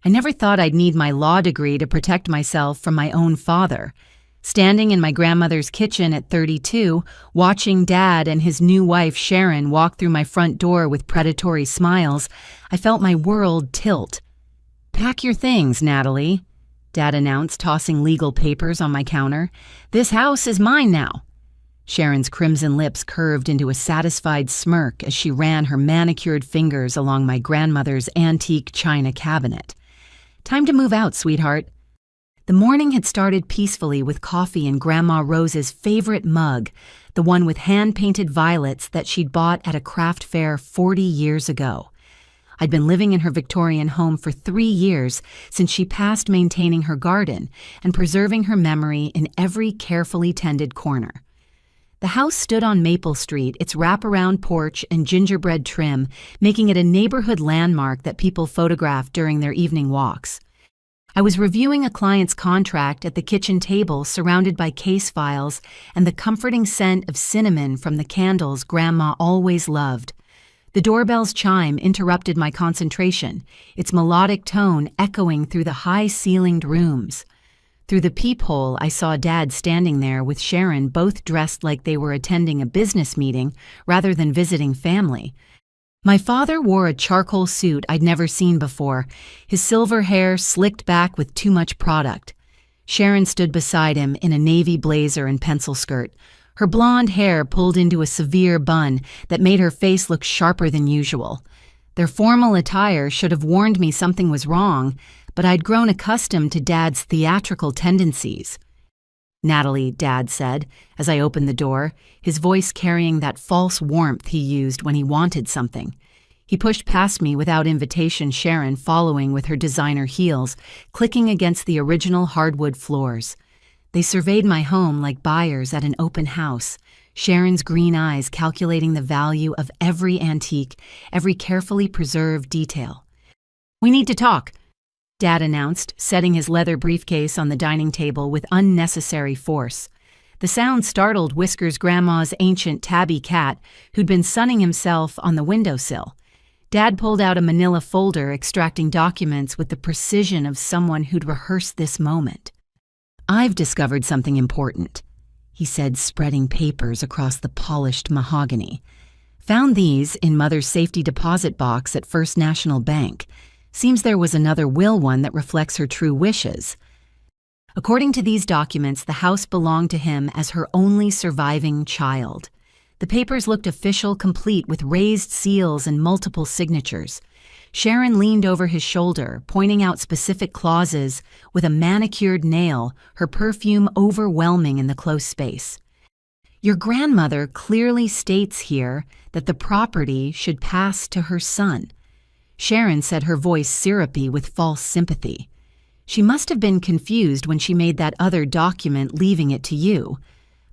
I never thought I'd need my law degree to protect myself from my own father. Standing in my grandmother's kitchen at 32, watching Dad and his new wife Sharon walk through my front door with predatory smiles, I felt my world tilt. "Pack your things, Natalie," Dad announced, tossing legal papers on my counter. "This house is mine now." Sharon's crimson lips curved into a satisfied smirk as she ran her manicured fingers along my grandmother's antique china cabinet. "Time to move out, sweetheart." The morning had started peacefully with coffee in Grandma Rose's favorite mug, the one with hand-painted violets that she'd bought at a craft fair 40 years ago. I'd been living in her Victorian home for 3 years since she passed, maintaining her garden and preserving her memory in every carefully tended corner. The house stood on Maple Street, its wraparound porch and gingerbread trim making it a neighborhood landmark that people photographed during their evening walks. I was reviewing a client's contract at the kitchen table, surrounded by case files and the comforting scent of cinnamon from the candles Grandma always loved. The doorbell's chime interrupted my concentration, its melodic tone echoing through the high-ceilinged rooms. Through the peephole, I saw Dad standing there with Sharon, both dressed like they were attending a business meeting rather than visiting family. My father wore a charcoal suit I'd never seen before, his silver hair slicked back with too much product. Sharon stood beside him in a navy blazer and pencil skirt, her blonde hair pulled into a severe bun that made her face look sharper than usual. Their formal attire should have warned me something was wrong, but I'd grown accustomed to Dad's theatrical tendencies. "Natalie," Dad said, as I opened the door, his voice carrying that false warmth he used when he wanted something. He pushed past me without invitation, Sharon following with her designer heels, clicking against the original hardwood floors. They surveyed my home like buyers at an open house, Sharon's green eyes calculating the value of every antique, every carefully preserved detail. "We need to talk," Dad announced, setting his leather briefcase on the dining table with unnecessary force. The sound startled Whisker's grandma's ancient tabby cat, who'd been sunning himself on the windowsill. Dad pulled out a manila folder, extracting documents with the precision of someone who'd rehearsed this moment. "I've discovered something important," he said, spreading papers across the polished mahogany. "Found these in Mother's safety deposit box at First National Bank. Seems there was another will one that reflects her true wishes. According to these documents, the house belonged to him as her only surviving child. The papers looked official, complete with raised seals and multiple signatures. Sharon leaned over his shoulder, pointing out specific clauses with a manicured nail, her perfume overwhelming in the close space. Your grandmother clearly states here that the property should pass to her son." Sharon said, her voice syrupy with false sympathy. "She must have been confused when she made that other document, leaving it to you.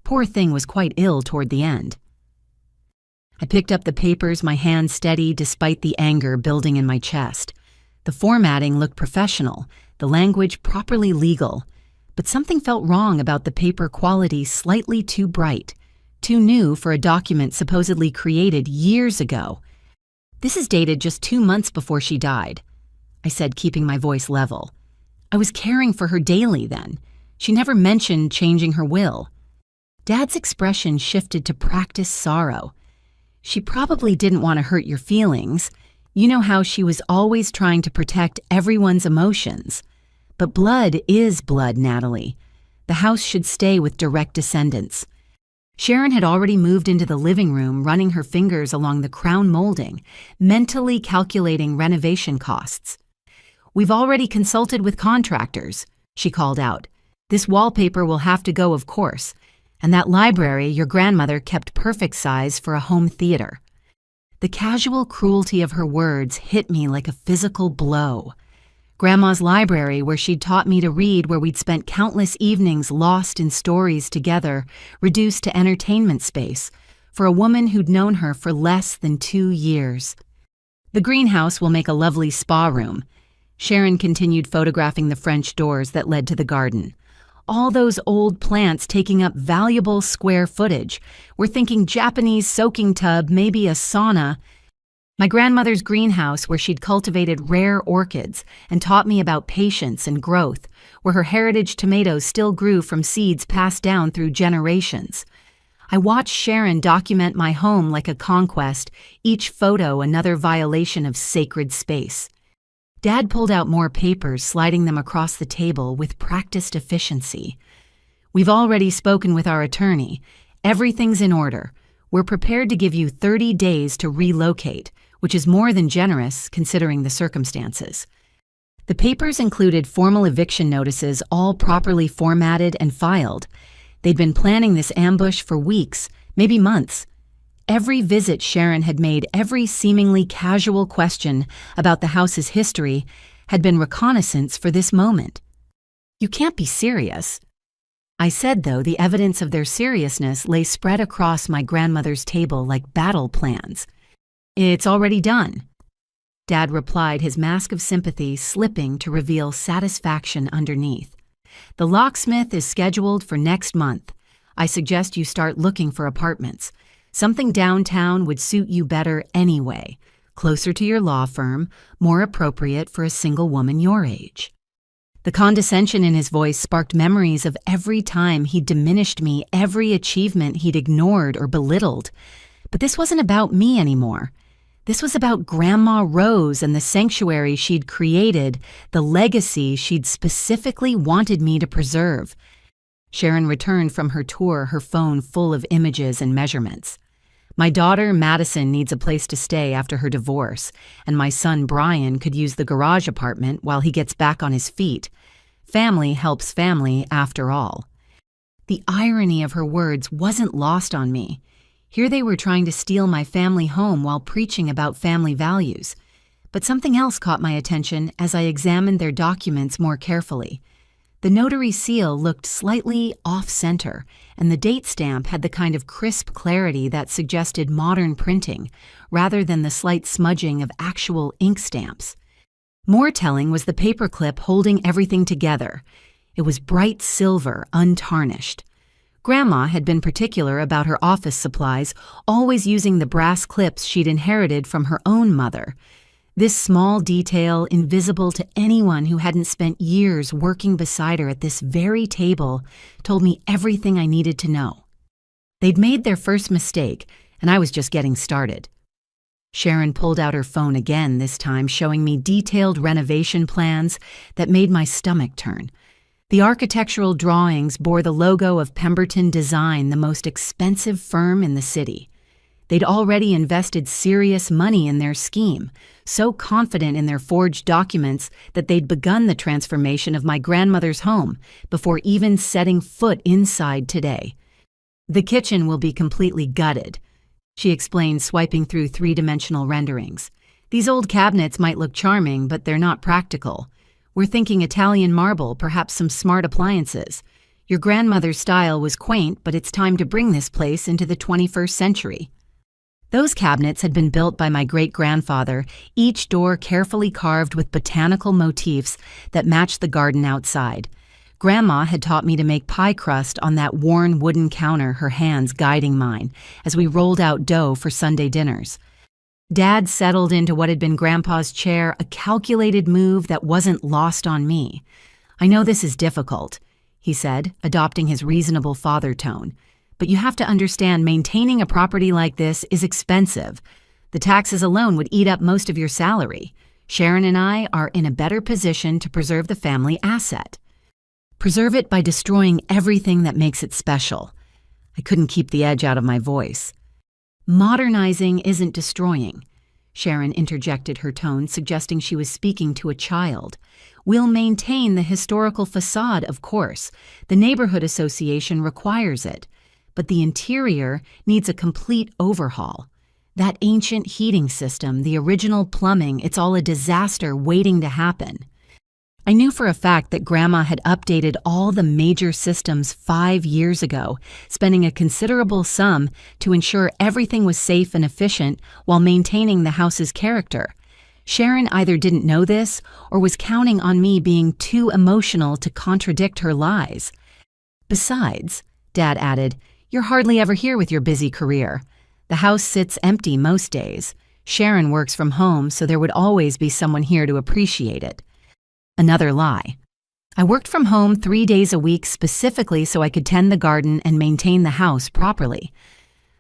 Poor thing was quite ill toward the end." I picked up the papers, my hand steady despite the anger building in my chest. The formatting looked professional, the language properly legal, but something felt wrong about the paper quality, slightly too bright, too new for a document supposedly created years ago. "This is dated just 2 months before she died," I said, keeping my voice level. "I was caring for her daily then. She never mentioned changing her will." Dad's expression shifted to practiced sorrow. "She probably didn't want to hurt your feelings. You know how she was always trying to protect everyone's emotions. But blood is blood, Natalie. The house should stay with direct descendants." Sharon had already moved into the living room, running her fingers along the crown molding, mentally calculating renovation costs. "We've already consulted with contractors," she called out. "This wallpaper will have to go, of course. And that library your grandmother kept perfect size for a home theater." The casual cruelty of her words hit me like a physical blow. Grandma's library, where she'd taught me to read, where we'd spent countless evenings lost in stories together, reduced to entertainment space, for a woman who'd known her for less than 2 years. "The greenhouse will make a lovely spa room." Sharon continued photographing the French doors that led to the garden. "All those old plants taking up valuable square footage. We're thinking Japanese soaking tub, maybe a sauna." My grandmother's greenhouse where she'd cultivated rare orchids and taught me about patience and growth, where her heritage tomatoes still grew from seeds passed down through generations. I watched Sharon document my home like a conquest, each photo another violation of sacred space. Dad pulled out more papers, sliding them across the table with practiced efficiency. We've already spoken with our attorney. Everything's in order. We're prepared to give you 30 days to relocate, which is more than generous considering the circumstances. The papers included formal eviction notices, all properly formatted and filed. They'd been planning this ambush for weeks, maybe months. Every visit Sharon had made, every seemingly casual question about the house's history, had been reconnaissance for this moment. You can't be serious. I said, though, the evidence of their seriousness lay spread across my grandmother's table like battle plans. It's already done. Dad replied, his mask of sympathy slipping to reveal satisfaction underneath. The locksmith is scheduled for next month. I suggest you start looking for apartments. Something downtown would suit you better anyway. Closer to your law firm, more appropriate for a single woman your age. The condescension in his voice sparked memories of every time he'd diminished me, every achievement he'd ignored or belittled. But this wasn't about me anymore. This was about Grandma Rose and the sanctuary she'd created, the legacy she'd specifically wanted me to preserve. Sharon returned from her tour, her phone full of images and measurements. My daughter, Madison, needs a place to stay after her divorce, and my son, Brian, could use the garage apartment while he gets back on his feet. Family helps family, after all. The irony of her words wasn't lost on me. Here they were trying to steal my family home while preaching about family values. But something else caught my attention as I examined their documents more carefully. The notary seal looked slightly off-center, and the date stamp had the kind of crisp clarity that suggested modern printing, rather than the slight smudging of actual ink stamps. More telling was the paperclip holding everything together. It was bright silver, untarnished. Grandma had been particular about her office supplies, always using the brass clips she'd inherited from her own mother. This small detail, invisible to anyone who hadn't spent years working beside her at this very table, told me everything I needed to know. They'd made their first mistake, and I was just getting started. Sharon pulled out her phone again, this time showing me detailed renovation plans that made my stomach turn. The architectural drawings bore the logo of Pemberton Design, the most expensive firm in the city. They'd already invested serious money in their scheme, so confident in their forged documents that they'd begun the transformation of my grandmother's home before even setting foot inside today. The kitchen will be completely gutted, she explained, swiping through three-dimensional renderings. These old cabinets might look charming, but they're not practical. We're thinking Italian marble, perhaps some smart appliances. Your grandmother's style was quaint, but it's time to bring this place into the 21st century. Those cabinets had been built by my great-grandfather, each door carefully carved with botanical motifs that matched the garden outside. Grandma had taught me to make pie crust on that worn wooden counter, her hands guiding mine, as we rolled out dough for Sunday dinners. Dad settled into what had been Grandpa's chair, a calculated move that wasn't lost on me. I know this is difficult, he said, adopting his reasonable father tone. But you have to understand, maintaining a property like this is expensive. The taxes alone would eat up most of your salary. Sharon and I are in a better position to preserve the family asset. Preserve it by destroying everything that makes it special. I couldn't keep the edge out of my voice. Modernizing isn't destroying, Sharon interjected, her tone suggesting she was speaking to a child. We'll maintain the historical facade, of course. The neighborhood association requires it. But the interior needs a complete overhaul. That ancient heating system, the original plumbing, it's all a disaster waiting to happen. I knew for a fact that Grandma had updated all the major systems 5 years ago, spending a considerable sum to ensure everything was safe and efficient while maintaining the house's character. Sharon either didn't know this or was counting on me being too emotional to contradict her lies. Besides, Dad added, you're hardly ever here with your busy career. The house sits empty most days. Sharon works from home, so there would always be someone here to appreciate it. Another lie. I worked from home 3 days a week specifically so I could tend the garden and maintain the house properly.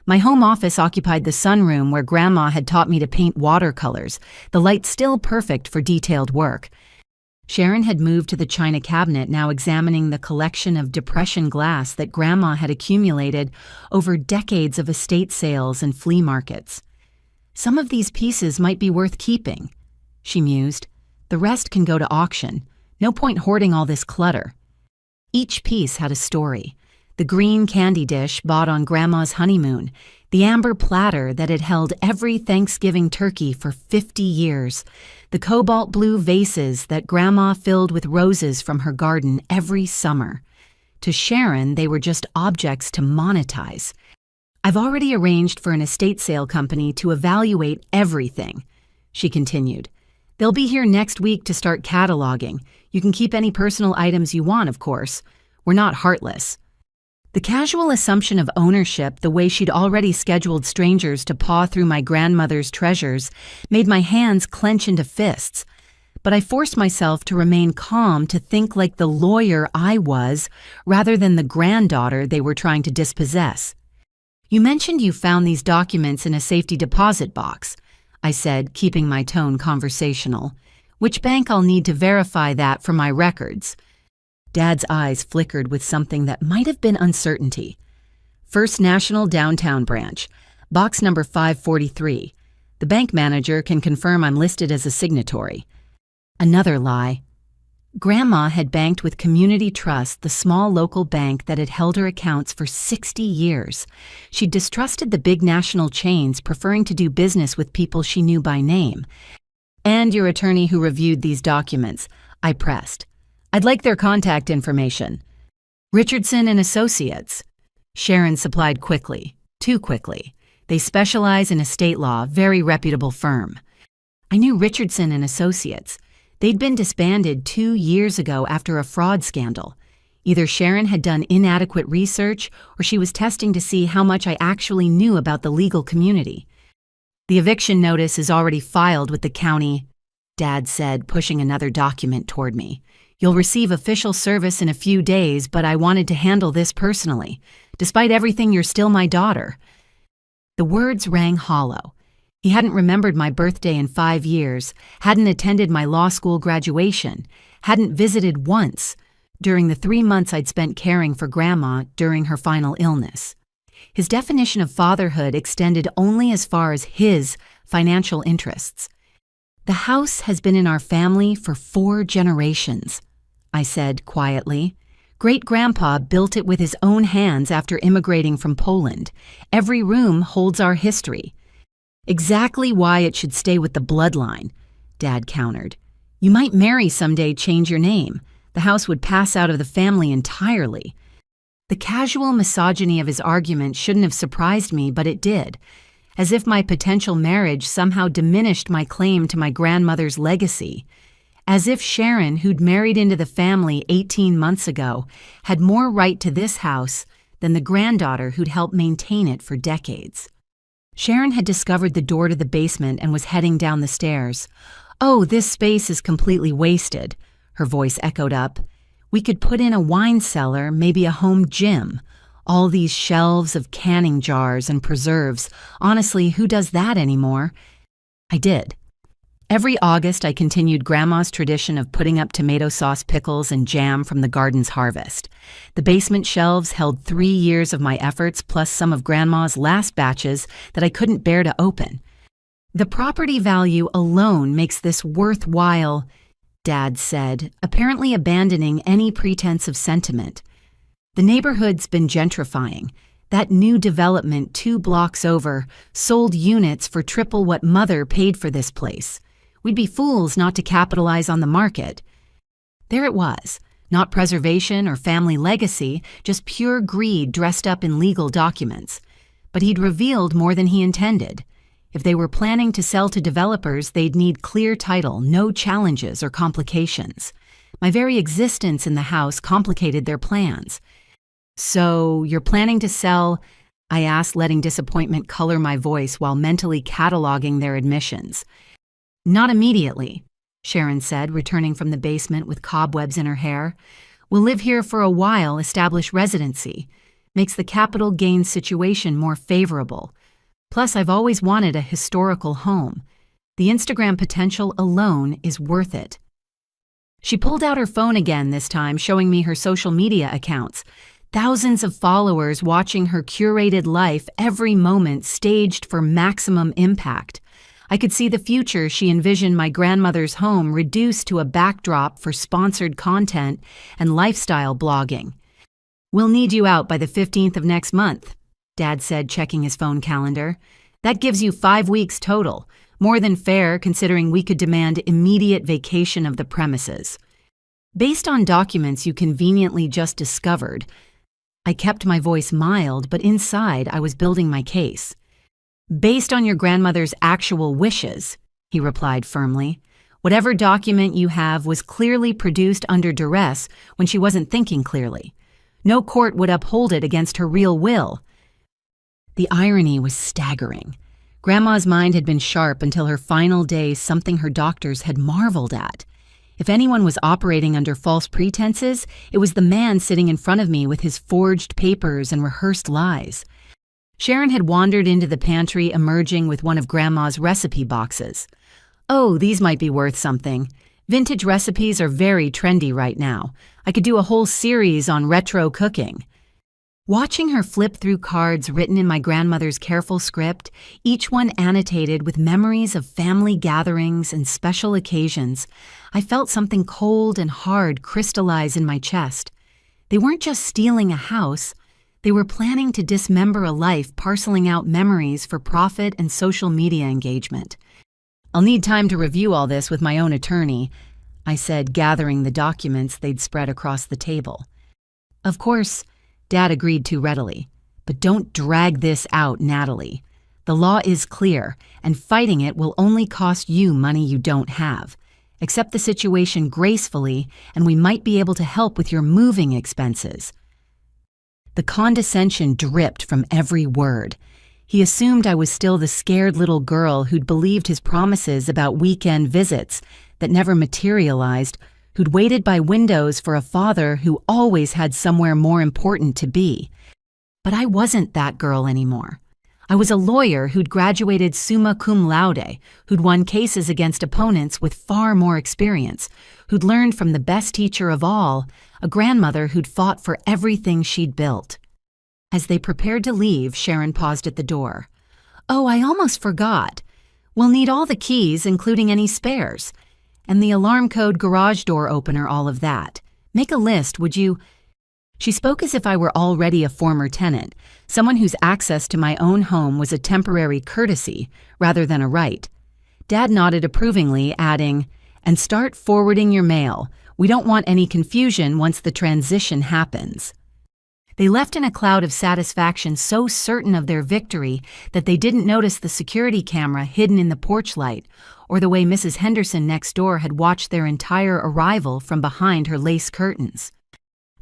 My home office occupied the sunroom where Grandma had taught me to paint watercolors, the light still perfect for detailed work. Sharon had moved to the china cabinet, now examining the collection of depression glass that Grandma had accumulated over decades of estate sales and flea markets. Some of these pieces might be worth keeping, she mused. The rest can go to auction. No point hoarding all this clutter. Each piece had a story. The green candy dish bought on Grandma's honeymoon, the amber platter that had held every Thanksgiving turkey for 50 years, the cobalt blue vases that Grandma filled with roses from her garden every summer. To Sharon, they were just objects to monetize. I've already arranged for an estate sale company to evaluate everything, she continued. They'll be here next week to start cataloging. You can keep any personal items you want, of course. We're not heartless. The casual assumption of ownership, the way she'd already scheduled strangers to paw through my grandmother's treasures, made my hands clench into fists. But I forced myself to remain calm, to think like the lawyer I was, rather than the granddaughter they were trying to dispossess. You mentioned you found these documents in a safety deposit box, I said, keeping my tone conversational. Which bank? I'll need to verify that for my records. Dad's eyes flickered with something that might have been uncertainty. First National Downtown Branch, box number 543. The bank manager can confirm I'm listed as a signatory. Another lie. Grandma had banked with Community Trust, the small local bank that had held her accounts for 60 years. She distrusted the big national chains, preferring to do business with people she knew by name. And your attorney who reviewed these documents, I pressed. I'd like their contact information. Richardson and Associates. Sharon supplied quickly, too quickly. They specialize in estate law, very reputable firm. I knew Richardson and Associates. They'd been disbanded 2 years ago after a fraud scandal. Either Sharon had done inadequate research or she was testing to see how much I actually knew about the legal community. The eviction notice is already filed with the county, Dad said, pushing another document toward me. You'll receive official service in a few days, but I wanted to handle this personally. Despite everything, you're still my daughter. The words rang hollow. He hadn't remembered my birthday in 5 years, hadn't attended my law school graduation, hadn't visited once during the 3 months I'd spent caring for Grandma during her final illness. His definition of fatherhood extended only as far as his financial interests. The house has been in our family for 4 generations, I said quietly. Great-grandpa built it with his own hands after immigrating from Poland. Every room holds our history. Exactly why it should stay with the bloodline, Dad countered. You might marry someday, change your name. The house would pass out of the family entirely. The casual misogyny of his argument shouldn't have surprised me, but it did. As if my potential marriage somehow diminished my claim to my grandmother's legacy. As if Sharon, who'd married into the family 18 months ago, had more right to this house than the granddaughter who'd helped maintain it for decades. Sharon had discovered the door to the basement and was heading down the stairs. Oh, this space is completely wasted, her voice echoed up. We could put in a wine cellar, maybe a home gym. All these shelves of canning jars and preserves. Honestly, who does that anymore? I did. Every August, I continued Grandma's tradition of putting up tomato sauce pickles and jam from the garden's harvest. The basement shelves held 3 years of my efforts, plus some of Grandma's last batches that I couldn't bear to open. The property value alone makes this worthwhile, Dad said, apparently abandoning any pretense of sentiment. The neighborhood's been gentrifying. That new development 2 blocks over sold units for triple what Mother paid for this place. We'd be fools not to capitalize on the market. There it was, not preservation or family legacy, just pure greed dressed up in legal documents. But he'd revealed more than he intended. If they were planning to sell to developers, they'd need clear title, no challenges or complications. My very existence in the house complicated their plans. So, you're planning to sell? I asked, letting disappointment color my voice while mentally cataloging their admissions. Not immediately, Sharon said, returning from the basement with cobwebs in her hair. We'll live here for a while, establish residency. Makes the capital gains situation more favorable. Plus, I've always wanted a historical home. The Instagram potential alone is worth it. She pulled out her phone again this time, showing me her social media accounts. Thousands of followers watching her curated life, every moment staged for maximum impact. I could see the future she envisioned my grandmother's home reduced to a backdrop for sponsored content and lifestyle blogging. We'll need you out by the 15th of next month, Dad said, checking his phone calendar. That gives you 5 weeks total, more than fair considering we could demand immediate vacation of the premises. Based on documents you conveniently just discovered, I kept my voice mild, but inside I was building my case. Based on your grandmother's actual wishes, he replied firmly. Whatever document you have was clearly produced under duress when she wasn't thinking clearly. No court would uphold it against her real will. The irony was staggering. Grandma's mind had been sharp until her final days, something her doctors had marveled at. If anyone was operating under false pretenses, it was the man sitting in front of me with his forged papers and rehearsed lies. Sharon had wandered into the pantry, emerging with one of Grandma's recipe boxes. Oh, these might be worth something. Vintage recipes are very trendy right now. I could do a whole series on retro cooking. Watching her flip through cards written in my grandmother's careful script, each one annotated with memories of family gatherings and special occasions, I felt something cold and hard crystallize in my chest. They weren't just stealing a house. They were planning to dismember a life, parceling out memories for profit and social media engagement. I'll need time to review all this with my own attorney, I said, gathering the documents they'd spread across the table. Of course, Dad agreed too readily. But don't drag this out, Natalie. The law is clear, and fighting it will only cost you money you don't have. Accept the situation gracefully, and we might be able to help with your moving expenses. The condescension dripped from every word. He assumed I was still the scared little girl who'd believed his promises about weekend visits that never materialized, who'd waited by windows for a father who always had somewhere more important to be. But I wasn't that girl anymore. I was a lawyer who'd graduated summa cum laude, who'd won cases against opponents with far more experience, who'd learned from the best teacher of all, a grandmother who'd fought for everything she'd built. As they prepared to leave, Sharon paused at the door. Oh, I almost forgot. We'll need all the keys, including any spares. And the alarm code, garage door opener, all of that. Make a list, would you? She spoke as if I were already a former tenant, someone whose access to my own home was a temporary courtesy rather than a right. Dad nodded approvingly, adding, and start forwarding your mail. We don't want any confusion once the transition happens. They left in a cloud of satisfaction, so certain of their victory that they didn't notice the security camera hidden in the porch light, or the way Mrs. Henderson next door had watched their entire arrival from behind her lace curtains.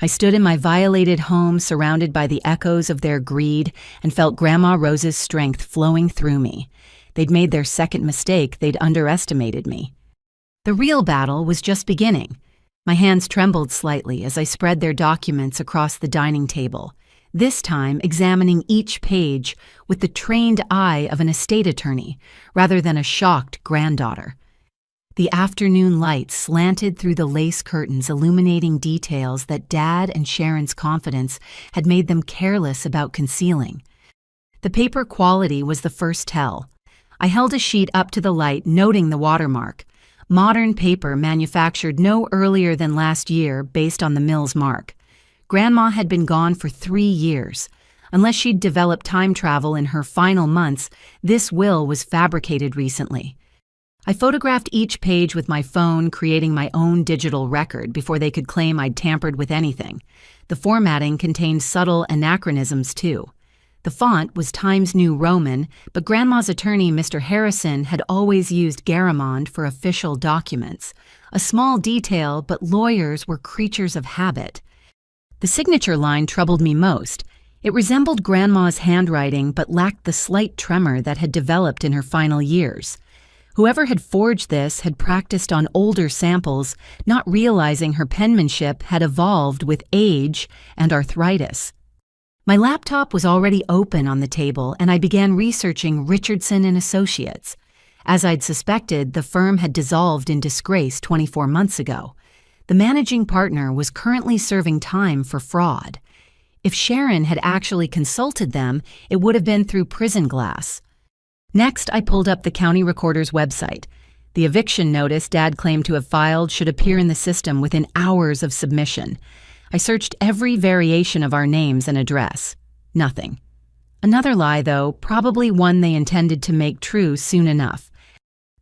I stood in my violated home, surrounded by the echoes of their greed, and felt Grandma Rose's strength flowing through me. They'd made their second mistake. They'd underestimated me. The real battle was just beginning. My hands trembled slightly as I spread their documents across the dining table, this time examining each page with the trained eye of an estate attorney rather than a shocked granddaughter. The afternoon light slanted through the lace curtains, illuminating details that Dad and Sharon's confidence had made them careless about concealing. The paper quality was the first tell. I held a sheet up to the light, noting the watermark. Modern paper manufactured no earlier than last year based on the mill's mark. Grandma had been gone for 3 years. Unless she'd developed time travel in her final months, this will was fabricated recently. I photographed each page with my phone, creating my own digital record before they could claim I'd tampered with anything. The formatting contained subtle anachronisms, too. The font was Times New Roman, but Grandma's attorney, Mr. Harrison, had always used Garamond for official documents. A small detail, but lawyers were creatures of habit. The signature line troubled me most. It resembled Grandma's handwriting but lacked the slight tremor that had developed in her final years. Whoever had forged this had practiced on older samples, not realizing her penmanship had evolved with age and arthritis. My laptop was already open on the table, and I began researching Richardson and Associates. As I'd suspected, the firm had dissolved in disgrace 24 months ago. The managing partner was currently serving time for fraud. If Sharon had actually consulted them, it would have been through prison glass. Next, I pulled up the county recorder's website. The eviction notice Dad claimed to have filed should appear in the system within hours of submission. I searched every variation of our names and address. Nothing. Another lie, though, probably one they intended to make true soon enough.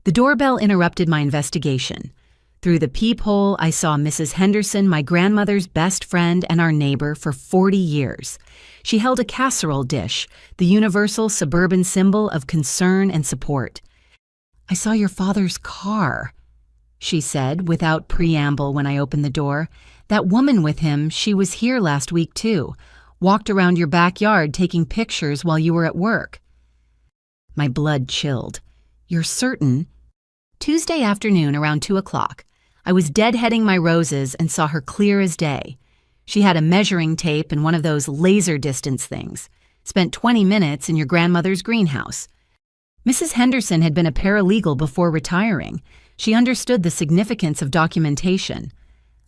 The doorbell interrupted my investigation. Through the peephole, I saw Mrs. Henderson, my grandmother's best friend and our neighbor for 40 years. She held a casserole dish, the universal suburban symbol of concern and support. "I saw your father's car," she said without preamble when I opened the door. "That woman with him, she was here last week too. Walked around your backyard taking pictures while you were at work." My blood chilled. "You're certain?" Tuesday afternoon around 2 o'clock. I was deadheading my roses and saw her clear as day. She had a measuring tape and one of those laser distance things. Spent 20 minutes in your grandmother's greenhouse. Mrs. Henderson had been a paralegal before retiring. She understood the significance of documentation.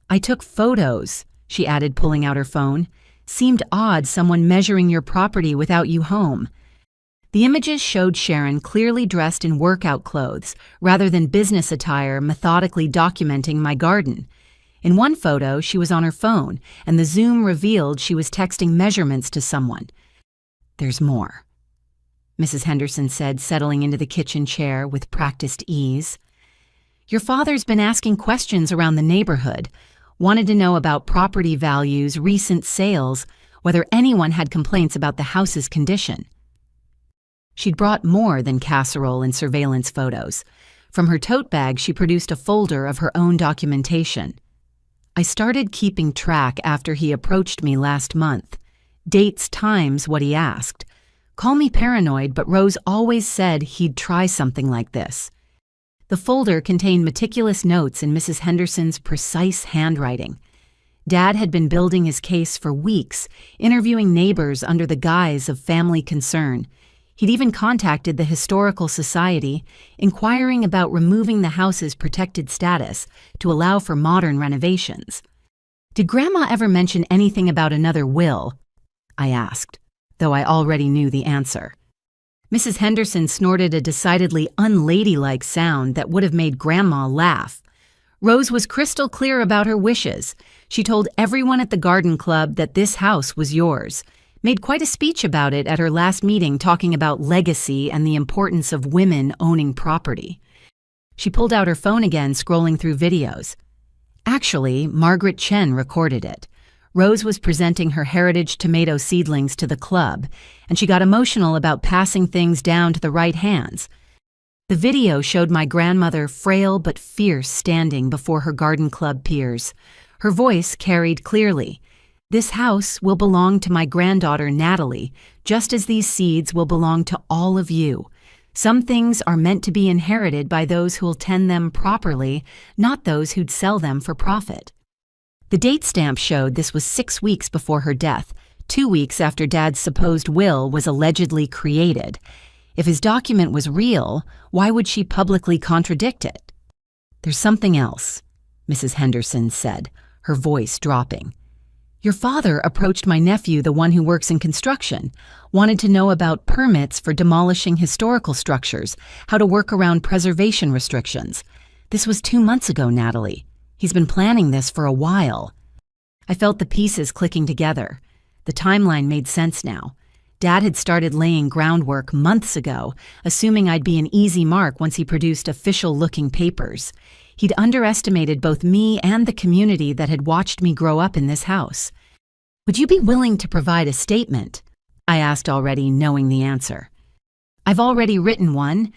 "I took photos," she added, pulling out her phone. "Seemed odd someone measuring your property without you home." The images showed Sharon clearly dressed in workout clothes, rather than business attire, methodically documenting my garden. In one photo, she was on her phone, and the zoom revealed she was texting measurements to someone. "There's more," Mrs. Henderson said, settling into the kitchen chair with practiced ease. "Your father's been asking questions around the neighborhood. Wanted to know about property values, recent sales, whether anyone had complaints about the house's condition." She'd brought more than casserole and surveillance photos. From her tote bag, she produced a folder of her own documentation. I started keeping track after he approached me last month. Dates, times, what he asked. Call me paranoid, but Rose always said he'd try something like this. The folder contained meticulous notes in Mrs. Henderson's precise handwriting. Dad had been building his case for weeks, interviewing neighbors under the guise of family concern. He'd even contacted the Historical Society, inquiring about removing the house's protected status to allow for modern renovations. "Did Grandma ever mention anything about another will?" I asked, though I already knew the answer. Mrs. Henderson snorted a decidedly unladylike sound that would have made Grandma laugh. Rose was crystal clear about her wishes. She told everyone at the garden club that this house was yours. Made quite a speech about it at her last meeting, talking about legacy and the importance of women owning property. She pulled out her phone again, scrolling through videos. Actually, Margaret Chen recorded it. Rose was presenting her heritage tomato seedlings to the club, and she got emotional about passing things down to the right hands. The video showed my grandmother, frail but fierce, standing before her garden club peers. Her voice carried clearly. "This house will belong to my granddaughter, Natalie, just as these seeds will belong to all of you. Some things are meant to be inherited by those who'll tend them properly, not those who'd sell them for profit." The date stamp showed this was 6 weeks before her death, 2 weeks after Dad's supposed will was allegedly created. If his document was real, why would she publicly contradict it? "There's something else," Mrs. Henderson said, her voice dropping. "Your father approached my nephew, the one who works in construction, wanted to know about permits for demolishing historical structures, how to work around preservation restrictions. This was 2 months ago, Natalie. He's been planning this for a while." I felt the pieces clicking together. The timeline made sense now. Dad had started laying groundwork months ago, assuming I'd be an easy mark once he produced official-looking papers. He'd underestimated both me and the community that had watched me grow up in this house. "Would you be willing to provide a statement?" I asked, already knowing the answer. "I've already written one,"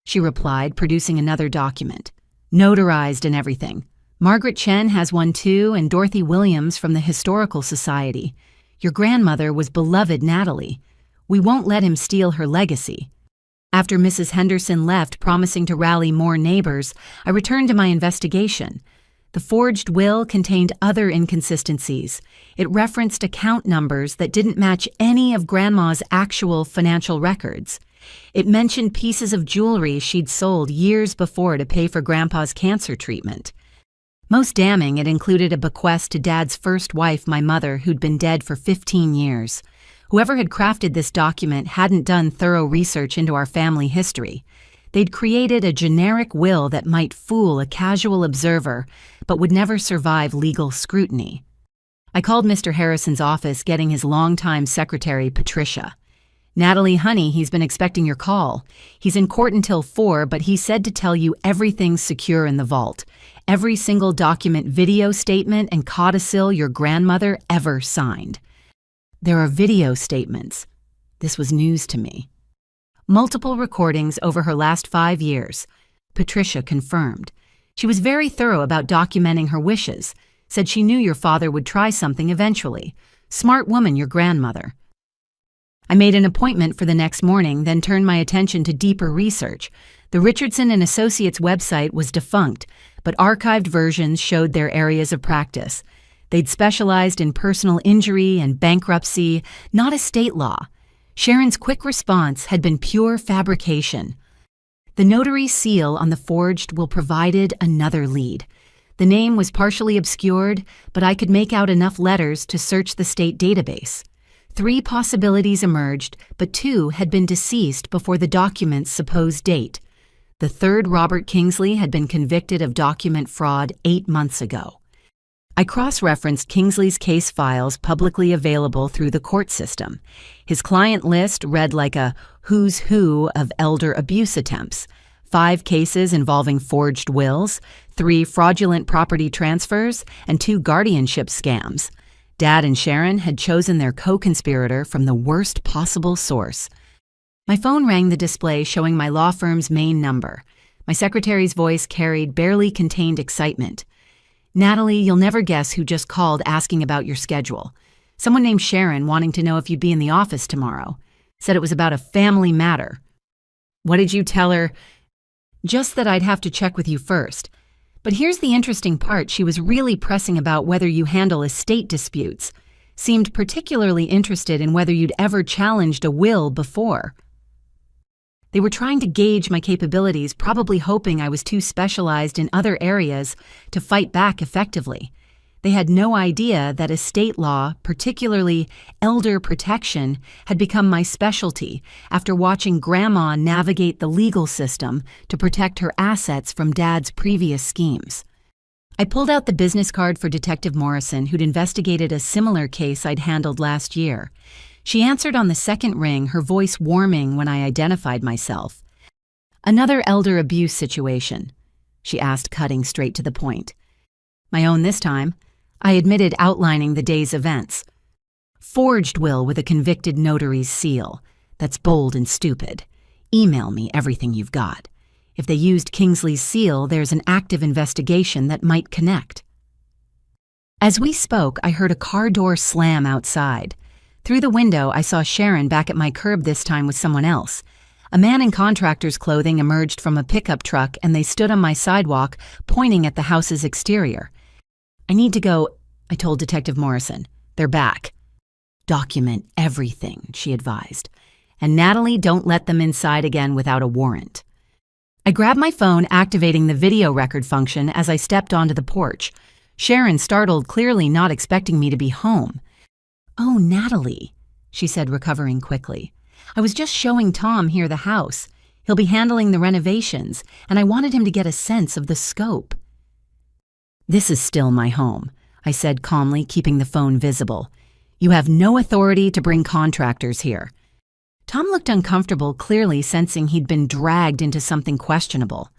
she replied, producing another document. "Notarized and everything. Margaret Chen has one too, and Dorothy Williams from the Historical Society. Your grandmother was beloved Natalie. We won't let him steal her legacy. After Mrs. Henderson left, promising to rally more neighbors, I returned to my investigation. The forged will contained other inconsistencies. It referenced account numbers that didn't match any of Grandma's actual financial records. It mentioned pieces of jewelry she'd sold years before to pay for Grandpa's cancer treatment. Most damning, it included a bequest to Dad's first wife, my mother, who'd been dead for 15 years. Whoever had crafted this document hadn't done thorough research into our family history. They'd created a generic will that might fool a casual observer, but would never survive legal scrutiny. I called Mr. Harrison's office, getting his longtime secretary, Patricia. "Natalie, honey, he's been expecting your call. He's in court until 4, but he said to tell you everything's secure in the vault. Every single document, video statement, and codicil your grandmother ever signed." There are video statements. This was news to me. Multiple recordings over her last 5 years. Patricia confirmed. She was very thorough about documenting her wishes, said she knew your father would try something eventually. Smart woman, your grandmother. I made an appointment for the next morning, then turned my attention to deeper research. The Richardson and Associates website was defunct, but archived versions showed their areas of practice. They'd specialized in personal injury and bankruptcy, not estate law. Sharon's quick response had been pure fabrication. The notary seal on the forged will provided another lead. The name was partially obscured, but I could make out enough letters to search the state database. 3 possibilities emerged, but 2 had been deceased before the document's supposed date. The third, Robert Kingsley, had been convicted of document fraud 8 months ago. I cross-referenced Kingsley's case files publicly available through the court system. His client list read like a who's who of elder abuse attempts. 5 cases involving forged wills, 3 fraudulent property transfers, and 2 guardianship scams. Dad and Sharon had chosen their co-conspirator from the worst possible source. My phone rang the display showing my law firm's main number. My secretary's voice carried barely contained excitement. "Natalie, you'll never guess who just called asking about your schedule. Someone named Sharon wanting to know if you'd be in the office tomorrow. Said it was about a family matter." "What did you tell her?" "Just that I'd have to check with you first. But here's the interesting part. She was really pressing about whether you handle estate disputes. Seemed particularly interested in whether you'd ever challenged a will before." They were trying to gauge my capabilities, probably hoping I was too specialized in other areas to fight back effectively. They had no idea that estate law, particularly elder protection, had become my specialty after watching Grandma navigate the legal system to protect her assets from Dad's previous schemes. I pulled out the business card for Detective Morrison, who'd investigated a similar case I'd handled last year. She answered on the second ring, her voice warming when I identified myself. "Another elder abuse situation?" she asked, cutting straight to the point. "My own this time," I admitted, outlining the day's events. "Forged will with a convicted notary's seal. That's bold and stupid. Email me everything you've got. If they used Kingsley's seal, there's an active investigation that might connect." As we spoke, I heard a car door slam outside. Through the window, I saw Sharon back at my curb, this time with someone else. A man in contractor's clothing emerged from a pickup truck, and they stood on my sidewalk, pointing at the house's exterior. "I need to go," I told Detective Morrison. "They're back." "Document everything," she advised. "And Natalie, don't let them inside again without a warrant." I grabbed my phone, activating the video record function as I stepped onto the porch. Sharon, startled, clearly not expecting me to be home. "Oh, Natalie," she said, recovering quickly. "I was just showing Tom here the house. He'll be handling the renovations, and I wanted him to get a sense of the scope." "This is still my home," I said calmly, keeping the phone visible. "You have no authority to bring contractors here." Tom looked uncomfortable, clearly sensing he'd been dragged into something questionable.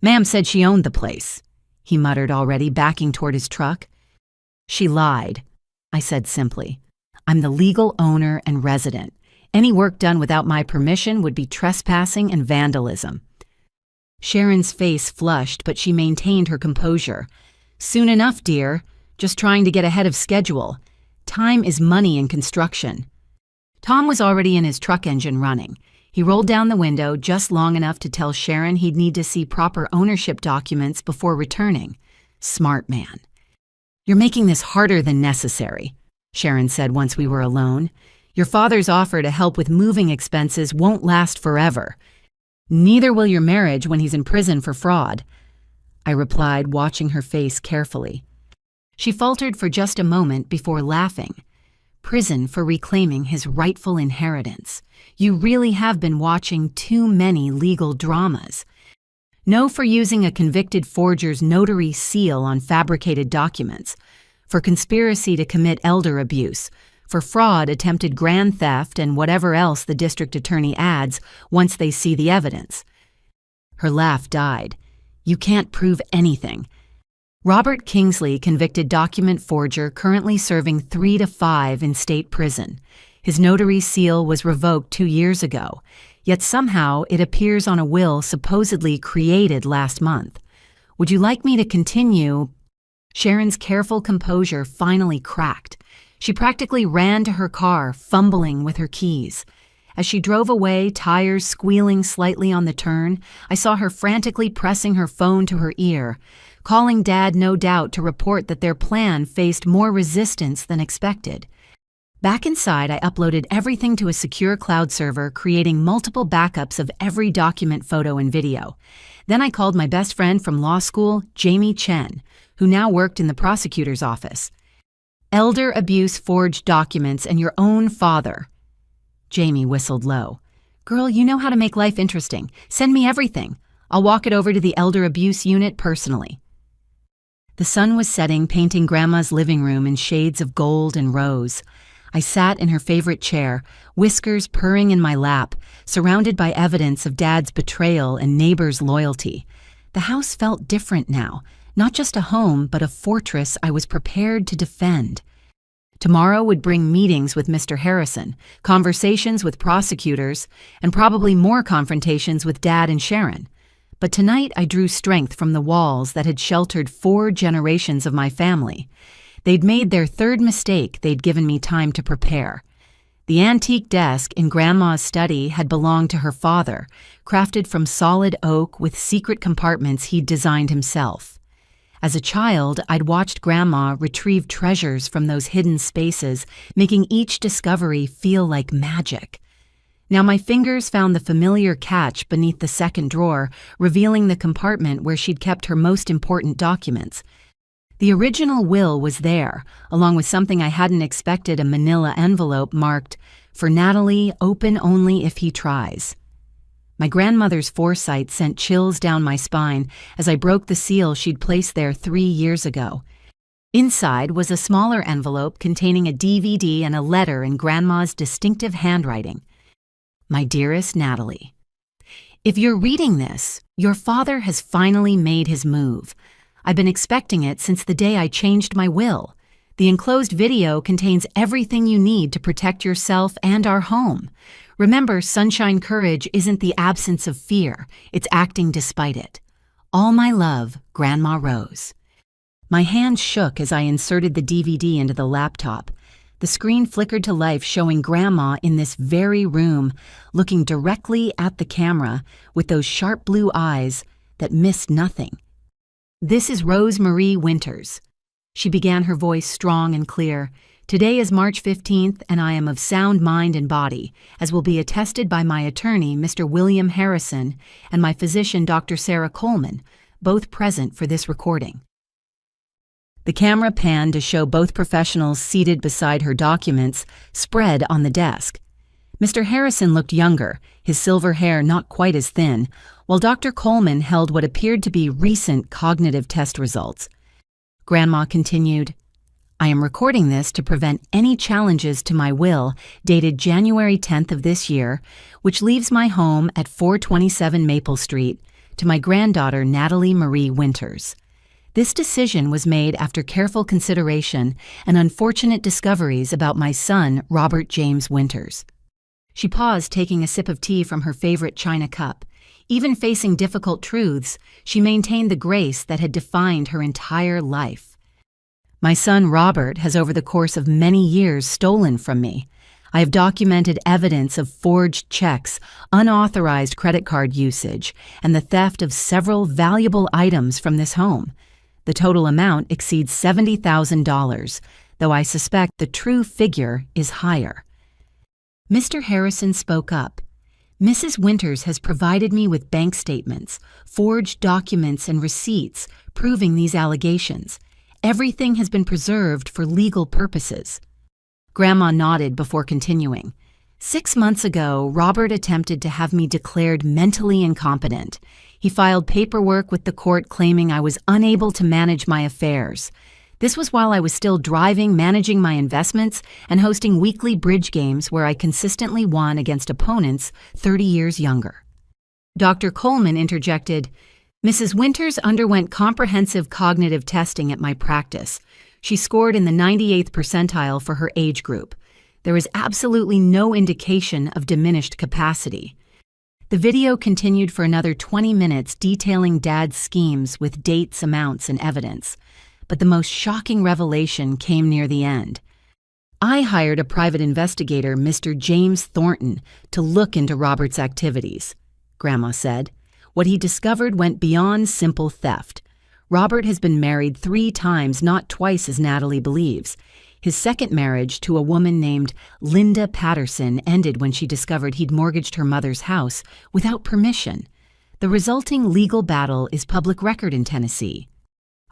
"Ma'am said she owned the place," he muttered, already backing toward his truck. "She lied," I said simply. "I'm the legal owner and resident. Any work done without my permission would be trespassing and vandalism." Sharon's face flushed, but she maintained her composure. "Soon enough, dear. Just trying to get ahead of schedule. Time is money in construction. Tom was already in his truck engine running. He rolled down the window just long enough to tell Sharon he'd need to see proper ownership documents before returning. Smart man. "You're making this harder than necessary," Sharon said once we were alone. "Your father's offer to help with moving expenses won't last forever. Neither will your marriage when he's in prison for fraud," I replied, watching her face carefully. She faltered for just a moment before laughing. "Prison for reclaiming his rightful inheritance. You really have been watching too many legal dramas. No for using a convicted forger's notary seal on fabricated documents, for conspiracy to commit elder abuse, for fraud, attempted grand theft, and whatever else the district attorney adds once they see the evidence." Her laugh died. "You can't prove anything. Robert Kingsley, convicted document forger, currently serving 3 to 5 in state prison. His notary seal was revoked 2 years ago, yet somehow it appears on a will supposedly created last month. Would you like me to continue?" Sharon's careful composure finally cracked. She practically ran to her car, fumbling with her keys. As she drove away, tires squealing slightly on the turn, I saw her frantically pressing her phone to her ear, calling Dad no doubt to report that their plan faced more resistance than expected. Back inside, I uploaded everything to a secure cloud server, creating multiple backups of every document, photo, and video. Then I called my best friend from law school, Jamie Chen, who now worked in the prosecutor's office. "Elder abuse forged documents and your own father." Jamie whistled low. "Girl, you know how to make life interesting. Send me everything. I'll walk it over to the elder abuse unit personally." The sun was setting, painting Grandma's living room in shades of gold and rose. I sat in her favorite chair, whiskers purring in my lap, surrounded by evidence of Dad's betrayal and neighbors' loyalty. The house felt different now, not just a home, but a fortress I was prepared to defend. Tomorrow would bring meetings with Mr. Harrison, conversations with prosecutors, and probably more confrontations with Dad and Sharon. But tonight I drew strength from the walls that had sheltered 4 generations of my family. They'd made their 3rd mistake. They'd given me time to prepare. The antique desk in Grandma's study had belonged to her father, crafted from solid oak with secret compartments he'd designed himself. As a child, I'd watched Grandma retrieve treasures from those hidden spaces, making each discovery feel like magic. Now my fingers found the familiar catch beneath the 2nd drawer, revealing the compartment where she'd kept her most important documents. The original will was there, along with something I hadn't expected, a manila envelope marked, "For Natalie, open only if he tries." My grandmother's foresight sent chills down my spine as I broke the seal she'd placed there 3 years ago. Inside was a smaller envelope containing a DVD and a letter in Grandma's distinctive handwriting. "My dearest Natalie, if you're reading this, your father has finally made his move. I've been expecting it since the day I changed my will. The enclosed video contains everything you need to protect yourself and our home. Remember, sunshine courage isn't the absence of fear, it's acting despite it. All my love, Grandma Rose." My hand shook as I inserted the DVD into the laptop. The screen flickered to life, showing Grandma in this very room, looking directly at the camera with those sharp blue eyes that missed nothing. "This is Rose Marie Winters." She began, her voice strong and clear. "Today is March 15th, and I am of sound mind and body, as will be attested by my attorney, Mr. William Harrison, and my physician, Dr. Sarah Coleman, both present for this recording." The camera panned to show both professionals seated beside her documents, spread on the desk. Mr. Harrison looked younger, his silver hair not quite as thin, while Dr. Coleman held what appeared to be recent cognitive test results. Grandma continued, "I am recording this to prevent any challenges to my will dated January 10th of this year, which leaves my home at 427 Maple Street to my granddaughter Natalie Marie Winters. This decision was made after careful consideration and unfortunate discoveries about my son, Robert James Winters." She paused, taking a sip of tea from her favorite china cup. Even facing difficult truths, she maintained the grace that had defined her entire life. My son Robert has over the course of many years stolen from me. I have documented evidence of forged checks, unauthorized credit card usage, and the theft of several valuable items from this home. The total amount exceeds $70,000, though I suspect the true figure is higher. Mr. Harrison spoke up. Mrs. Winters has provided me with bank statements, forged documents, and receipts proving these allegations. Everything has been preserved for legal purposes. Grandma nodded before continuing. 6 months ago, Robert attempted to have me declared mentally incompetent. He filed paperwork with the court claiming I was unable to manage my affairs. This was while I was still driving, managing my investments, and hosting weekly bridge games where I consistently won against opponents 30 years younger. Dr. Coleman interjected, Mrs. Winters underwent comprehensive cognitive testing at my practice. She scored in the 98th percentile for her age group. There is absolutely no indication of diminished capacity. The video continued for another 20 minutes detailing Dad's schemes with dates, amounts, and evidence. But the most shocking revelation came near the end. I hired a private investigator, Mr. James Thornton, to look into Robert's activities, Grandma said. What he discovered went beyond simple theft. Robert has been married 3 times, not twice as Natalie believes. His second marriage to a woman named Linda Patterson ended when she discovered he'd mortgaged her mother's house without permission. The resulting legal battle is public record in Tennessee.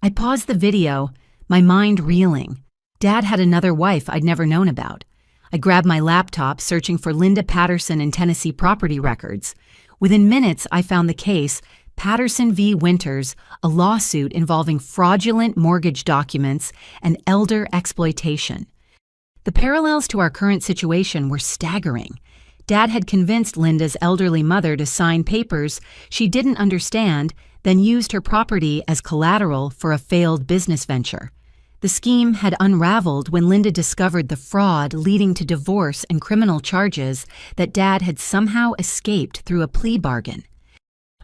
I paused the video, my mind reeling. Dad had another wife I'd never known about. I grabbed my laptop, searching for Linda Patterson in Tennessee property records. Within minutes, I found the case, Patterson v. Winters, a lawsuit involving fraudulent mortgage documents and elder exploitation. The parallels to our current situation were staggering. Dad had convinced Linda's elderly mother to sign papers she didn't understand, then used her property as collateral for a failed business venture. The scheme had unraveled when Linda discovered the fraud leading to divorce and criminal charges that Dad had somehow escaped through a plea bargain.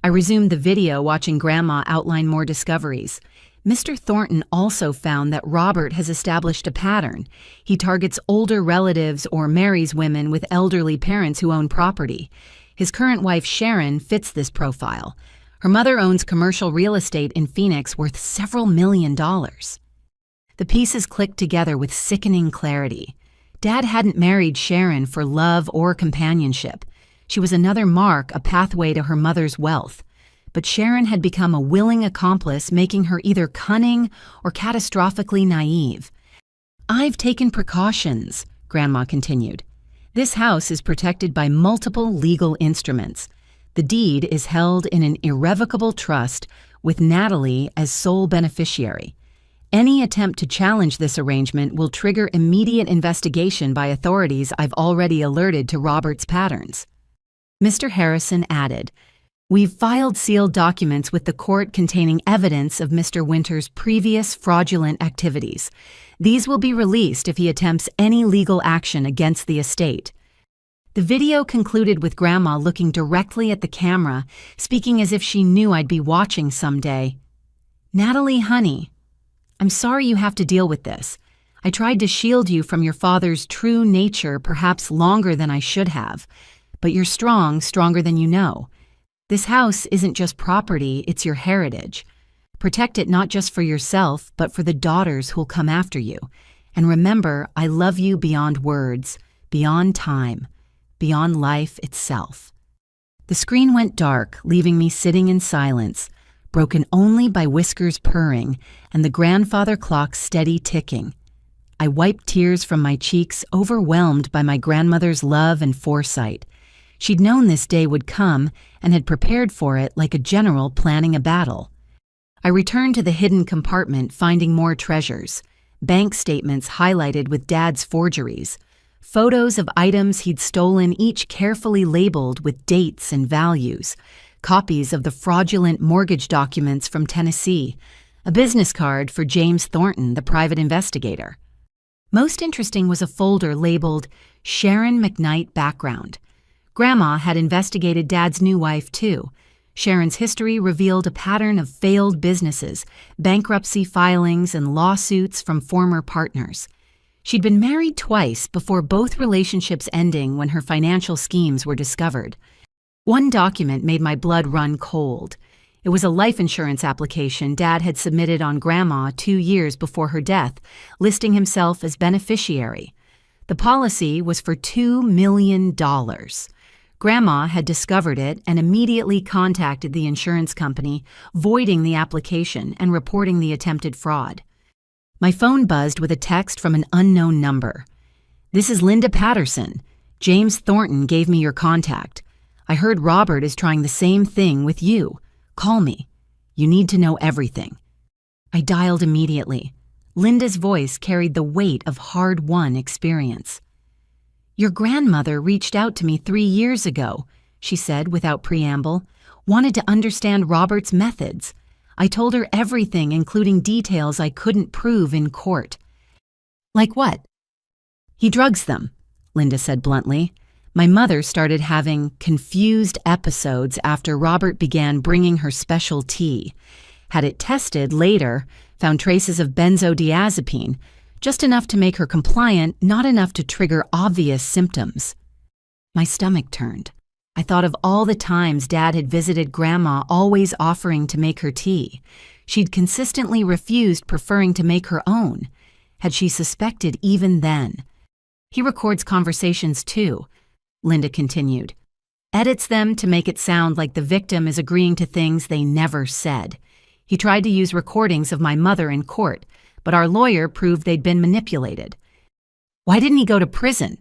I resumed the video, watching Grandma outline more discoveries. Mr. Thornton also found that Robert has established a pattern. He targets older relatives or marries women with elderly parents who own property. His current wife, Sharon, fits this profile. Her mother owns commercial real estate in Phoenix worth several $1 million. The pieces clicked together with sickening clarity. Dad hadn't married Sharon for love or companionship. She was another mark, a pathway to her mother's wealth. But Sharon had become a willing accomplice, making her either cunning or catastrophically naive. I've taken precautions, Grandma continued. This house is protected by multiple legal instruments. The deed is held in an irrevocable trust with Natalie as sole beneficiary. Any attempt to challenge this arrangement will trigger immediate investigation by authorities I've already alerted to Robert's patterns. Mr. Harrison added, We've filed sealed documents with the court containing evidence of Mr. Winters' previous fraudulent activities. These will be released if he attempts any legal action against the estate. The video concluded with Grandma looking directly at the camera, speaking as if she knew I'd be watching someday. Natalie, honey, I'm sorry you have to deal with this. I tried to shield you from your father's true nature perhaps longer than I should have. But you're strong, stronger than you know. This house isn't just property, it's your heritage. Protect it not just for yourself, but for the daughters who'll come after you. And remember, I love you beyond words, beyond time, beyond life itself. The screen went dark, leaving me sitting in silence, broken only by Whisker's purring and the grandfather clock's steady ticking. I wiped tears from my cheeks, overwhelmed by my grandmother's love and foresight. She'd known this day would come and had prepared for it like a general planning a battle. I returned to the hidden compartment, finding more treasures. Bank statements highlighted with Dad's forgeries. Photos of items he'd stolen, each carefully labeled with dates and values. Copies of the fraudulent mortgage documents from Tennessee. A business card for James Thornton, the private investigator. Most interesting was a folder labeled Sharon McKnight Background. Grandma had investigated Dad's new wife, too. Sharon's history revealed a pattern of failed businesses, bankruptcy filings, and lawsuits from former partners. She'd been married twice before both relationships ending when her financial schemes were discovered. One document made my blood run cold. It was a life insurance application Dad had submitted on Grandma 2 years before her death, listing himself as beneficiary. The policy was for $2 million. Grandma had discovered it and immediately contacted the insurance company, voiding the application and reporting the attempted fraud. My phone buzzed with a text from an unknown number. "This is Linda Patterson. James Thornton gave me your contact. I heard Robert is trying the same thing with you. Call me. You need to know everything." I dialed immediately. Linda's voice carried the weight of hard-won experience. "Your grandmother reached out to me 3 years ago," she said without preamble, "wanted to understand Robert's methods. I told her everything, including details I couldn't prove in court." "Like what?" "He drugs them," Linda said bluntly. "My mother started having confused episodes after Robert began bringing her special tea. Had it tested later, found traces of benzodiazepine, just enough to make her compliant, not enough to trigger obvious symptoms." My stomach turned. I thought of all the times Dad had visited Grandma, always offering to make her tea. She'd consistently refused, preferring to make her own. Had she suspected even then? "He records conversations too," Linda continued. "Edits them to make it sound like the victim is agreeing to things they never said. He tried to use recordings of my mother in court, but our lawyer proved they'd been manipulated." "Why didn't he go to prison?"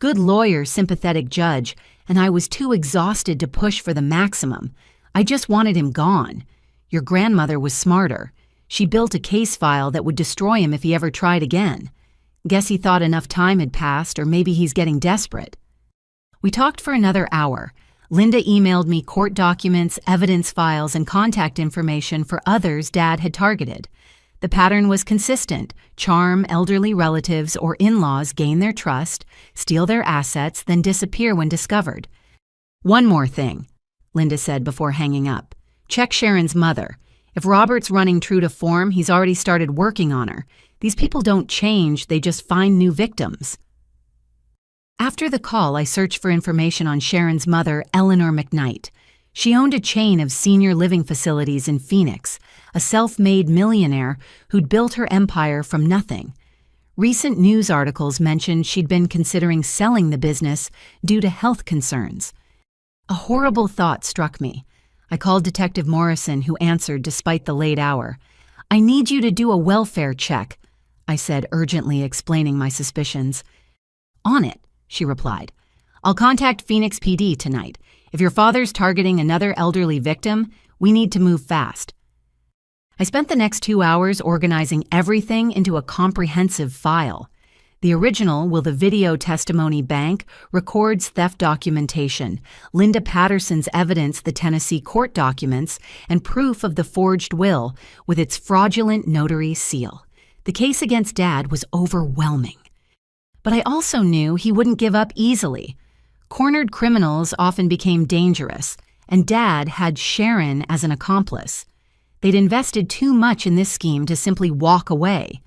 "Good lawyer, sympathetic judge, and I was too exhausted to push for the maximum. I just wanted him gone. Your grandmother was smarter. She built a case file that would destroy him if he ever tried again. Guess he thought enough time had passed, or maybe he's getting desperate." We talked for another hour. Linda emailed me court documents, evidence files, and contact information for others Dad had targeted. The pattern was consistent: charm elderly relatives or in-laws, gain their trust, steal their assets, then disappear when discovered. "One more thing," Linda said before hanging up. "Check Sharon's mother. If Robert's running true to form, he's already started working on her. These people don't change, they just find new victims." After the call, I searched for information on Sharon's mother, Eleanor McKnight. She owned a chain of senior living facilities in Phoenix, a self-made millionaire who'd built her empire from nothing. Recent news articles mentioned she'd been considering selling the business due to health concerns. A horrible thought struck me. I called Detective Morrison, who answered despite the late hour. "I need you to do a welfare check," I said, urgently explaining my suspicions. "On it," she replied. "I'll contact Phoenix PD tonight. If your father's targeting another elderly victim, we need to move fast." I spent the next 2 hours organizing everything into a comprehensive file. The original Will the Video Testimony Bank records theft documentation, Linda Patterson's evidence, the Tennessee court documents, and proof of the forged will with its fraudulent notary seal. The case against Dad was overwhelming. But I also knew he wouldn't give up easily. Cornered criminals often became dangerous, and Dad had Sharon as an accomplice. They'd invested too much in this scheme to simply walk away.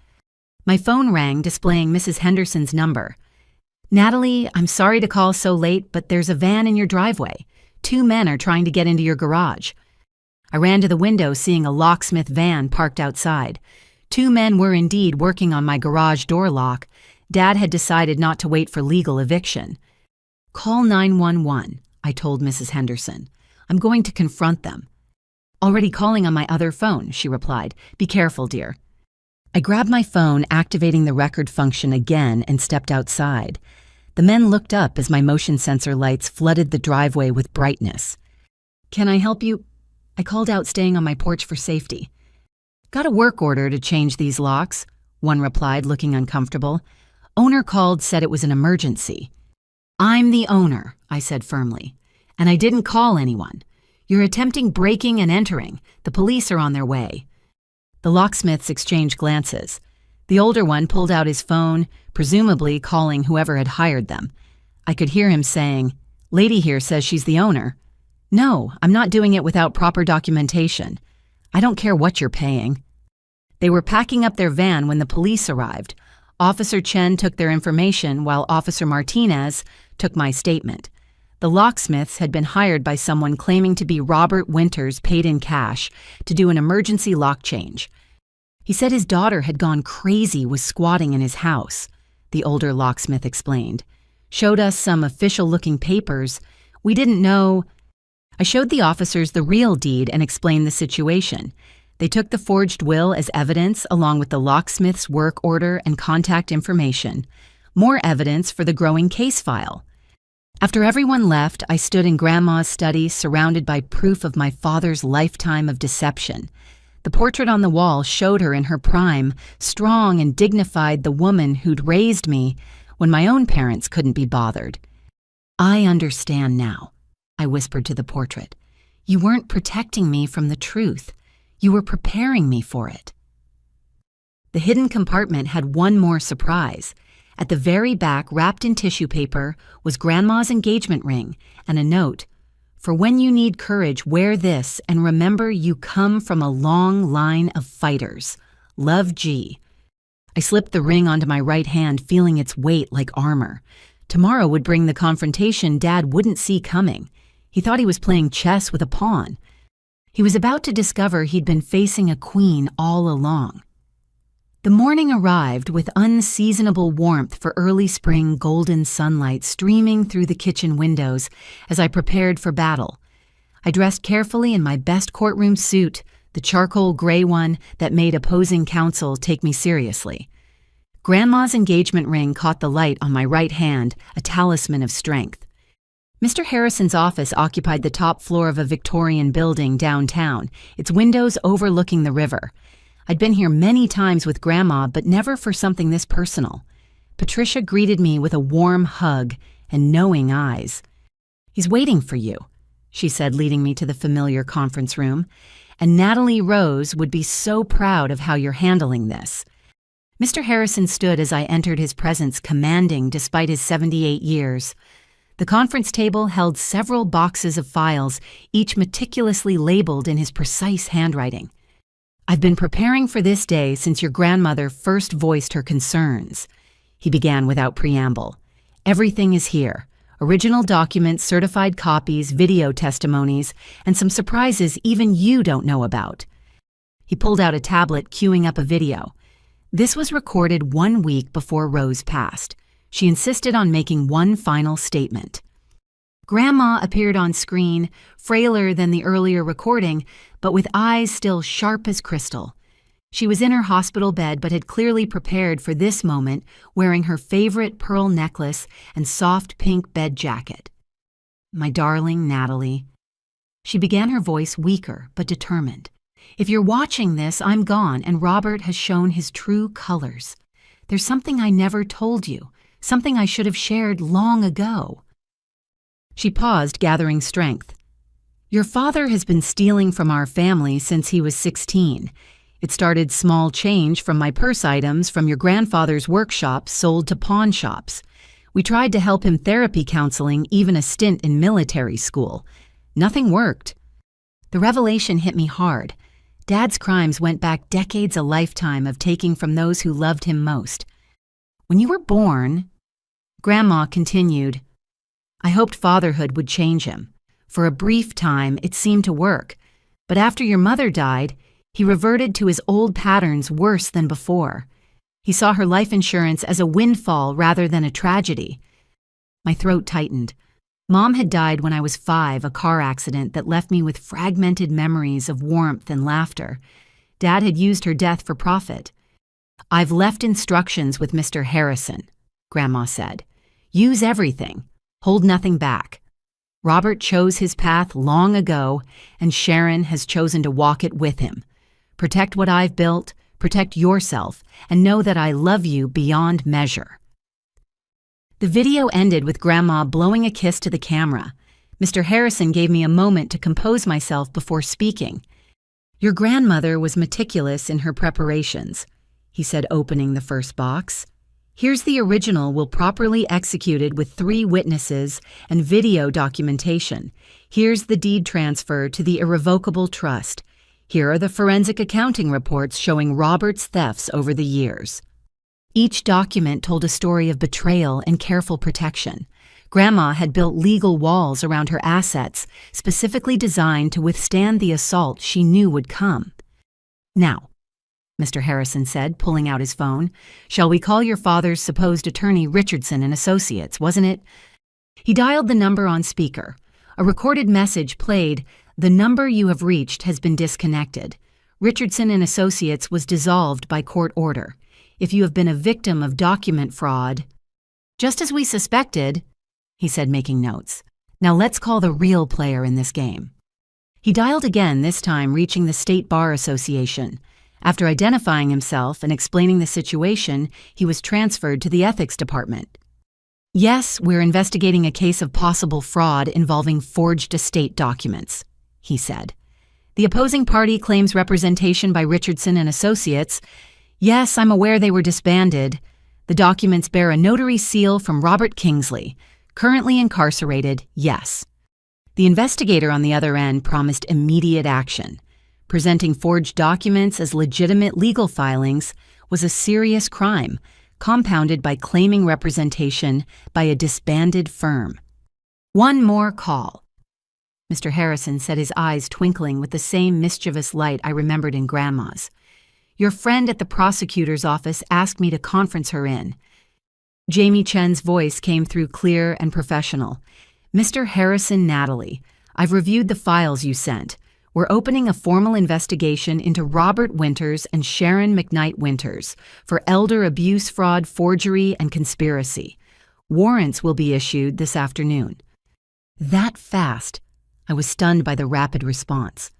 My phone rang, displaying Mrs. Henderson's number. "Natalie, I'm sorry to call so late, but there's a van in your driveway. 2 men are trying to get into your garage." I ran to the window, seeing a locksmith van parked outside. 2 men were indeed working on my garage door lock. Dad had decided not to wait for legal eviction. "Call 911, I told Mrs. Henderson. "I'm going to confront them." "Already calling on my other phone," she replied. "Be careful, dear." I grabbed my phone, activating the record function again, and stepped outside. The men looked up as my motion sensor lights flooded the driveway with brightness. "Can I help you?" I called out, staying on my porch for safety. "Got a work order to change these locks," one replied, looking uncomfortable. "Owner called, said it was an emergency." "I'm the owner," I said firmly, "and I didn't call anyone. You're attempting breaking and entering. The police are on their way." The locksmiths exchanged glances. The older one pulled out his phone, presumably calling whoever had hired them. I could hear him saying, "Lady here says she's the owner." No, I'm not doing it without proper documentation. I don't care what you're paying. They were packing up their van when the police arrived. Officer Chen took their information while Officer Martinez took my statement. The locksmiths had been hired by someone claiming to be Robert Winters, paid in cash, to do an emergency lock change. He said his daughter had gone crazy with squatting in his house, the older locksmith explained. Showed us some official-looking papers. We didn't know. I showed the officers the real deed and explained the situation. They took the forged will as evidence along with the locksmith's work order and contact information. More evidence for the growing case file. After everyone left, I stood in Grandma's study surrounded by proof of my father's lifetime of deception. The portrait on the wall showed her in her prime, strong and dignified, the woman who'd raised me when my own parents couldn't be bothered. I understand now, I whispered to the portrait. You weren't protecting me from the truth. You were preparing me for it. The hidden compartment had one more surprise. At the very back, wrapped in tissue paper, was Grandma's engagement ring and a note. For when you need courage, wear this and remember you come from a long line of fighters. Love, G. I slipped the ring onto my right hand, feeling its weight like armor. Tomorrow would bring the confrontation Dad wouldn't see coming. He thought he was playing chess with a pawn. He was about to discover he'd been facing a queen all along. The morning arrived with unseasonable warmth for early spring golden sunlight streaming through the kitchen windows as I prepared for battle. I dressed carefully in my best courtroom suit, the charcoal gray one that made opposing counsel take me seriously. Grandma's engagement ring caught the light on my right hand, a talisman of strength. Mr. Harrison's office occupied the top floor of a Victorian building downtown, its windows overlooking the river. I'd been here many times with Grandma, but never for something this personal. Patricia greeted me with a warm hug and knowing eyes. He's waiting for you, she said, leading me to the familiar conference room. And Natalie Rose would be so proud of how you're handling this. Mr. Harrison stood as I entered his presence, commanding despite his 78 years. The conference table held several boxes of files, each meticulously labeled in his precise handwriting. I've been preparing for this day since your grandmother first voiced her concerns. He began without preamble. Everything is here. Original documents, certified copies, video testimonies, and some surprises even you don't know about. He pulled out a tablet, queuing up a video. This was recorded 1 week before Rose passed. She insisted on making one final statement. Grandma appeared on screen, frailer than the earlier recording, but with eyes still sharp as crystal. She was in her hospital bed but had clearly prepared for this moment, wearing her favorite pearl necklace and soft pink bed jacket. My darling Natalie. She began, her voice weaker but determined. If you're watching this, I'm gone and Robert has shown his true colors. There's something I never told you, something I should have shared long ago. She paused, gathering strength. Your father has been stealing from our family since he was 16. It started small change from my purse items from your grandfather's workshop sold to pawn shops. We tried to help him therapy counseling, even a stint in military school. Nothing worked. The revelation hit me hard. Dad's crimes went back decades, a lifetime of taking from those who loved him most. When you were born, Grandma continued, I hoped fatherhood would change him. For a brief time, it seemed to work. But after your mother died, he reverted to his old patterns worse than before. He saw her life insurance as a windfall rather than a tragedy. My throat tightened. Mom had died when I was 5, a car accident that left me with fragmented memories of warmth and laughter. Dad had used her death for profit. I've left instructions with Mr. Harrison, Grandma said. Use everything. Hold nothing back. Robert chose his path long ago, and Sharon has chosen to walk it with him. Protect what I've built, protect yourself, and know that I love you beyond measure. The video ended with Grandma blowing a kiss to the camera. Mr. Harrison gave me a moment to compose myself before speaking. Your grandmother was meticulous in her preparations, he said, opening the first box. Here's the original will properly executed with 3 witnesses and video documentation. Here's the deed transfer to the irrevocable trust. Here are the forensic accounting reports showing Robert's thefts over the years. Each document told a story of betrayal and careful protection. Grandma had built legal walls around her assets, specifically designed to withstand the assault she knew would come. "Now," Mr. Harrison said, pulling out his phone, "shall we call your father's supposed attorney Richardson and Associates, wasn't it?" He dialed the number on speaker. A recorded message played, "The number you have reached has been disconnected. Richardson and Associates was dissolved by court order. If you have been a victim of document fraud—" "Just as we suspected," he said, making notes. "Now let's call the real player in this game." He dialed again, this time reaching the State Bar Association. After identifying himself and explaining the situation, he was transferred to the ethics department. "Yes, we're investigating a case of possible fraud involving forged estate documents," he said. "The opposing party claims representation by Richardson and Associates. Yes, I'm aware they were disbanded. The documents bear a notary seal from Robert Kingsley, currently incarcerated, yes." The investigator on the other end promised immediate action. Presenting forged documents as legitimate legal filings was a serious crime, compounded by claiming representation by a disbanded firm. "One more call." Mr. Harrison said, his eyes twinkling with the same mischievous light I remembered in Grandma's. "Your friend at the prosecutor's office asked me to conference her in." Jamie Chen's voice came through clear and professional. "Mr. Harrison, Natalie, I've reviewed the files you sent. We're opening a formal investigation into Robert Winters and Sharon McKnight Winters for elder abuse, fraud, forgery, and conspiracy. Warrants will be issued this afternoon." That fast? I was stunned by the rapid response.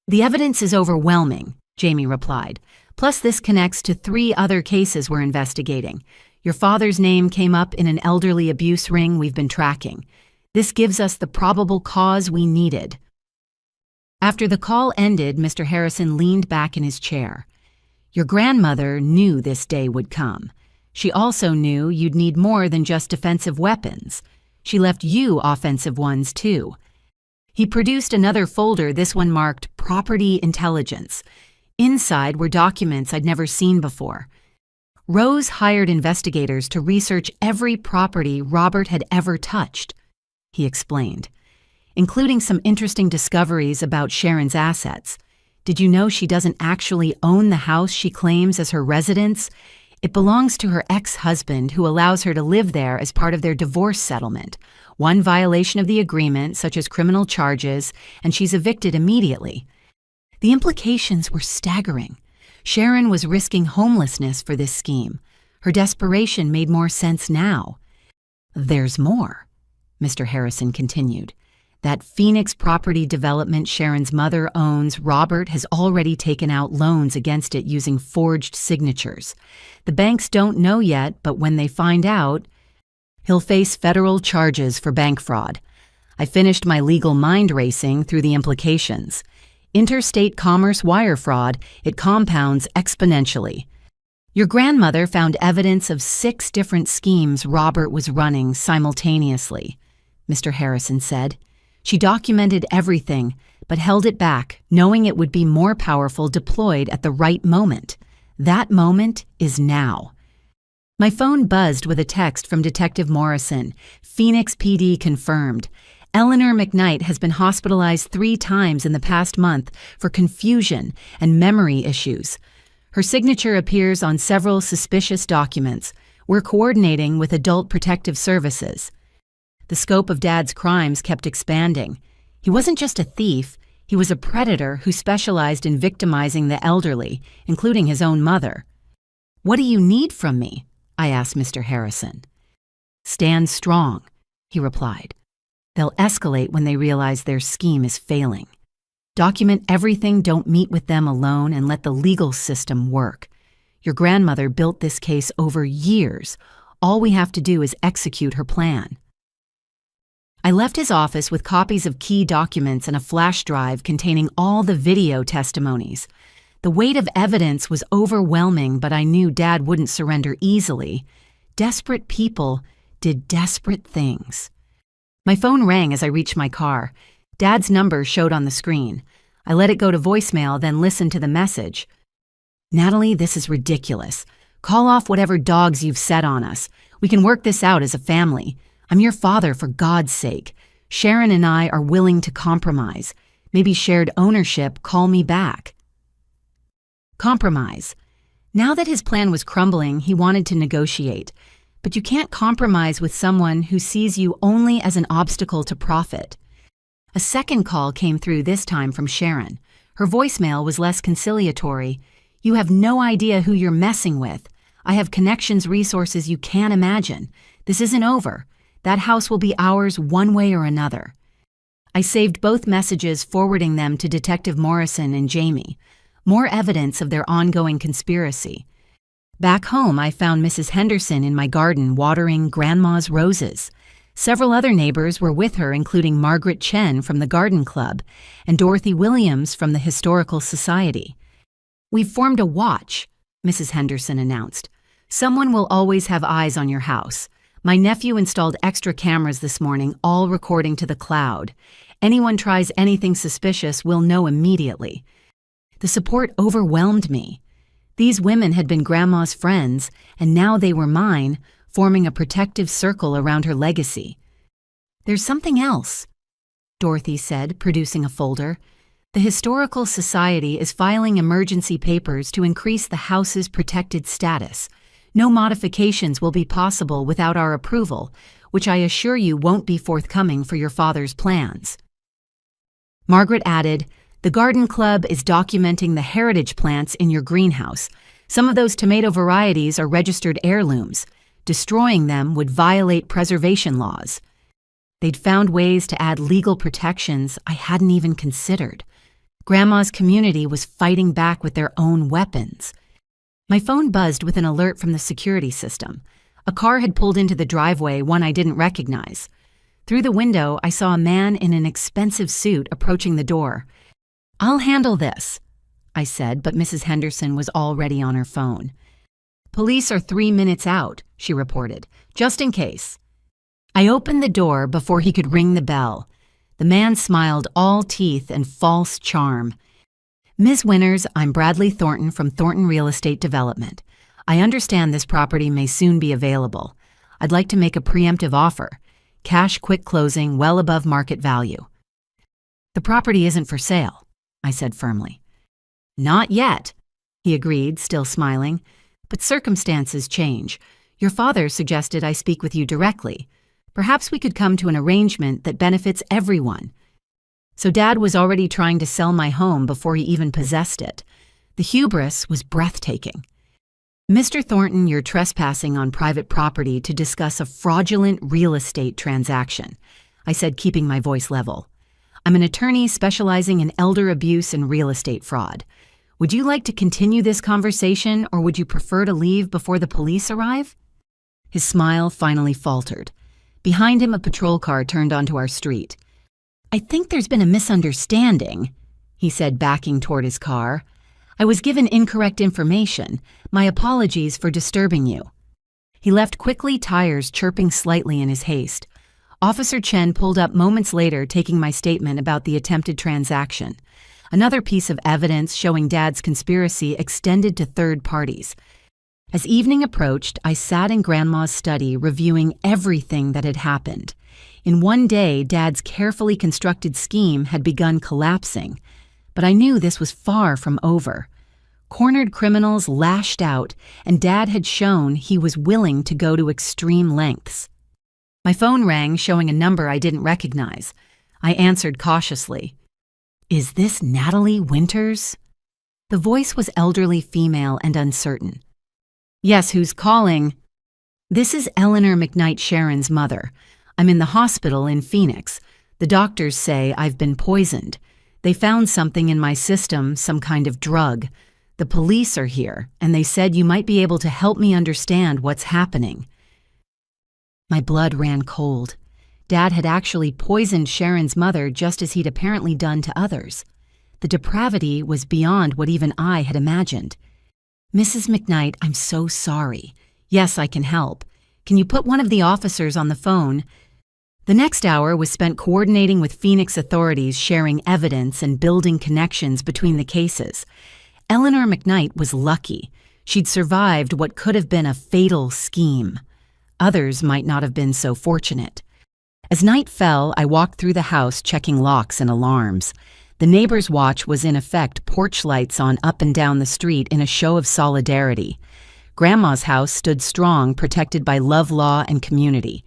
"The evidence is overwhelming," Jamie replied. "Plus this connects to 3 other cases we're investigating. Your father's name came up in an elderly abuse ring we've been tracking. This gives us the probable cause we needed." After the call ended, Mr. Harrison leaned back in his chair. "Your grandmother knew this day would come. She also knew you'd need more than just defensive weapons. She left you offensive ones, too." He produced another folder, this one marked Property Intelligence. Inside were documents I'd never seen before. Rose hired investigators to research every property Robert had ever touched, he explained, including some interesting discoveries about Sharon's assets. "Did you know she doesn't actually own the house she claims as her residence? It belongs to her ex-husband, who allows her to live there as part of their divorce settlement. One violation of the agreement, such as criminal charges, and she's evicted immediately." The implications were staggering. Sharon was risking homelessness for this scheme. Her desperation made more sense now. "There's more," Mr. Harrison continued. "That Phoenix property development Sharon's mother owns, Robert has already taken out loans against it using forged signatures. The banks don't know yet, but when they find out, he'll face federal charges for bank fraud. I finished my legal mind racing through the implications. Interstate commerce wire fraud, it compounds exponentially. Your grandmother found evidence of 6 different schemes Robert was running simultaneously," Mr. Harrison said. "She documented everything, but held it back, knowing it would be more powerful deployed at the right moment. That moment is now." My phone buzzed with a text from Detective Morrison. "Phoenix PD confirmed. Eleanor McKnight has been hospitalized 3 times in the past month for confusion and memory issues. Her signature appears on several suspicious documents. We're coordinating with Adult Protective Services." The scope of Dad's crimes kept expanding. He wasn't just a thief, he was a predator who specialized in victimizing the elderly, including his own mother. "What do you need from me?" I asked Mr. Harrison. "Stand strong," he replied. "They'll escalate when they realize their scheme is failing. Document everything, don't meet with them alone, and let the legal system work. Your grandmother built this case over years. All we have to do is execute her plan." I left his office with copies of key documents and a flash drive containing all the video testimonies. The weight of evidence was overwhelming, but I knew Dad wouldn't surrender easily. Desperate people did desperate things. My phone rang as I reached my car. Dad's number showed on the screen. I let it go to voicemail, then listened to the message. "Natalie, this is ridiculous. Call off whatever dogs you've set on us. We can work this out as a family. I'm your father, for God's sake. Sharon and I are willing to compromise. Maybe shared ownership, call me back." Compromise. Now that his plan was crumbling, he wanted to negotiate. But you can't compromise with someone who sees you only as an obstacle to profit. A second call came through, this time from Sharon. Her voicemail was less conciliatory. "You have no idea who you're messing with. I have connections, resources you can't imagine. This isn't over. That house will be ours one way or another." I saved both messages, forwarding them to Detective Morrison and Jamie. More evidence of their ongoing conspiracy. Back home, I found Mrs. Henderson in my garden watering Grandma's roses. Several other neighbors were with her, including Margaret Chen from the Garden Club and Dorothy Williams from the Historical Society. "We've formed a watch," Mrs. Henderson announced. "Someone will always have eyes on your house. My nephew installed extra cameras this morning, all recording to the cloud. Anyone tries anything suspicious, we'll know immediately." The support overwhelmed me. These women had been Grandma's friends, and now they were mine, forming a protective circle around her legacy. "There's something else," Dorothy said, producing a folder. "The Historical Society is filing emergency papers to increase the house's protected status. No modifications will be possible without our approval, which I assure you won't be forthcoming for your father's plans." Margaret added, "The Garden Club is documenting the heritage plants in your greenhouse. Some of those tomato varieties are registered heirlooms. Destroying them would violate preservation laws." They'd found ways to add legal protections I hadn't even considered. Grandma's community was fighting back with their own weapons. My phone buzzed with an alert from the security system. A car had pulled into the driveway, one I didn't recognize. Through the window, I saw a man in an expensive suit approaching the door. "I'll handle this," I said, but Mrs. Henderson was already on her phone. "Police are 3 minutes out," she reported, "just in case." I opened the door before he could ring the bell. The man smiled, all teeth and false charm. "Ms. Winters, I'm Bradley Thornton from Thornton Real Estate Development. I understand this property may soon be available. I'd like to make a preemptive offer. Cash quick closing, well above market value." "The property isn't for sale," I said firmly. "Not yet," he agreed, still smiling. "But circumstances change. Your father suggested I speak with you directly. Perhaps we could come to an arrangement that benefits everyone." So Dad was already trying to sell my home before he even possessed it. The hubris was breathtaking. "Mr. Thornton, you're trespassing on private property to discuss a fraudulent real estate transaction," I said, keeping my voice level. "I'm an attorney specializing in elder abuse and real estate fraud. Would you like to continue this conversation, or would you prefer to leave before the police arrive?" His smile finally faltered. Behind him, a patrol car turned onto our street. "I think there's been a misunderstanding," he said, backing toward his car. "I was given incorrect information. My apologies for disturbing you." He left quickly, tires chirping slightly in his haste. Officer Chen pulled up moments later, taking my statement about the attempted transaction. Another piece of evidence showing Dad's conspiracy extended to third parties. As evening approached, I sat in Grandma's study reviewing everything that had happened. In one day, Dad's carefully constructed scheme had begun collapsing. But I knew this was far from over. Cornered criminals lashed out, and Dad had shown he was willing to go to extreme lengths. My phone rang, showing a number I didn't recognize. I answered cautiously. "Is this Natalie Winters?" The voice was elderly, female, and uncertain. "Yes, who's calling?" "This is Eleanor McKnight, Sharon's mother. I'm in the hospital in Phoenix. The doctors say I've been poisoned. They found something in my system, some kind of drug. The police are here, and they said you might be able to help me understand what's happening." My blood ran cold. Dad had actually poisoned Sharon's mother, just as he'd apparently done to others. The depravity was beyond what even I had imagined. "Mrs. McKnight, I'm so sorry. Yes, I can help. Can you put one of the officers on the phone?" The next hour was spent coordinating with Phoenix authorities, sharing evidence and building connections between the cases. Eleanor McKnight was lucky. She'd survived what could have been a fatal scheme. Others might not have been so fortunate. As night fell, I walked through the house checking locks and alarms. The neighbor's watch was in effect porch lights on up and down the street in a show of solidarity. Grandma's house stood strong, protected by love, law, and community.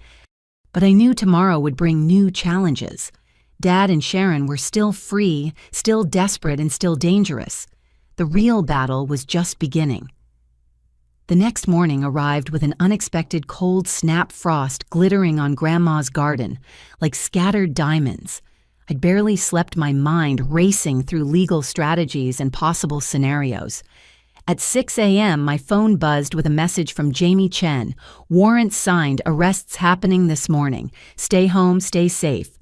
But I knew tomorrow would bring new challenges. Dad and Sharon were still free, still desperate, and still dangerous. The real battle was just beginning. The next morning arrived with an unexpected cold snap frost glittering on Grandma's garden, like scattered diamonds. I'd barely slept, my mind racing through legal strategies and possible scenarios. At 6 a.m., my phone buzzed with a message from Jamie Chen. "Warrants signed, arrests happening this morning. Stay home, stay safe."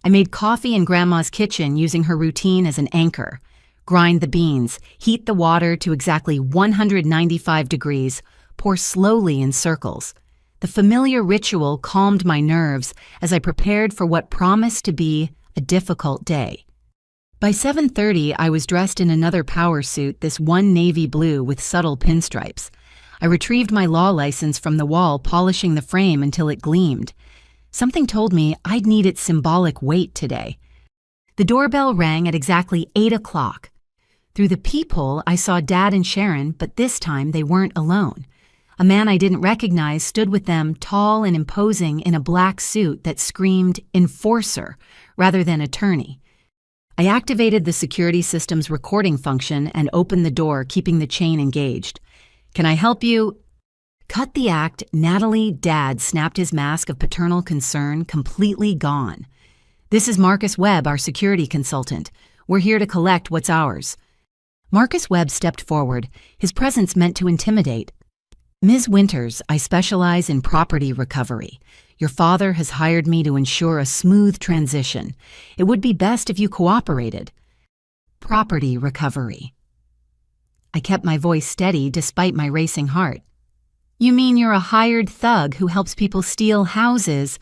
I made coffee in Grandma's kitchen using her routine as an anchor. Grind the beans, heat the water to exactly 195 degrees, pour slowly in circles. The familiar ritual calmed my nerves as I prepared for what promised to be a difficult day. By 7:30, I was dressed in another power suit, this one navy blue with subtle pinstripes. I retrieved my law license from the wall, polishing the frame until it gleamed. Something told me I'd need its symbolic weight today. The doorbell rang at exactly 8 o'clock. Through the peephole, I saw Dad and Sharon, but this time they weren't alone. A man I didn't recognize stood with them, tall and imposing in a black suit that screamed enforcer rather than attorney. I activated the security system's recording function and opened the door, keeping the chain engaged. "Can I help you?" Cut the act, Natalie. Dad snapped his mask of paternal concern, completely gone. "This is Marcus Webb, our security consultant. We're here to collect what's ours." Marcus Webb stepped forward, his presence meant to intimidate. "Ms. Winters, I specialize in property recovery. Your father has hired me to ensure a smooth transition. It would be best if you cooperated." Property recovery. I kept my voice steady despite my racing heart. "You mean you're a hired thug who helps people steal houses?"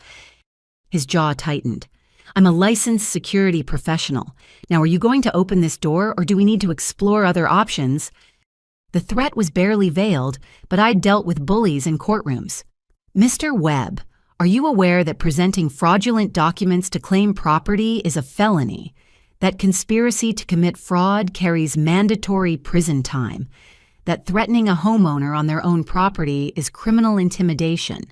His jaw tightened. "I'm a licensed security professional. Now, are you going to open this door, or do we need to explore other options?" The threat was barely veiled, but I'd dealt with bullies in courtrooms. "Mr. Webb, are you aware that presenting fraudulent documents to claim property is a felony? That conspiracy to commit fraud carries mandatory prison time? That threatening a homeowner on their own property is criminal intimidation?"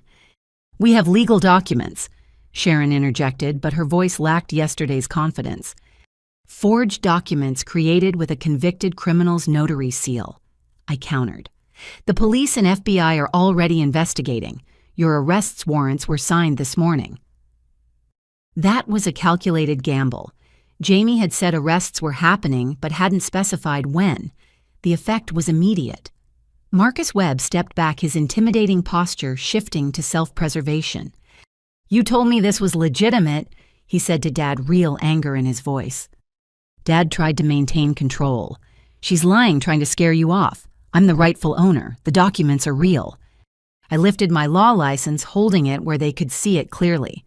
"We have legal documents," Sharon interjected, but her voice lacked yesterday's confidence. "Forged documents created with a convicted criminal's notary seal," I countered. "The police and FBI are already investigating. Your arrest warrants were signed this morning." That was a calculated gamble. Jamie had said arrests were happening, but hadn't specified when. The effect was immediate. Marcus Webb stepped back, his intimidating posture shifting to self-preservation. "You told me this was legitimate," he said to Dad, real anger in his voice. Dad tried to maintain control. "She's lying, trying to scare you off. I'm the rightful owner. The documents are real." I lifted my law license, holding it where they could see it clearly.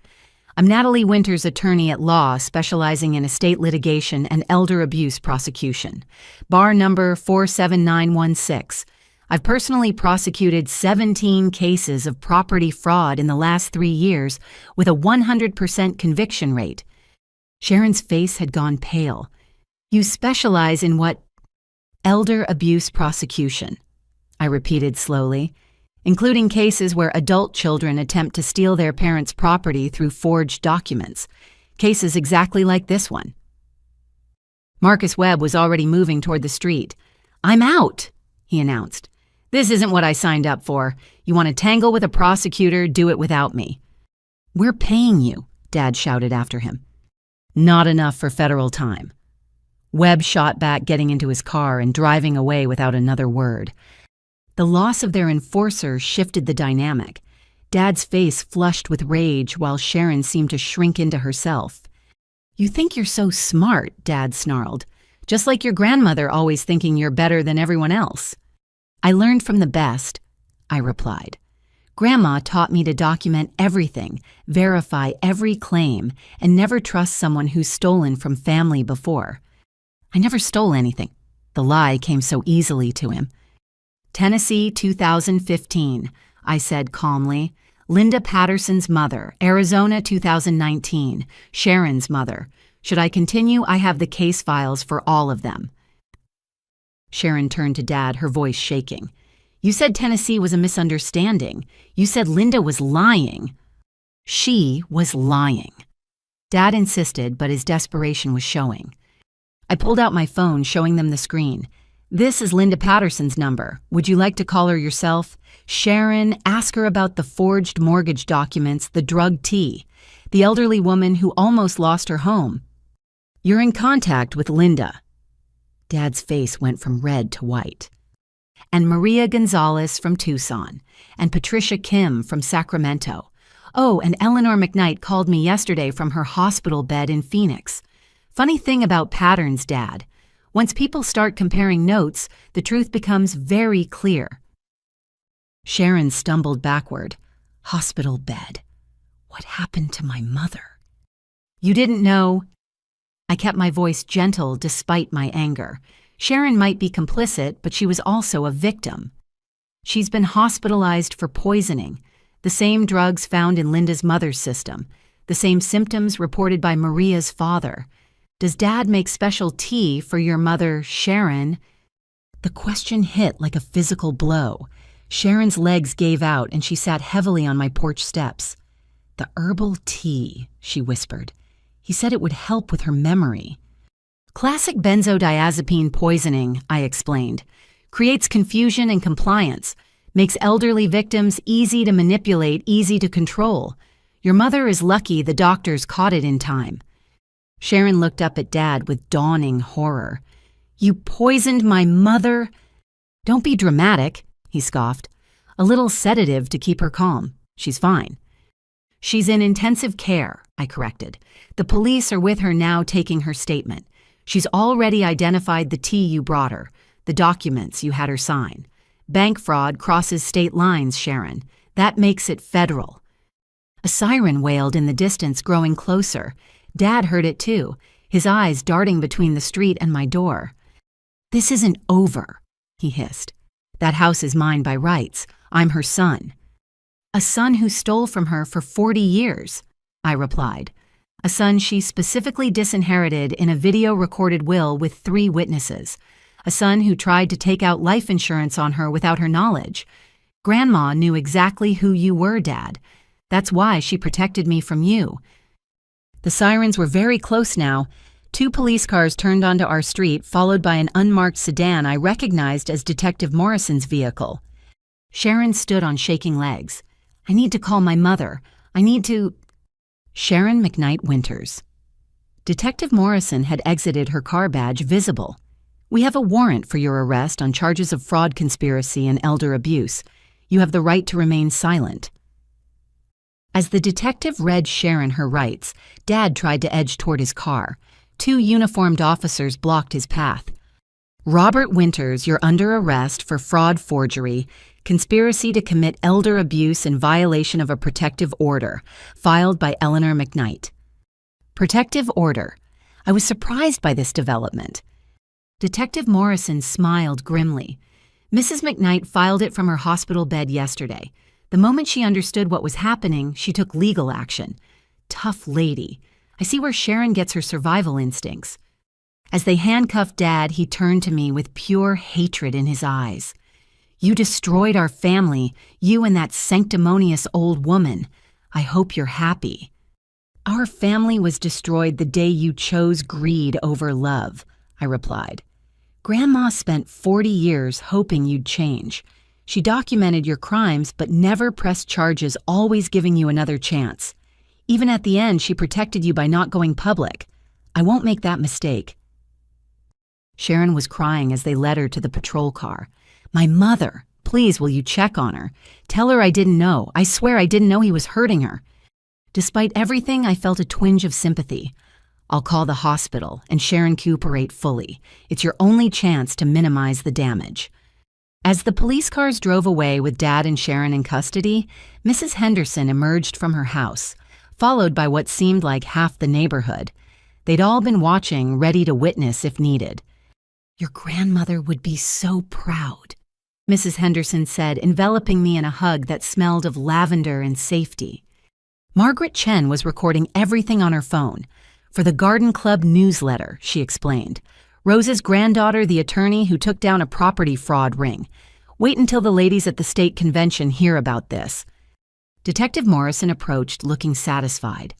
"I'm Natalie Winters, attorney at law, specializing in estate litigation and elder abuse prosecution. Bar number 47916. I've personally prosecuted 17 cases of property fraud in the last 3 years with a 100% conviction rate." Sharon's face had gone pale. "You specialize in what?" "Elder abuse prosecution," I repeated slowly, "including cases where adult children attempt to steal their parents' property through forged documents. Cases exactly like this one." Marcus Webb was already moving toward the street. "I'm out," he announced. "This isn't what I signed up for. You want to tangle with a prosecutor, do it without me." "We're paying you," Dad shouted after him. "Not enough for federal time." Webb shot back, getting into his car and driving away without another word. The loss of their enforcer shifted the dynamic. Dad's face flushed with rage while Sharon seemed to shrink into herself. "You think you're so smart," Dad snarled. Just like your grandmother always thinking you're better than everyone else. I learned from the best, I replied. Grandma taught me to document everything, verify every claim, and never trust someone who's stolen from family before. I never stole anything. The lie came so easily to him. Tennessee, 2015, I said calmly. Linda Patterson's mother, Arizona, 2019, Sharon's mother. Should I continue? I have the case files for all of them. Sharon turned to Dad, her voice shaking. You said Tennessee was a misunderstanding. You said Linda was lying. She was lying. Dad insisted, but his desperation was showing. I pulled out my phone, showing them the screen. This is Linda Patterson's number. Would you like to call her yourself? Sharon, ask her about the forged mortgage documents, the drug tea, the elderly woman who almost lost her home. You're in contact with Linda. Dad's face went from red to white. And Maria Gonzalez from Tucson, and Patricia Kim from Sacramento. Oh, and Eleanor McKnight called me yesterday from her hospital bed in Phoenix. Funny thing about patterns, Dad. Once people start comparing notes, the truth becomes very clear. Sharon stumbled backward. Hospital bed. What happened to my mother? You didn't know? I kept my voice gentle despite my anger. Sharon might be complicit, but she was also a victim. She's been hospitalized for poisoning, the same drugs found in Linda's mother's system, the same symptoms reported by Maria's father. Does Dad make special tea for your mother, Sharon? The question hit like a physical blow. Sharon's legs gave out and she sat heavily on my porch steps. The herbal tea, she whispered. He said it would help with her memory. Classic benzodiazepine poisoning, I explained, creates confusion and compliance, makes elderly victims easy to manipulate, easy to control. Your mother is lucky the doctors caught it in time. Sharon looked up at Dad with dawning horror. You poisoned my mother? Don't be dramatic, he scoffed. A little sedative to keep her calm. She's fine. She's in intensive care, I corrected. The police are with her now taking her statement. She's already identified the tea you brought her, the documents you had her sign. Bank fraud crosses state lines, Sharon. That makes it federal. A siren wailed in the distance, growing closer. Dad heard it too, his eyes darting between the street and my door. This isn't over, he hissed. That house is mine by rights. I'm her son. A son who stole from her for 40 years, I replied. A son she specifically disinherited in a video-recorded will with 3 witnesses. A son who tried to take out life insurance on her without her knowledge. Grandma knew exactly who you were, Dad. That's why she protected me from you. The sirens were very close now. 2 police cars turned onto our street, followed by an unmarked sedan I recognized as Detective Morrison's vehicle. Sharon stood on shaking legs. I need to call my mother. I need to... Sharon McKnight Winters. Detective Morrison had exited, her car badge visible. We have a warrant for your arrest on charges of fraud conspiracy and elder abuse. You have the right to remain silent. As the detective read Sharon her rights, Dad tried to edge toward his car. 2 uniformed officers blocked his path. Robert Winters, you're under arrest for fraud, forgery, conspiracy to commit elder abuse in violation of a protective order, filed by Eleanor McKnight. Protective order. I was surprised by this development. Detective Morrison smiled grimly. Mrs. McKnight filed it from her hospital bed yesterday. The moment she understood what was happening, she took legal action. Tough lady. I see where Sharon gets her survival instincts. As they handcuffed Dad, he turned to me with pure hatred in his eyes. You destroyed our family, you and that sanctimonious old woman. I hope you're happy. Our family was destroyed the day you chose greed over love, I replied. Grandma spent 40 years hoping you'd change. She documented your crimes but never pressed charges, always giving you another chance. Even at the end, she protected you by not going public. I won't make that mistake. Sharon was crying as they led her to the patrol car. My mother, please, will you check on her? Tell her I didn't know. I swear I didn't know he was hurting her. Despite everything, I felt a twinge of sympathy. I'll call the hospital and Sharon cooperate fully. It's your only chance to minimize the damage. As the police cars drove away with Dad and Sharon in custody, Mrs. Henderson emerged from her house, followed by what seemed like half the neighborhood. They'd all been watching, ready to witness if needed. "Your grandmother would be so proud," Mrs. Henderson said, enveloping me in a hug that smelled of lavender and safety. Margaret Chen was recording everything on her phone. "For the Garden Club newsletter," she explained. "Rose's granddaughter, the attorney who took down a property fraud ring. Wait until the ladies at the state convention hear about this." Detective Morrison approached, looking satisfied.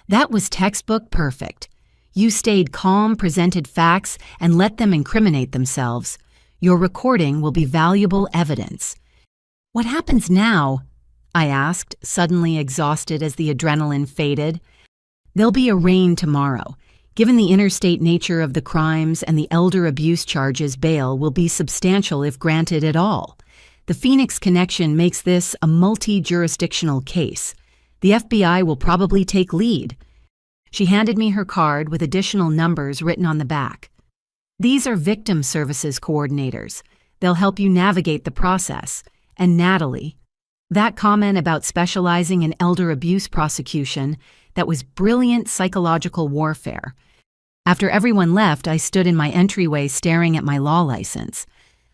"That was textbook perfect. You stayed calm, presented facts, and let them incriminate themselves. Your recording will be valuable evidence." "What happens now?" I asked, suddenly exhausted as the adrenaline faded. "They'll be arraigned tomorrow. Given the interstate nature of the crimes and the elder abuse charges, bail will be substantial if granted at all. The Phoenix connection makes this a multi-jurisdictional case. The FBI will probably take lead." She handed me her card with additional numbers written on the back. "These are victim services coordinators. They'll help you navigate the process. And Natalie, that comment about specializing in elder abuse prosecution, that was brilliant psychological warfare." After everyone left, I stood in my entryway staring at my law license.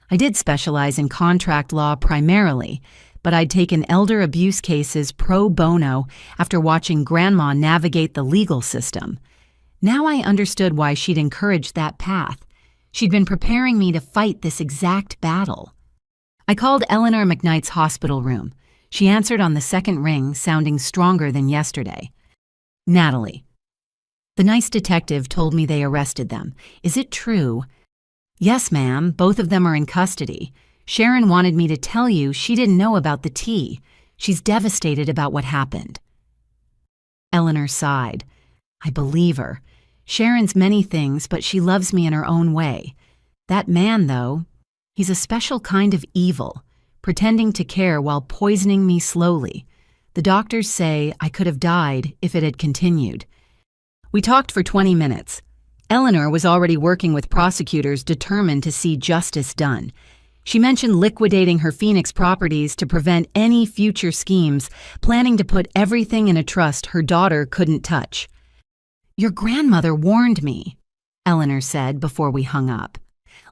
I did specialize in contract law primarily, but I'd taken elder abuse cases pro bono after watching Grandma navigate the legal system. Now I understood why she'd encouraged that path. She'd been preparing me to fight this exact battle. I called Eleanor McKnight's hospital room. She answered on the second ring, sounding stronger than yesterday. "Natalie. The nice detective told me they arrested them. Is it true?" "Yes, ma'am. Both of them are in custody. Sharon wanted me to tell you she didn't know about the tea. She's devastated about what happened." Eleanor sighed. "I believe her. Sharon's many things, but she loves me in her own way. That man, though, he's a special kind of evil, pretending to care while poisoning me slowly. The doctors say I could have died if it had continued." We talked for 20 minutes. Eleanor was already working with prosecutors determined to see justice done. She mentioned liquidating her Phoenix properties to prevent any future schemes, planning to put everything in a trust her daughter couldn't touch. "Your grandmother warned me," Eleanor said before we hung up.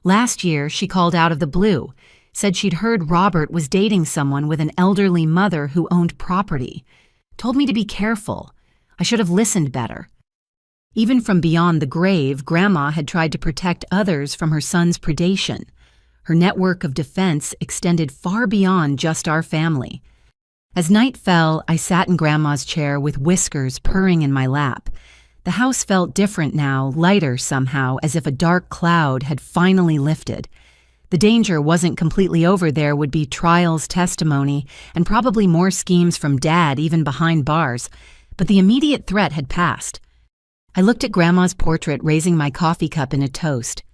"Last year, she called out of the blue, said she'd heard Robert was dating someone with an elderly mother who owned property. Told me to be careful. I should have listened better." Even from beyond the grave, Grandma had tried to protect others from her son's predation. Her network of defense extended far beyond just our family. As night fell, I sat in Grandma's chair with whiskers purring in my lap. The house felt different now, lighter somehow, as if a dark cloud had finally lifted. The danger wasn't completely over. There would be trials, testimony, and probably more schemes from Dad, even behind bars. But the immediate threat had passed. I looked at Grandma's portrait, raising my coffee cup in a toast.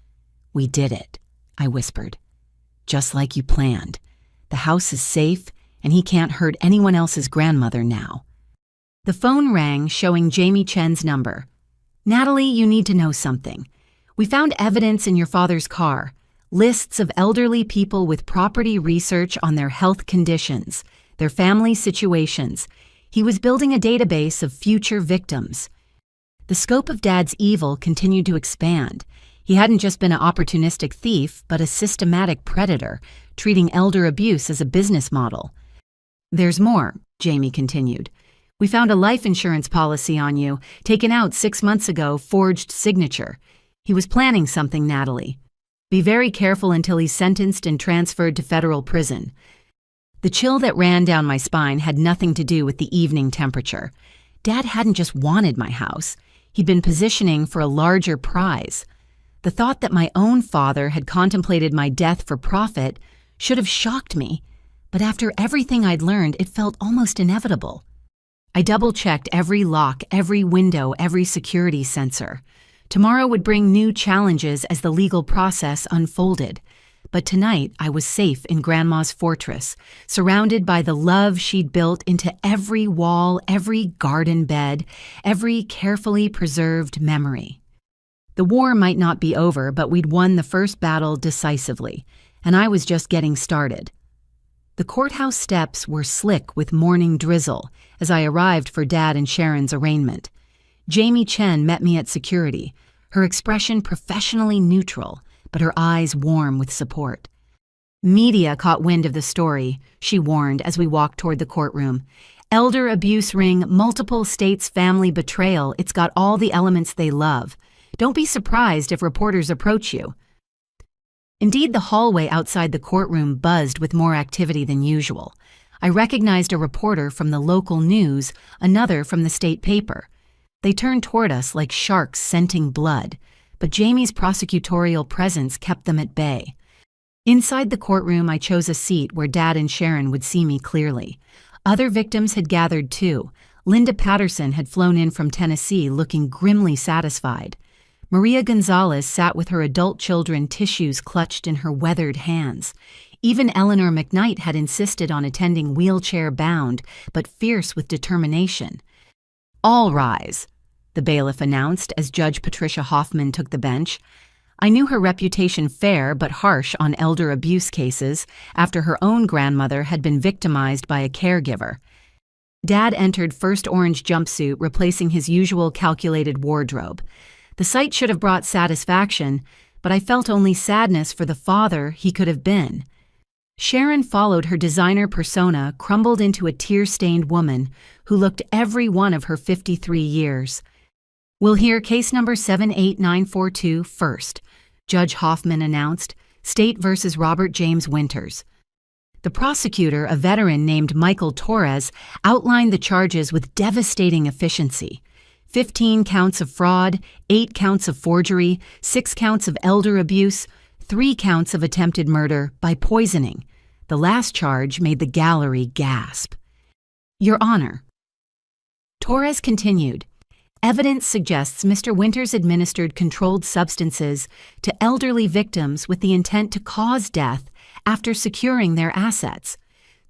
"We did it," I whispered. "Just like you planned. The house is safe, and he can't hurt anyone else's grandmother now." The phone rang, showing Jamie Chen's number. "Natalie, you need to know something. We found evidence in your father's car. Lists of elderly people with property research on their health conditions, their family situations. He was building a database of future victims." The scope of Dad's evil continued to expand. He hadn't just been an opportunistic thief, but a systematic predator, treating elder abuse as a business model. "There's more," Jamie continued. "We found a life insurance policy on you, taken out 6 months ago, forged signature. He was planning something, Natalie. Be very careful until he's sentenced and transferred to federal prison." The chill that ran down my spine had nothing to do with the evening temperature. Dad hadn't just wanted my house. He'd been positioning for a larger prize. The thought that my own father had contemplated my death for profit should have shocked me, but after everything I'd learned, it felt almost inevitable. I double-checked every lock, every window, every security sensor. Tomorrow would bring new challenges as the legal process unfolded. But tonight, I was safe in Grandma's fortress, surrounded by the love she'd built into every wall, every garden bed, every carefully preserved memory. The war might not be over, but we'd won the first battle decisively, and I was just getting started. The courthouse steps were slick with morning drizzle as I arrived for Dad and Sharon's arraignment. Jamie Chen met me at security, her expression professionally neutral, but her eyes warm with support. Media caught wind of the story, she warned as we walked toward the courtroom. Elder abuse ring, multiple states family betrayal, it's got all the elements they love. Don't be surprised if reporters approach you. Indeed, the hallway outside the courtroom buzzed with more activity than usual. I recognized a reporter from the local news, another from the state paper. They turned toward us like sharks scenting blood, but Jamie's prosecutorial presence kept them at bay. Inside the courtroom, I chose a seat where Dad and Sharon would see me clearly. Other victims had gathered too. Linda Patterson had flown in from Tennessee looking grimly satisfied. Maria Gonzalez sat with her adult children, tissues clutched in her weathered hands. Even Eleanor McKnight had insisted on attending wheelchair-bound, but fierce with determination. "All rise," the bailiff announced as Judge Patricia Hoffman took the bench. I knew her reputation fair but harsh on elder abuse cases after her own grandmother had been victimized by a caregiver. Dad entered first orange jumpsuit, replacing his usual calculated wardrobe. The sight should have brought satisfaction, but I felt only sadness for the father he could have been. Sharon followed her designer persona, crumbled into a tear-stained woman who looked every one of her 53 years. "We'll hear case number 78942 first," Judge Hoffman announced, State versus Robert James Winters. The prosecutor, a veteran named Michael Torres, outlined the charges with devastating efficiency. 15 counts of fraud, 8 counts of forgery, 6 counts of elder abuse, 3 counts of attempted murder by poisoning. The last charge made the gallery gasp. "Your Honor," Torres continued, "evidence suggests Mr. Winters administered controlled substances to elderly victims with the intent to cause death after securing their assets.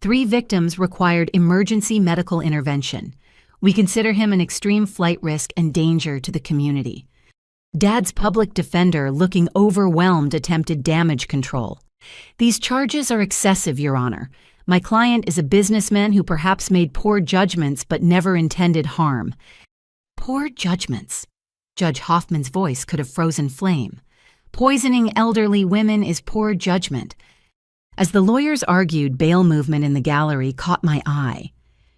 3 victims required emergency medical intervention. We consider him an extreme flight risk and danger to the community." Dad's public defender, looking overwhelmed, attempted damage control. "These charges are excessive, Your Honor. My client is a businessman who perhaps made poor judgments but never intended harm." Poor judgments. Judge Hoffman's voice could have frozen flame. Poisoning elderly women is poor judgment. As the lawyers argued, bail movement in the gallery caught my eye.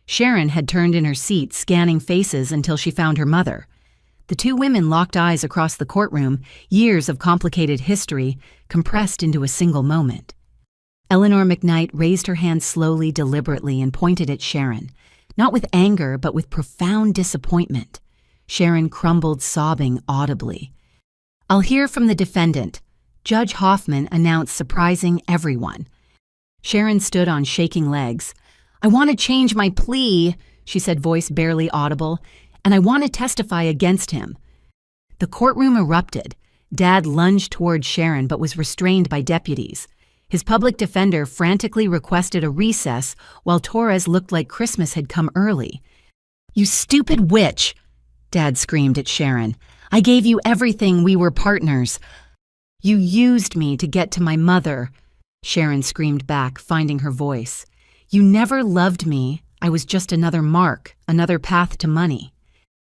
Sharon had turned in her seat, scanning faces until she found her mother. The 2 women locked eyes across the courtroom, years of complicated history compressed into a single moment. Eleanor McKnight raised her hand slowly, deliberately, and pointed at Sharon, not with anger, but with profound disappointment. Sharon crumbled, sobbing audibly. "I'll hear from the defendant," Judge Hoffman announced, surprising everyone. Sharon stood on shaking legs. "I want to change my plea," she said, voice barely audible, "and I want to testify against him." The courtroom erupted. Dad lunged toward Sharon but was restrained by deputies. His public defender frantically requested a recess while Torres looked like Christmas had come early. "You stupid witch!" Dad screamed at Sharon. "I gave you everything, we were partners." "You used me to get to my mother," Sharon screamed back, finding her voice. "You never loved me. I was just another mark, another path to money."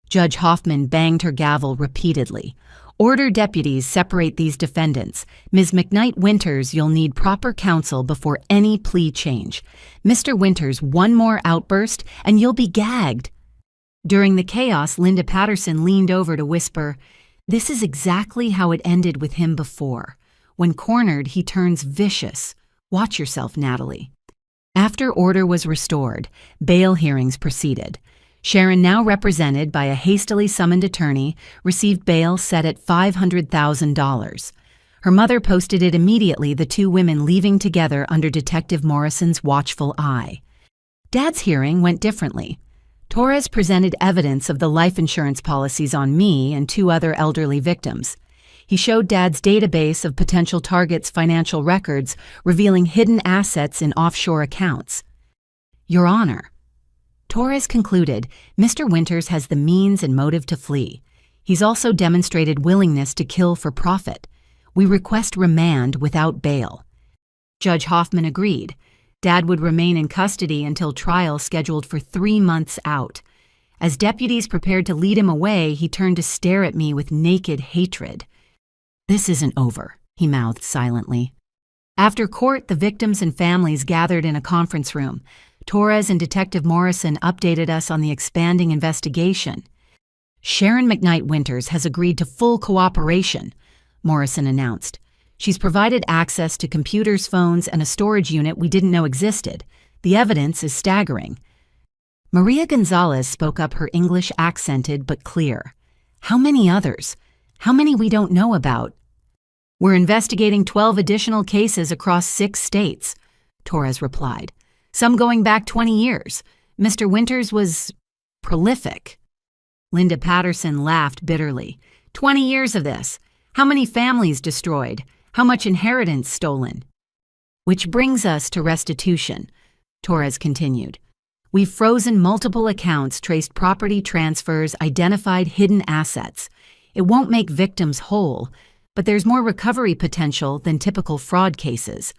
Judge Hoffman banged her gavel repeatedly. "Order deputies separate these defendants. Ms. McKnight Winters, you'll need proper counsel before any plea change. Mr. Winters, one more outburst and you'll be gagged." During the chaos, Linda Patterson leaned over to whisper, "This is exactly how it ended with him before. When cornered, he turns vicious. Watch yourself, Natalie." After order was restored, bail hearings proceeded. Sharon, now represented by a hastily summoned attorney, received bail set at $500,000. Her mother posted it immediately, the 2 women leaving together under Detective Morrison's watchful eye. Dad's hearing went differently. Torres presented evidence of the life insurance policies on me and 2 other elderly victims. He showed Dad's database of potential targets' financial records, revealing hidden assets in offshore accounts. Your Honor, Torres concluded, Mr. Winters has the means and motive to flee. He's also demonstrated willingness to kill for profit. We request remand without bail. Judge Hoffman agreed. Dad would remain in custody until trial scheduled for 3 months out. As deputies prepared to lead him away, he turned to stare at me with naked hatred. This isn't over, he mouthed silently. After court, the victims and families gathered in a conference room. Torres and Detective Morrison updated us on the expanding investigation. Sharon McKnight Winters has agreed to full cooperation, Morrison announced. She's provided access to computers, phones, and a storage unit we didn't know existed. The evidence is staggering. Maria Gonzalez spoke up, her English accented but clear. How many others? How many we don't know about? We're investigating 12 additional cases across 6 states, Torres replied. Some going back 20 years. Mr. Winters was prolific. Linda Patterson laughed bitterly. 20 years of this. How many families destroyed? How much inheritance stolen? Which brings us to restitution, Torres continued. We've frozen multiple accounts, traced property transfers, identified hidden assets. It won't make victims whole, but there's more recovery potential than typical fraud cases.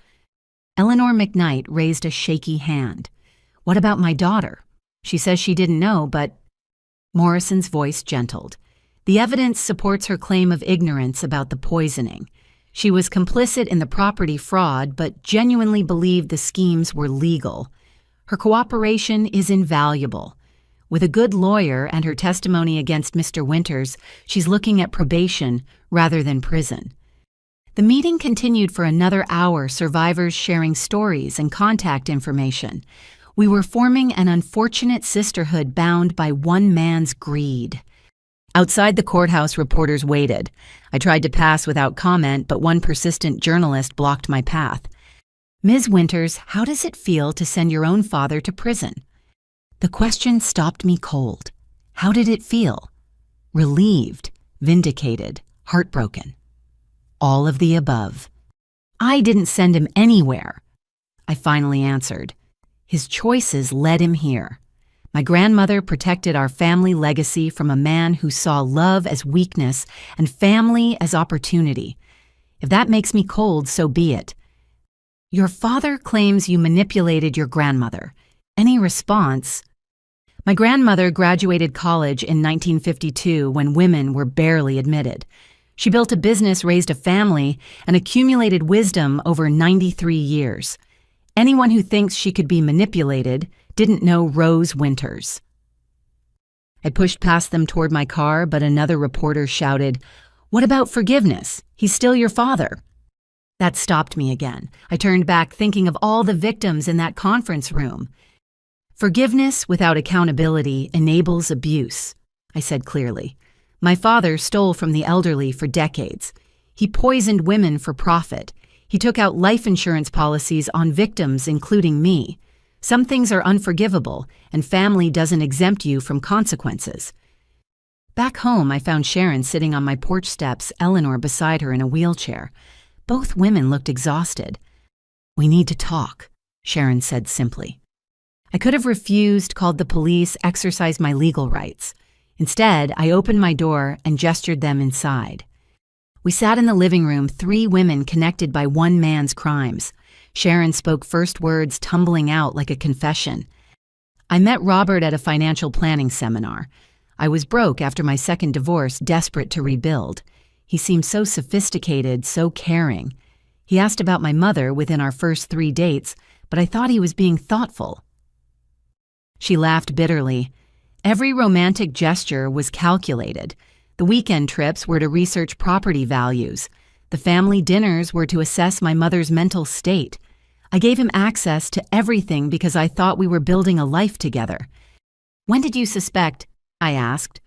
Eleanor McKnight raised a shaky hand. What about my daughter? She says she didn't know, but... Morrison's voice gentled. The evidence supports her claim of ignorance about the poisoning. She was complicit in the property fraud, but genuinely believed the schemes were legal. Her cooperation is invaluable. With a good lawyer and her testimony against Mr. Winters, she's looking at probation rather than prison. The meeting continued for another hour, survivors sharing stories and contact information. We were forming an unfortunate sisterhood bound by one man's greed. Outside the courthouse, reporters waited. I tried to pass without comment, but one persistent journalist blocked my path. Ms. Winters, how does it feel to send your own father to prison? The question stopped me cold. How did it feel? Relieved, vindicated, heartbroken. All of the above. I didn't send him anywhere. I finally answered. His choices led him here. My grandmother protected our family legacy from a man who saw love as weakness and family as opportunity. If that makes me cold, so be it. Your father claims you manipulated your grandmother. Any response? My grandmother graduated college in 1952 when women were barely admitted. She built a business, raised a family, and accumulated wisdom over 93 years. Anyone who thinks she could be manipulated didn't know Rose Winters. I pushed past them toward my car, but another reporter shouted, "What about forgiveness? He's still your father." That stopped me again. I turned back, thinking of all the victims in that conference room. Forgiveness without accountability enables abuse, I said clearly. My father stole from the elderly for decades. He poisoned women for profit. He took out life insurance policies on victims, including me. Some things are unforgivable, and family doesn't exempt you from consequences. Back home, I found Sharon sitting on my porch steps, Eleanor beside her in a wheelchair. Both women looked exhausted. We need to talk, Sharon said simply. I could have refused, called the police, exercised my legal rights. Instead, I opened my door and gestured them inside. We sat in the living room, 3 women connected by one man's crimes. Sharon spoke first, words tumbling out like a confession. I met Robert at a financial planning seminar. I was broke after my second divorce, desperate to rebuild. He seemed so sophisticated, so caring. He asked about my mother within our first 3 dates, but I thought he was being thoughtful. She laughed bitterly. Every romantic gesture was calculated. The weekend trips were to research property values. The family dinners were to assess my mother's mental state. I gave him access to everything because I thought we were building a life together. When did you suspect? I asked.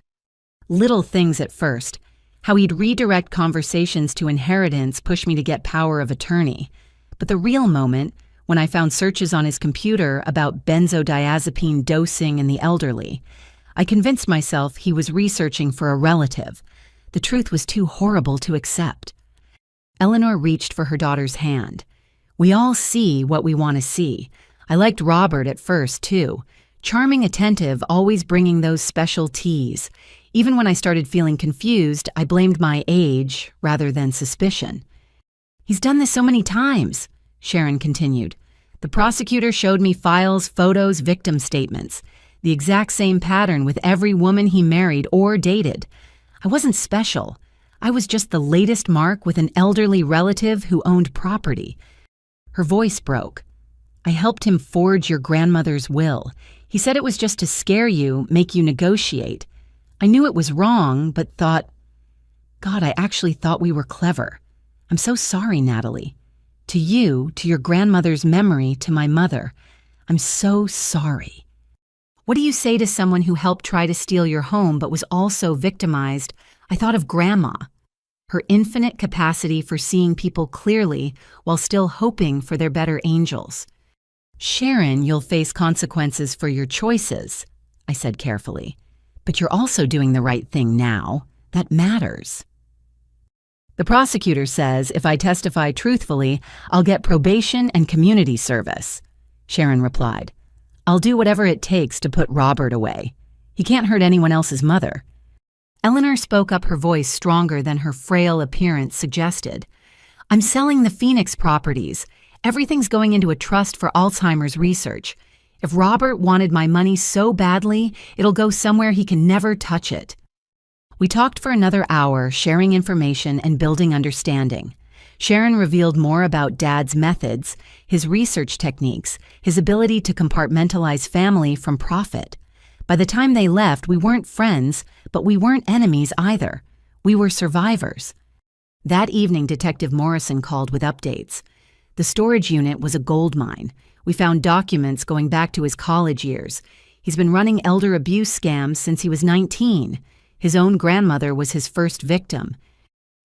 Little things at first. How he'd redirect conversations to inheritance pushed me to get power of attorney. But the real moment, when I found searches on his computer about benzodiazepine dosing in the elderly, I convinced myself he was researching for a relative. The truth was too horrible to accept. Eleanor reached for her daughter's hand. We all see what we want to see. I liked Robert at first, too. Charming, attentive, always bringing those special teas. Even when I started feeling confused, I blamed my age rather than suspicion. He's done this so many times, Sharon continued. The prosecutor showed me files, photos, victim statements. The exact same pattern with every woman he married or dated. I wasn't special. I was just the latest mark with an elderly relative who owned property. Her voice broke. I helped him forge your grandmother's will. He said it was just to scare you, make you negotiate. I knew it was wrong, but thought, God, I actually thought we were clever. I'm so sorry, Natalie. To you, to your grandmother's memory, to my mother. I'm so sorry. What do you say to someone who helped try to steal your home but was also victimized? I thought of Grandma. Her infinite capacity for seeing people clearly while still hoping for their better angels. Sharon, you'll face consequences for your choices, I said carefully. But you're also doing the right thing now. That matters. The prosecutor says if I testify truthfully, I'll get probation and community service, Sharon replied. I'll do whatever it takes to put Robert away. He can't hurt anyone else's mother. Eleanor spoke up, her voice stronger than her frail appearance suggested. I'm selling the Phoenix properties. Everything's going into a trust for Alzheimer's research. If Robert wanted my money so badly, it'll go somewhere he can never touch it. We talked for another hour, sharing information and building understanding. Sharon revealed more about Dad's methods, his research techniques, his ability to compartmentalize family from profit. By the time they left, we weren't friends, but we weren't enemies either. We were survivors. That evening, Detective Morrison called with updates. The storage unit was a gold mine. We found documents going back to his college years. He's been running elder abuse scams since he was 19. His own grandmother was his first victim.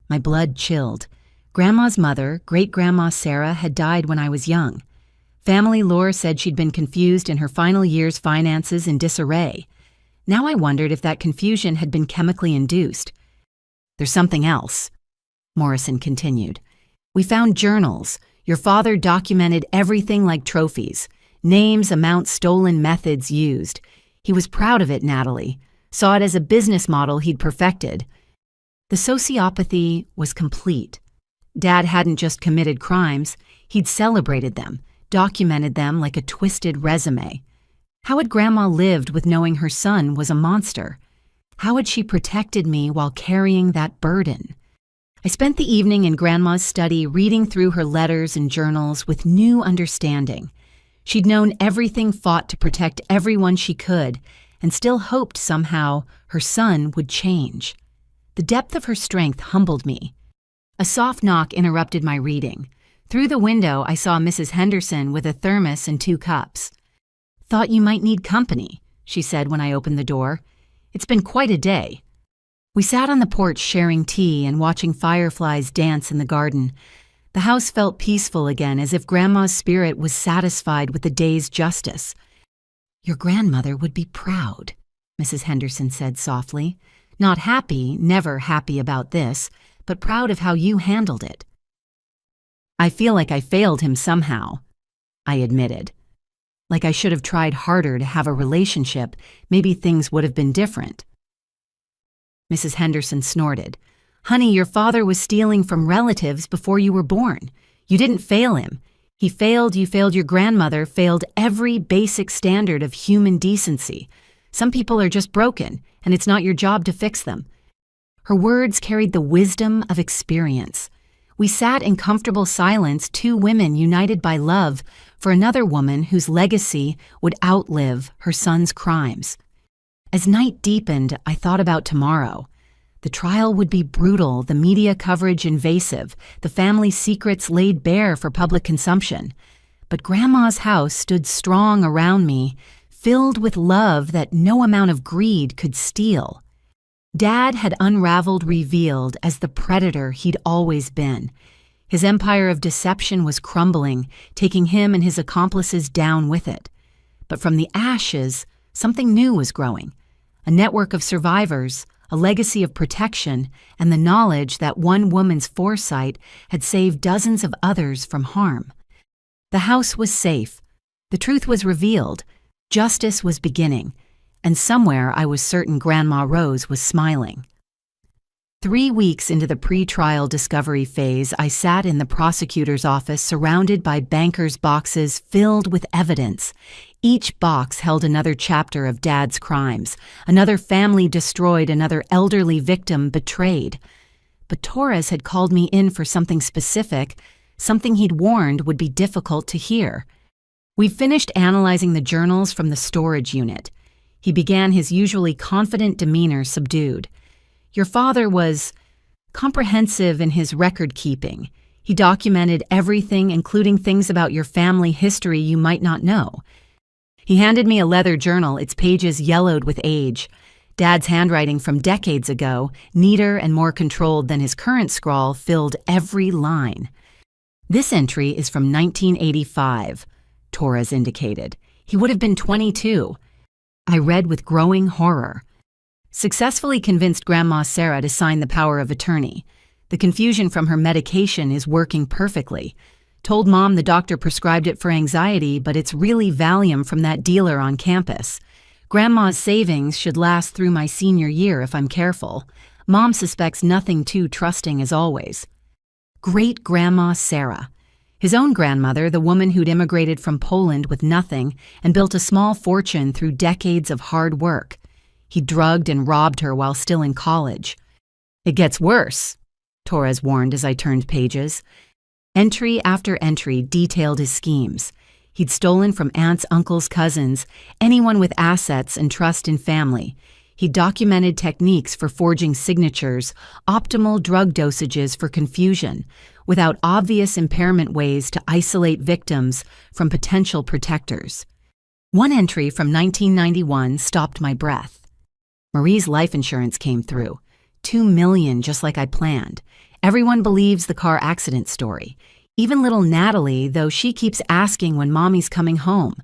My blood chilled. Grandma's mother, great-grandma Sarah, had died when I was young. Family lore said she'd been confused in her final year's finances in disarray. Now I wondered if that confusion had been chemically induced. There's something else, Morrison continued. We found journals. Your father documented everything like trophies. Names, amounts stolen, methods used. He was proud of it, Natalie. Saw it as a business model he'd perfected. The sociopathy was complete. Dad hadn't just committed crimes, he'd celebrated them, documented them like a twisted resume. How had Grandma lived with knowing her son was a monster? How had she protected me while carrying that burden? I spent the evening in Grandma's study reading through her letters and journals with new understanding. She'd known everything, fought to protect everyone she could, and still hoped somehow her son would change. The depth of her strength humbled me. A soft knock interrupted my reading. Through the window, I saw Mrs. Henderson with a thermos and 2 cups. Thought you might need company, she said when I opened the door. It's been quite a day. We sat on the porch sharing tea and watching fireflies dance in the garden. The house felt peaceful again, as if Grandma's spirit was satisfied with the day's justice. Your grandmother would be proud, Mrs. Henderson said softly. Not happy, never happy about this, but proud of how you handled it. I feel like I failed him somehow, I admitted. Like I should have tried harder to have a relationship, maybe things would have been different. Mrs. Henderson snorted. Honey, your father was stealing from relatives before you were born. You didn't fail him. He failed, you failed your grandmother, failed every basic standard of human decency. Some people are just broken, and it's not your job to fix them. Her words carried the wisdom of experience. We sat in comfortable silence, 2 women united by love for another woman whose legacy would outlive her son's crimes. As night deepened, I thought about tomorrow. The trial would be brutal, the media coverage invasive, the family secrets laid bare for public consumption. But Grandma's house stood strong around me, filled with love that no amount of greed could steal. Dad had unraveled, revealed as the predator he'd always been. His empire of deception was crumbling, taking him and his accomplices down with it. But from the ashes, something new was growing. A network of survivors, a legacy of protection, and the knowledge that one woman's foresight had saved dozens of others from harm. The house was safe. The truth was revealed. Justice was beginning. And somewhere I was certain Grandma Rose was smiling. 3 weeks into the pre-trial discovery phase, I sat in the prosecutor's office surrounded by bankers' boxes filled with evidence. Each box held another chapter of Dad's crimes, another family destroyed, another elderly victim betrayed. But Torres had called me in for something specific, something he'd warned would be difficult to hear. We finished analyzing the journals from the storage unit. He began, his usually confident demeanor subdued. Your father was comprehensive in his record-keeping. He documented everything, including things about your family history you might not know. He handed me a leather journal, its pages yellowed with age. Dad's handwriting from decades ago, neater and more controlled than his current scrawl, filled every line. This entry is from 1985, Torres indicated. He would have been 22. I read with growing horror. Successfully convinced Grandma Sarah to sign the power of attorney. The confusion from her medication is working perfectly. Told Mom the doctor prescribed it for anxiety, but it's really Valium from that dealer on campus. Grandma's savings should last through my senior year if I'm careful. Mom suspects nothing too trusting as always. Great-Grandma Sarah. His own grandmother, the woman who'd immigrated from Poland with nothing and built a small fortune through decades of hard work. He drugged and robbed her while still in college. It gets worse, Torres warned as I turned pages. Entry after entry detailed his schemes. He'd stolen from aunts, uncles, cousins, anyone with assets and trust in family. He documented techniques for forging signatures, optimal drug dosages for confusion, without obvious impairment ways to isolate victims from potential protectors. One entry from 1991 stopped my breath. Marie's life insurance came through. $2 million, just like I planned. Everyone believes the car accident story. Even little Natalie, though she keeps asking when Mommy's coming home.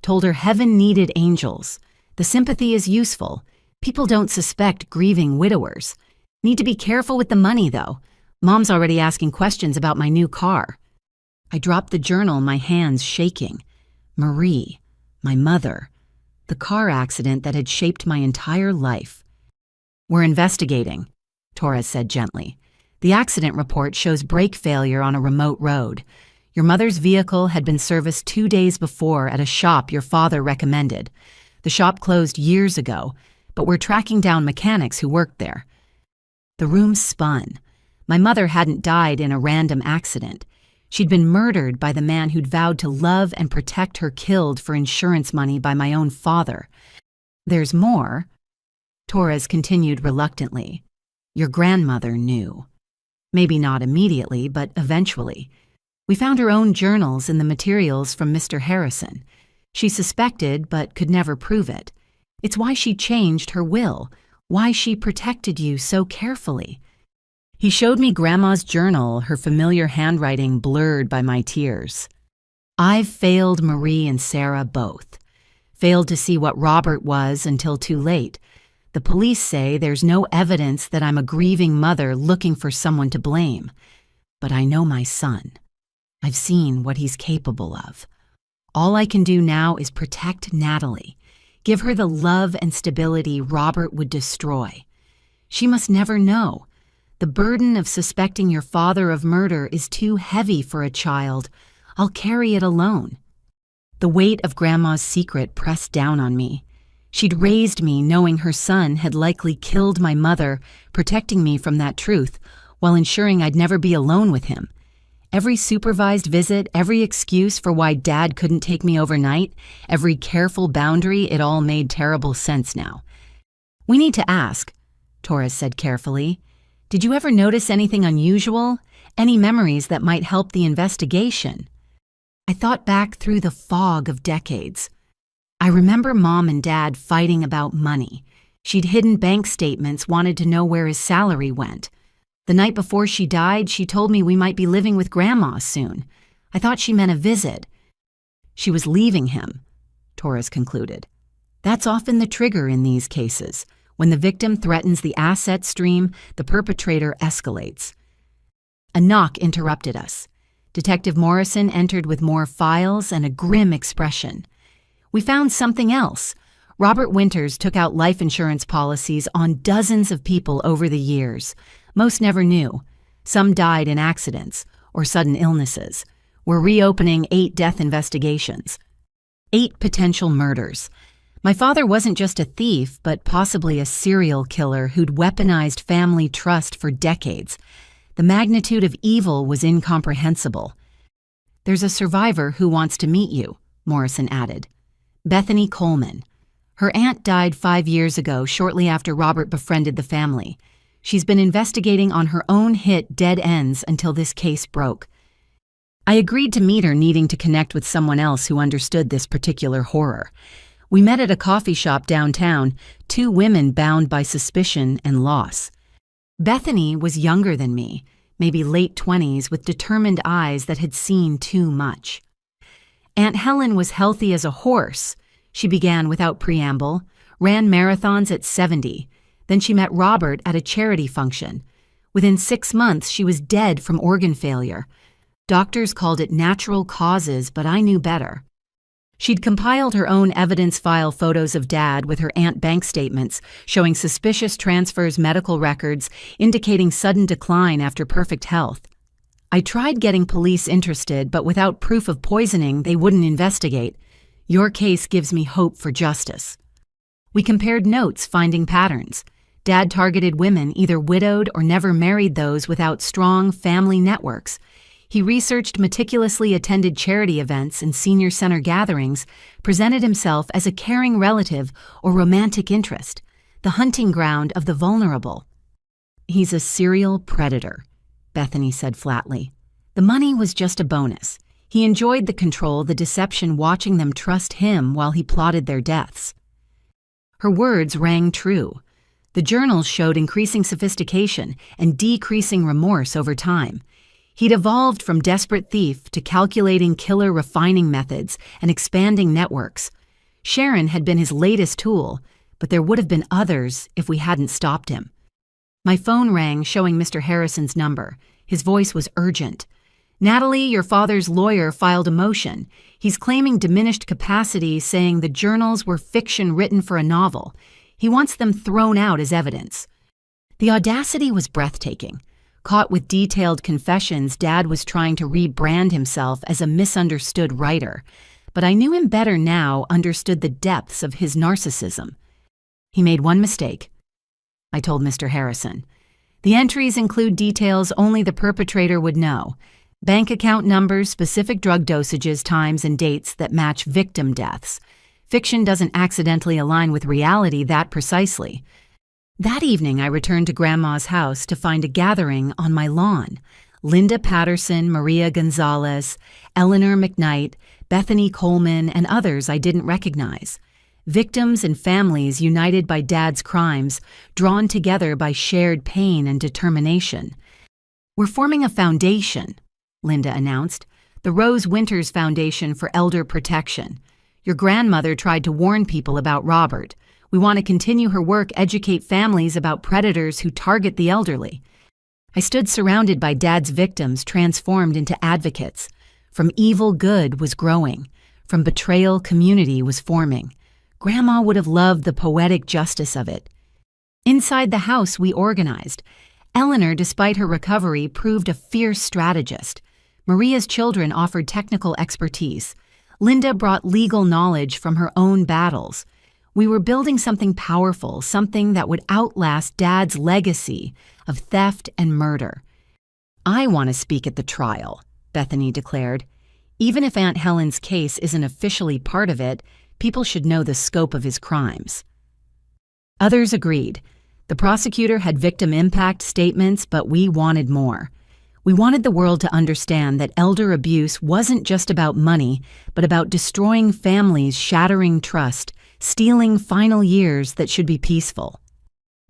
Told her heaven needed angels. The sympathy is useful. People don't suspect grieving widowers. Need to be careful with the money, though. Mom's already asking questions about my new car. I dropped the journal, my hands shaking. Marie, my mother. The car accident that had shaped my entire life. We're investigating, Torres said gently. The accident report shows brake failure on a remote road. Your mother's vehicle had been serviced 2 days before at a shop your father recommended. The shop closed years ago, but we're tracking down mechanics who worked there. The room spun. My mother hadn't died in a random accident. She'd been murdered by the man who'd vowed to love and protect her, killed for insurance money by my own father. There's more, Torres continued reluctantly. Your grandmother knew. Maybe not immediately, but eventually. We found her own journals in the materials from Mr. Harrison. She suspected, but could never prove it. It's why she changed her will, why she protected you so carefully. He showed me Grandma's journal, her familiar handwriting blurred by my tears. I've failed Marie and Sarah both. Failed to see what Robert was until too late. The police say there's no evidence that I'm a grieving mother looking for someone to blame. But I know my son. I've seen what he's capable of. All I can do now is protect Natalie. Give her the love and stability Robert would destroy. She must never know. The burden of suspecting your father of murder is too heavy for a child. I'll carry it alone. The weight of Grandma's secret pressed down on me. She'd raised me knowing her son had likely killed my mother, protecting me from that truth, while ensuring I'd never be alone with him. Every supervised visit, every excuse for why Dad couldn't take me overnight, every careful boundary, it all made terrible sense now. We need to ask, Torres said carefully. Did you ever notice anything unusual? Any memories that might help the investigation? I thought back through the fog of decades. I remember Mom and Dad fighting about money. She'd hidden bank statements, wanted to know where his salary went. The night before she died, she told me we might be living with Grandma soon. I thought she meant a visit. She was leaving him, Torres concluded. That's often the trigger in these cases. When the victim threatens the asset stream, the perpetrator escalates. A knock interrupted us. Detective Morrison entered with more files and a grim expression. We found something else. Robert Winters took out life insurance policies on dozens of people over the years. Most never knew. Some died in accidents or sudden illnesses. We're reopening 8 death investigations. 8 potential murders. My father wasn't just a thief, but possibly a serial killer who'd weaponized family trust for decades. The magnitude of evil was incomprehensible. There's a survivor who wants to meet you, Morrison added. Bethany Coleman. Her aunt died 5 years ago, shortly after Robert befriended the family. She's been investigating on her own hit Dead Ends until this case broke. I agreed to meet her, needing to connect with someone else who understood this particular horror. We met at a coffee shop downtown, 2 women bound by suspicion and loss. Bethany was younger than me, maybe late 20s, with determined eyes that had seen too much. Aunt Helen was healthy as a horse. She began without preamble, ran marathons at 70. Then she met Robert at a charity function. Within 6 months, she was dead from organ failure. Doctors called it natural causes, but I knew better. She'd compiled her own evidence file photos of Dad with her aunt bank statements showing suspicious transfers, medical records indicating sudden decline after perfect health. I tried getting police interested, but without proof of poisoning, they wouldn't investigate. Your case gives me hope for justice. We compared notes, finding patterns. Dad targeted women, either widowed or never married, those without strong family networks. He researched meticulously, attended charity events and senior center gatherings, presented himself as a caring relative or romantic interest, the hunting ground of the vulnerable. He's a serial predator, Bethany said flatly. The money was just a bonus. He enjoyed the control, the deception, watching them trust him while he plotted their deaths. Her words rang true. The journals showed increasing sophistication and decreasing remorse over time. He'd evolved from desperate thief to calculating killer, refining methods and expanding networks. Sharon had been his latest tool, but there would have been others if we hadn't stopped him. My phone rang, showing Mr. Harrison's number. His voice was urgent. Natalie, your father's lawyer filed a motion. He's claiming diminished capacity, saying the journals were fiction written for a novel. He wants them thrown out as evidence. The audacity was breathtaking. Caught with detailed confessions, Dad was trying to rebrand himself as a misunderstood writer. But I knew him better now, understood the depths of his narcissism. He made one mistake, I told Mr. Harrison. The entries include details only the perpetrator would know. Bank account numbers, specific drug dosages, times, and dates that match victim deaths. Fiction doesn't accidentally align with reality that precisely. That evening, I returned to Grandma's house to find a gathering on my lawn. Linda Patterson, Maria Gonzalez, Eleanor McKnight, Bethany Coleman, and others I didn't recognize. Victims and families united by Dad's crimes, drawn together by shared pain and determination. We're forming a foundation, Linda announced, the Rose Winters Foundation for Elder Protection. Your grandmother tried to warn people about Robert. We want to continue her work, educate families about predators who target the elderly. I stood surrounded by Dad's victims, transformed into advocates. From evil, good was growing. From betrayal, community was forming. Grandma would have loved the poetic justice of it. Inside the house, we organized. Eleanor, despite her recovery, proved a fierce strategist. Maria's children offered technical expertise. Linda brought legal knowledge from her own battles. We were building something powerful, something that would outlast Dad's legacy of theft and murder. I want to speak at the trial, Bethany declared. Even if Aunt Helen's case isn't officially part of it, people should know the scope of his crimes. Others agreed. The prosecutor had victim impact statements, but we wanted more. We wanted the world to understand that elder abuse wasn't just about money, but about destroying families, shattering trust, stealing final years that should be peaceful.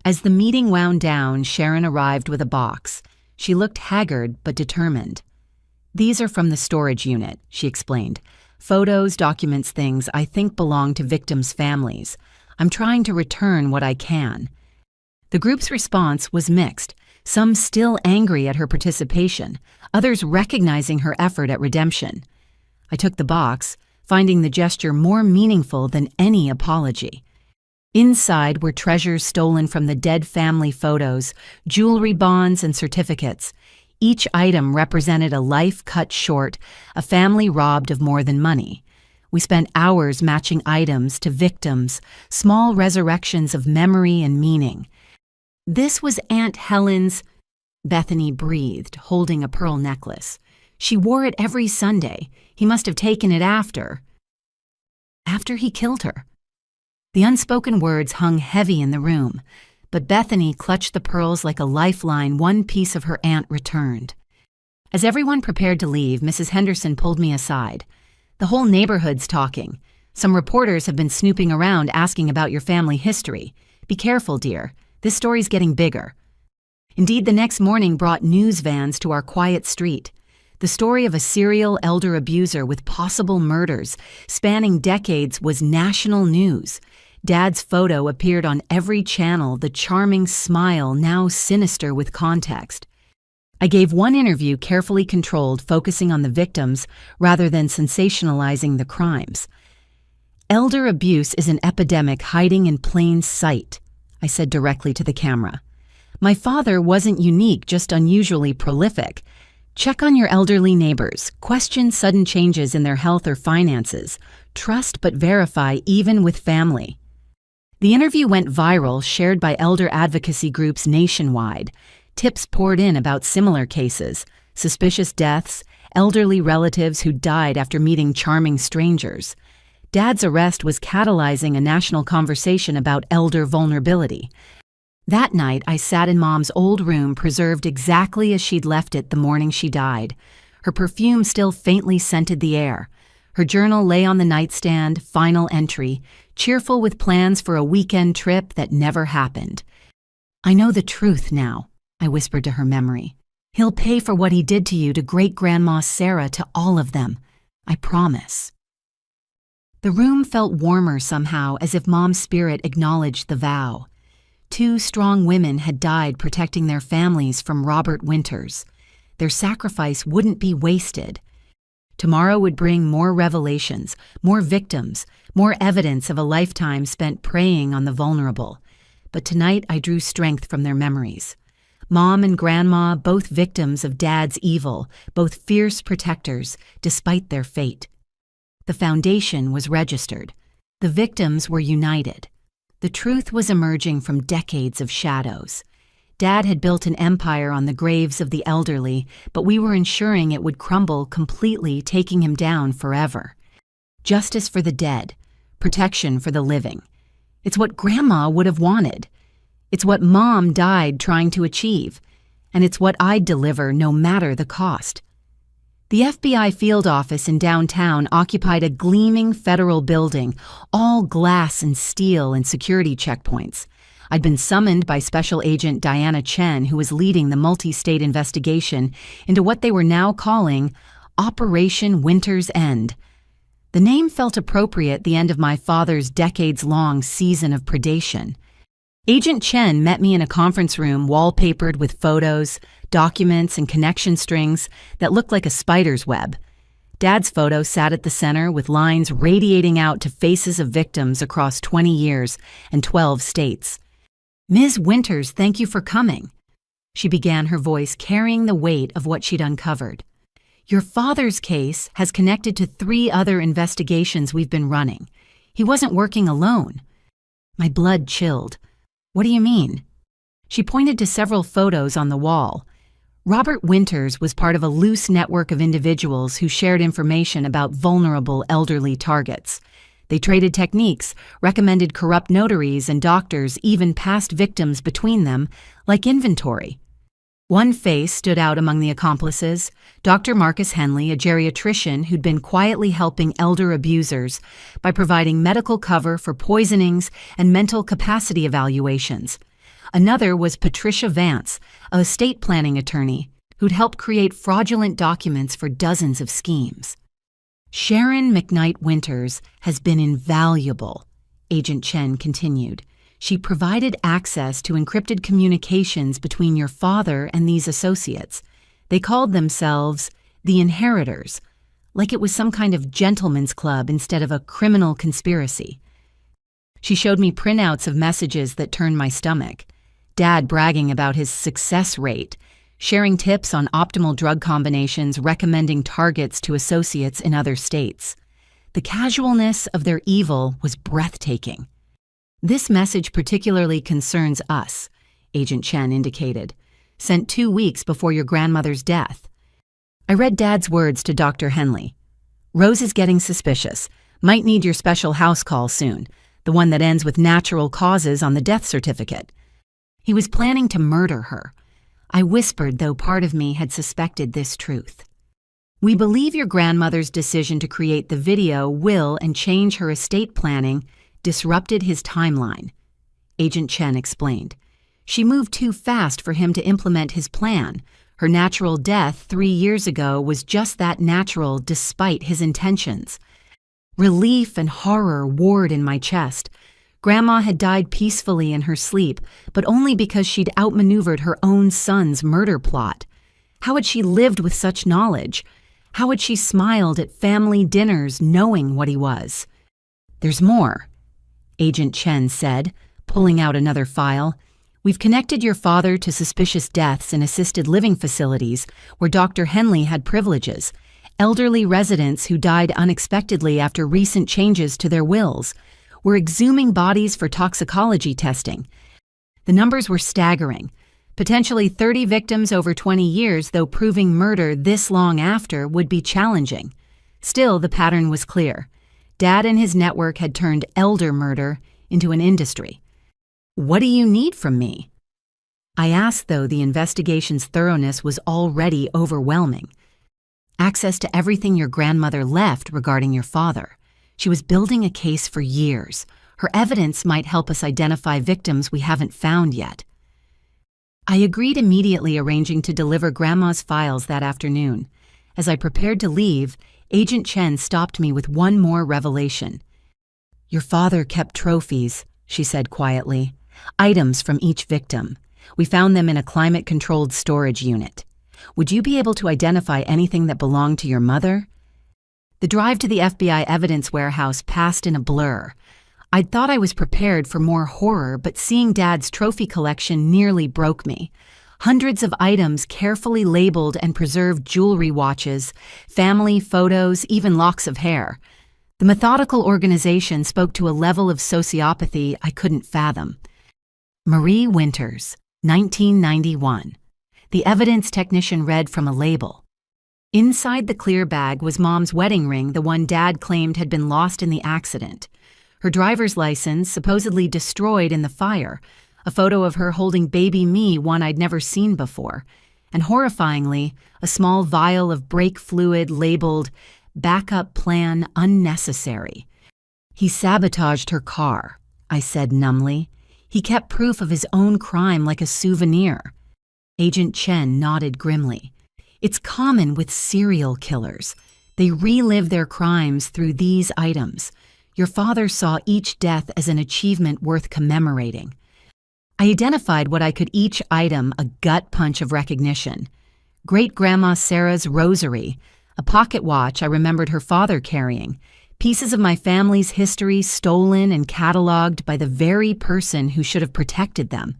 As the meeting wound down, Sharon arrived with a box. She looked haggard but determined. These are from the storage unit, she explained. Photos, documents, things I think belong to victims' families. I'm trying to return what I can. The group's response was mixed, some still angry at her participation, others recognizing her effort at redemption. I took the box, finding the gesture more meaningful than any apology. Inside were treasures stolen from the dead family photos, jewelry bonds, and certificates. Each item represented a life cut short, a family robbed of more than money. We spent hours matching items to victims, small resurrections of memory and meaning. This was Aunt Helen's, Bethany breathed, holding a pearl necklace. She wore it every Sunday. He must have taken it after he killed her. The unspoken words hung heavy in the room, but Bethany clutched the pearls like a lifeline one piece of her aunt returned. As everyone prepared to leave, Mrs. Henderson pulled me aside. The whole neighborhood's talking. Some reporters have been snooping around asking about your family history. Be careful, dear. This story's getting bigger. Indeed, the next morning brought news vans to our quiet street. The story of a serial elder abuser with possible murders spanning decades was national news. Dad's photo appeared on every channel, the charming smile now sinister with context. I gave one interview carefully controlled, focusing on the victims rather than sensationalizing the crimes. Elder abuse is an epidemic hiding in plain sight, I said directly to the camera. My father wasn't unique, just unusually prolific. Check on your elderly neighbors. Question sudden changes in their health or finances. Trust but verify even with family. The interview went viral, shared by elder advocacy groups nationwide. Tips poured in about similar cases, suspicious deaths, elderly relatives who died after meeting charming strangers. Dad's arrest was catalyzing a national conversation about elder vulnerability. That night, I sat in Mom's old room, preserved exactly as she'd left it the morning she died. Her perfume still faintly scented the air. Her journal lay on the nightstand, final entry, cheerful with plans for a weekend trip that never happened. I know the truth now, I whispered to her memory. He'll pay for what he did to you, to great-grandma Sarah, to all of them. I promise. The room felt warmer somehow, as if Mom's spirit acknowledged the vow. 2 strong women had died protecting their families from Robert Winters. Their sacrifice wouldn't be wasted. Tomorrow would bring more revelations, more victims, more evidence of a lifetime spent preying on the vulnerable. But tonight I drew strength from their memories. Mom and Grandma, both victims of Dad's evil, both fierce protectors, despite their fate. The foundation was registered. The victims were united. The truth was emerging from decades of shadows. Dad had built an empire on the graves of the elderly, but we were ensuring it would crumble completely, taking him down forever. Justice for the dead, protection for the living. It's what Grandma would have wanted. It's what Mom died trying to achieve. And it's what I'd deliver no matter the cost. The FBI field office in downtown occupied a gleaming federal building, all glass and steel and security checkpoints. I'd been summoned by Special Agent Diana Chen, who was leading the multi-state investigation into what they were now calling Operation Winter's End. The name felt appropriate at the end of my father's decades-long season of predation. Agent Chen met me in a conference room wallpapered with photos, documents, and connection strings that looked like a spider's web. Dad's photo sat at the center with lines radiating out to faces of victims across 20 years and 12 states. Ms. Winters, thank you for coming. She began, her voice carrying the weight of what she'd uncovered. Your father's case has connected to 3 other investigations we've been running. He wasn't working alone. My blood chilled. What do you mean? She pointed to several photos on the wall. Robert Winters was part of a loose network of individuals who shared information about vulnerable elderly targets. They traded techniques, recommended corrupt notaries and doctors, even passed victims between them, like inventory. One face stood out among the accomplices, Dr. Marcus Henley, a geriatrician who'd been quietly helping elder abusers by providing medical cover for poisonings and mental capacity evaluations. Another was Patricia Vance, a estate planning attorney who'd helped create fraudulent documents for dozens of schemes. Sharon McKnight Winters has been invaluable, Agent Chen continued. She provided access to encrypted communications between your father and these associates. They called themselves the inheritors, like it was some kind of gentleman's club instead of a criminal conspiracy. She showed me printouts of messages that turned my stomach. Dad bragging about his success rate, sharing tips on optimal drug combinations, recommending targets to associates in other states. The casualness of their evil was breathtaking. "This message particularly concerns us," Agent Chen indicated. "Sent 2 weeks before your grandmother's death." I read Dad's words to Dr. Henley. "Rose is getting suspicious. Might need your special house call soon, the one that ends with natural causes on the death certificate." He was planning to murder her. I whispered, though part of me had suspected this truth. "We believe your grandmother's decision to create the video will and change her estate planning disrupted his timeline," Agent Chen explained. "She moved too fast for him to implement his plan. Her natural death 3 years ago was just that natural despite his intentions." Relief and horror warred in my chest. Grandma had died peacefully in her sleep, but only because she'd outmaneuvered her own son's murder plot. How had she lived with such knowledge? How had she smiled at family dinners knowing what he was? "There's more," Agent Chen said, pulling out another file. "We've connected your father to suspicious deaths in assisted living facilities where Dr. Henley had privileges, elderly residents who died unexpectedly after recent changes to their wills. We're exhuming bodies for toxicology testing." The numbers were staggering. Potentially 30 victims over 20 years, though proving murder this long after would be challenging. Still, the pattern was clear. Dad and his network had turned elder murder into an industry. "What do you need from me?" I asked, though the investigation's thoroughness was already overwhelming. "Access to everything your grandmother left regarding your father. She was building a case for years. Her evidence might help us identify victims we haven't found yet." I agreed immediately, arranging to deliver Grandma's files that afternoon. As I prepared to leave, Agent Chen stopped me with one more revelation. "Your father kept trophies," she said quietly. "Items from each victim. We found them in a climate-controlled storage unit. Would you be able to identify anything that belonged to your mother?" The drive to the FBI evidence warehouse passed in a blur. I'd thought I was prepared for more horror, but seeing Dad's trophy collection nearly broke me. Hundreds of items carefully labeled and preserved jewelry, watches, family photos, even locks of hair. The methodical organization spoke to a level of sociopathy I couldn't fathom. "Marie Winters, 1991. The evidence technician read from a label. Inside the clear bag was Mom's wedding ring, the one Dad claimed had been lost in the accident. Her driver's license, supposedly destroyed in the fire. A photo of her holding baby me, one I'd never seen before. And horrifyingly, a small vial of brake fluid labeled, 'Backup plan unnecessary.' He sabotaged her car," I said numbly. "He kept proof of his own crime like a souvenir." Agent Chen nodded grimly. "It's common with serial killers. They relive their crimes through these items. Your father saw each death as an achievement worth commemorating." I identified what I could each item, a gut punch of recognition. Great-Grandma Sarah's rosary, a pocket watch I remembered her father carrying, pieces of my family's history stolen and cataloged by the very person who should have protected them.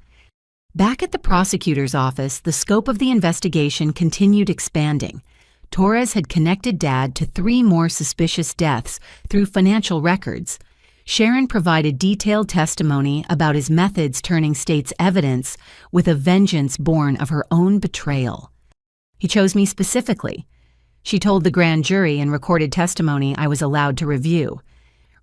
Back at the prosecutor's office, the scope of the investigation continued expanding. Torres had connected Dad to 3 more suspicious deaths through financial records. Sharon provided detailed testimony about his methods turning state's evidence with a vengeance born of her own betrayal. He chose me specifically. She told the grand jury in recorded testimony I was allowed to review.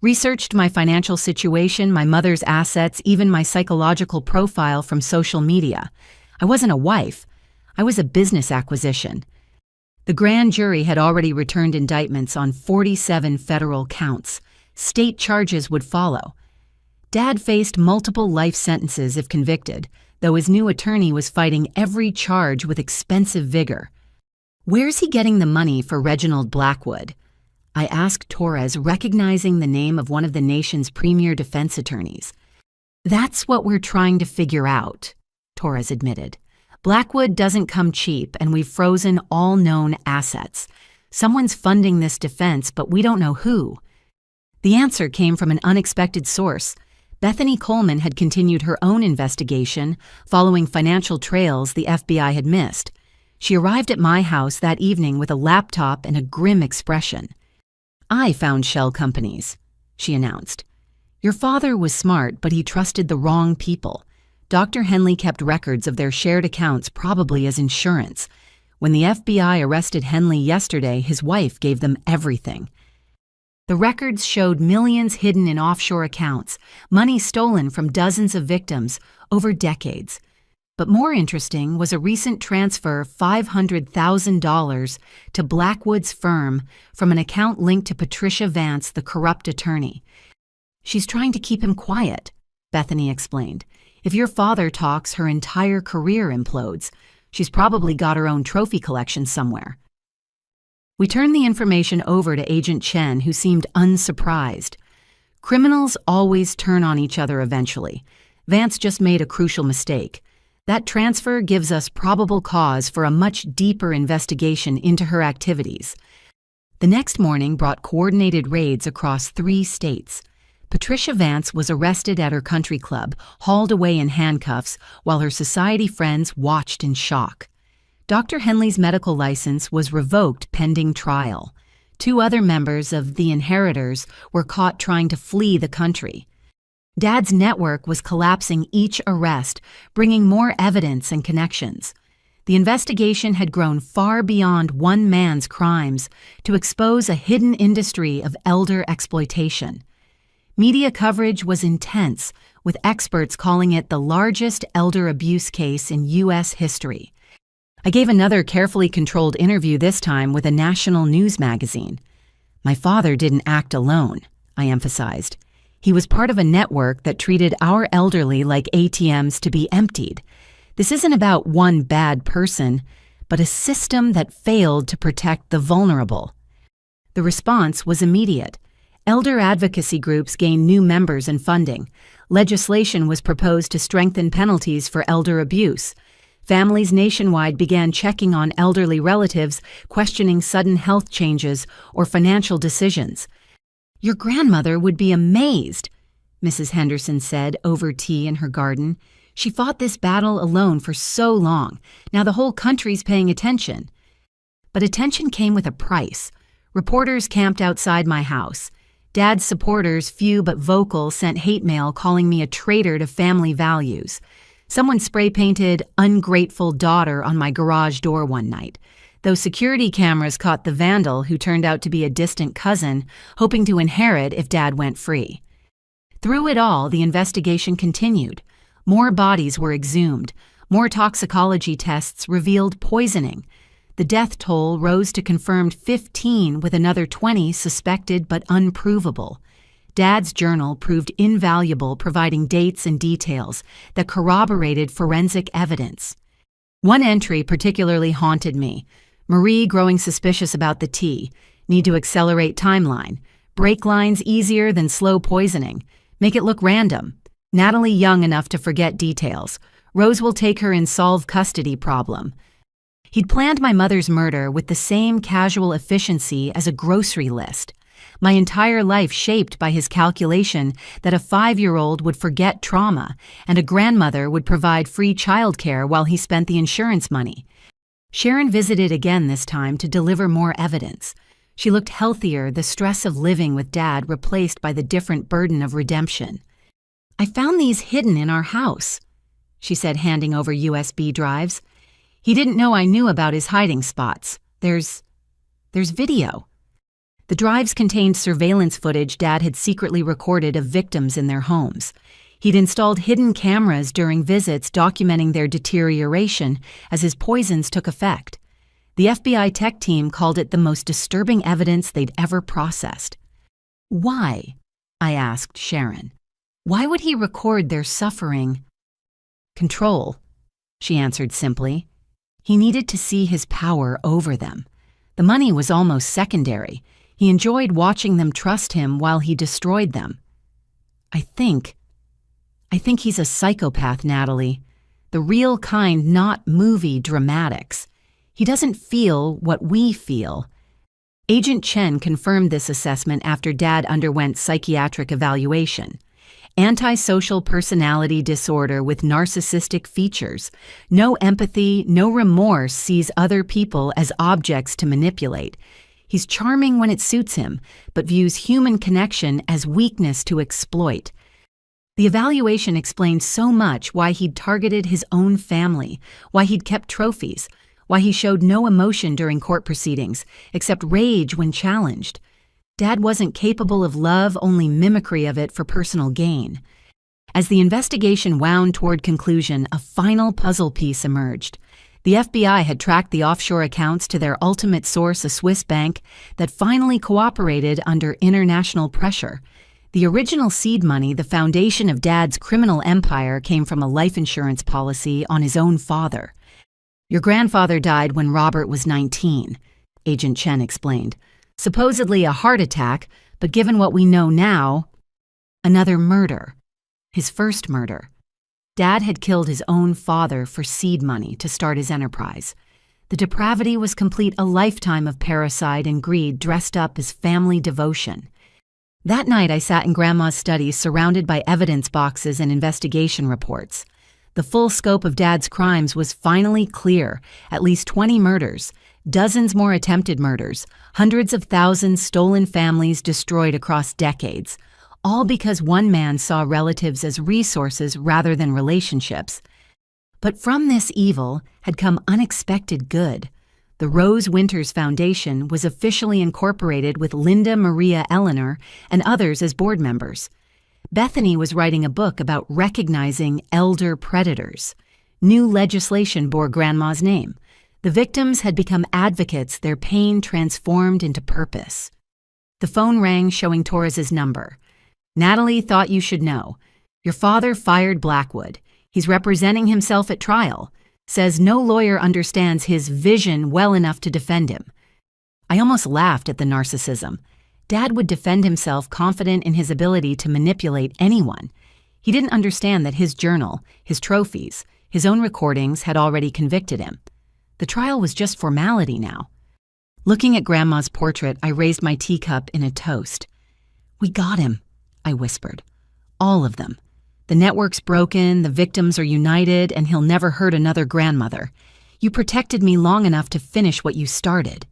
Researched my financial situation, my mother's assets, even my psychological profile from social media. I wasn't a wife. I was a business acquisition. The grand jury had already returned indictments on 47 federal counts. State charges would follow. Dad faced multiple life sentences if convicted, though his new attorney was fighting every charge with expensive vigor. "Where's he getting the money for Reginald Blackwood?" I asked Torres, recognizing the name of one of the nation's premier defense attorneys. That's what we're trying to figure out, Torres admitted. Blackwood doesn't come cheap, and we've frozen all known assets. Someone's funding this defense, but we don't know who. The answer came from an unexpected source. Bethany Coleman had continued her own investigation, following financial trails the FBI had missed. She arrived at my house that evening with a laptop and a grim expression. "I found shell companies," she announced. "Your father was smart, but he trusted the wrong people. Dr. Henley kept records of their shared accounts, probably as insurance. When the FBI arrested Henley yesterday, his wife gave them everything. The records showed millions hidden in offshore accounts, money stolen from dozens of victims over decades. But more interesting was a recent transfer of $500,000 to Blackwood's firm from an account linked to Patricia Vance, the corrupt attorney. She's trying to keep him quiet," Bethany explained. "If your father talks, her entire career implodes. She's probably got her own trophy collection somewhere." We turned the information over to Agent Chen, who seemed unsurprised. Criminals always turn on each other eventually. Vance just made a crucial mistake. That transfer gives us probable cause for a much deeper investigation into her activities. The next morning brought coordinated raids across 3 states. Patricia Vance was arrested at her country club, hauled away in handcuffs, while her society friends watched in shock. Dr. Henley's medical license was revoked pending trial. 2 other members of the Inheritors were caught trying to flee the country. Dad's network was collapsing each arrest, bringing more evidence and connections. The investigation had grown far beyond one man's crimes to expose a hidden industry of elder exploitation. Media coverage was intense, with experts calling it the largest elder abuse case in U.S. history. I gave another carefully controlled interview, this time with a national news magazine. "My father didn't act alone," I emphasized. "He was part of a network that treated our elderly like ATMs to be emptied. This isn't about one bad person, but a system that failed to protect the vulnerable." The response was immediate. Elder advocacy groups gained new members and funding. Legislation was proposed to strengthen penalties for elder abuse. Families nationwide began checking on elderly relatives, questioning sudden health changes or financial decisions. "Your grandmother would be amazed," Mrs. Henderson said over tea in her garden. "She fought this battle alone for so long. Now the whole country's paying attention." But attention came with a price. Reporters camped outside my house. Dad's supporters, few but vocal, sent hate mail calling me a traitor to family values. Someone spray-painted "ungrateful daughter" on my garage door one night. Those security cameras caught the vandal, who turned out to be a distant cousin, hoping to inherit if Dad went free. Through it all, the investigation continued. More bodies were exhumed. More toxicology tests revealed poisoning. The death toll rose to confirmed 15, with another 20 suspected but unprovable. Dad's journal proved invaluable, providing dates and details that corroborated forensic evidence. One entry particularly haunted me. Marie growing suspicious about the tea. Need to accelerate timeline. Break lines easier than slow poisoning. Make it look random. Natalie young enough to forget details. Rose will take her in solve custody problem. He'd planned my mother's murder with the same casual efficiency as a grocery list. My entire life shaped by his calculation that a 5-year-old would forget trauma and a grandmother would provide free childcare while he spent the insurance money. Sharon visited again this time to deliver more evidence. She looked healthier, the stress of living with Dad replaced by the different burden of redemption. "I found these hidden in our house," she said, handing over USB drives. "He didn't know I knew about his hiding spots. There's video." The drives contained surveillance footage Dad had secretly recorded of victims in their homes. He'd installed hidden cameras during visits documenting their deterioration as his poisons took effect. The FBI tech team called it the most disturbing evidence they'd ever processed. "Why?" I asked Sharon. "Why would he record their suffering?" "Control," she answered simply. "He needed to see his power over them. The money was almost secondary. He enjoyed watching them trust him while he destroyed them. I think I think he's a psychopath, Natalie. The real kind, not movie dramatics. He doesn't feel what we feel. Agent Chen confirmed this assessment after Dad underwent psychiatric evaluation. Antisocial personality disorder with narcissistic features. No empathy, no remorse, sees other people as objects to manipulate. He's charming when it suits him, but views human connection as weakness to exploit. The evaluation explained so much: why he'd targeted his own family, why he'd kept trophies, why he showed no emotion during court proceedings, except rage when challenged. Dad wasn't capable of love, only mimicry of it for personal gain. As the investigation wound toward conclusion, a final puzzle piece emerged. The FBI had tracked the offshore accounts to their ultimate source, a Swiss bank, that finally cooperated under international pressure. The original seed money, the foundation of Dad's criminal empire, came from a life insurance policy on his own father. "Your grandfather died when Robert was 19, Agent Chen explained. Supposedly a heart attack, but given what we know now, another murder. His first murder. Dad had killed his own father for seed money to start his enterprise. The depravity was complete, a lifetime of parricide and greed dressed up as family devotion. That night I sat in Grandma's study surrounded by evidence boxes and investigation reports. The full scope of Dad's crimes was finally clear: at least 20 murders, dozens more attempted murders, hundreds of thousands stolen families destroyed across decades, all because one man saw relatives as resources rather than relationships. But from this evil had come unexpected good. The Rose Winters Foundation was officially incorporated with Linda Maria Eleanor and others as board members. Bethany was writing a book about recognizing elder predators. New legislation bore Grandma's name. The victims had become advocates, their pain transformed into purpose. The phone rang, showing Torres's number. "Natalie, thought you should know. Your father fired Blackwood. He's representing himself at trial. Says no lawyer understands his vision well enough to defend him." I almost laughed at the narcissism. Dad would defend himself, confident in his ability to manipulate anyone. He didn't understand that his journal, his trophies, his own recordings had already convicted him. The trial was just formality now. Looking at Grandma's portrait, I raised my teacup in a toast. "We got him," I whispered. "All of them. The network's broken, the victims are united, and he'll never hurt another grandmother. You protected me long enough to finish what you started."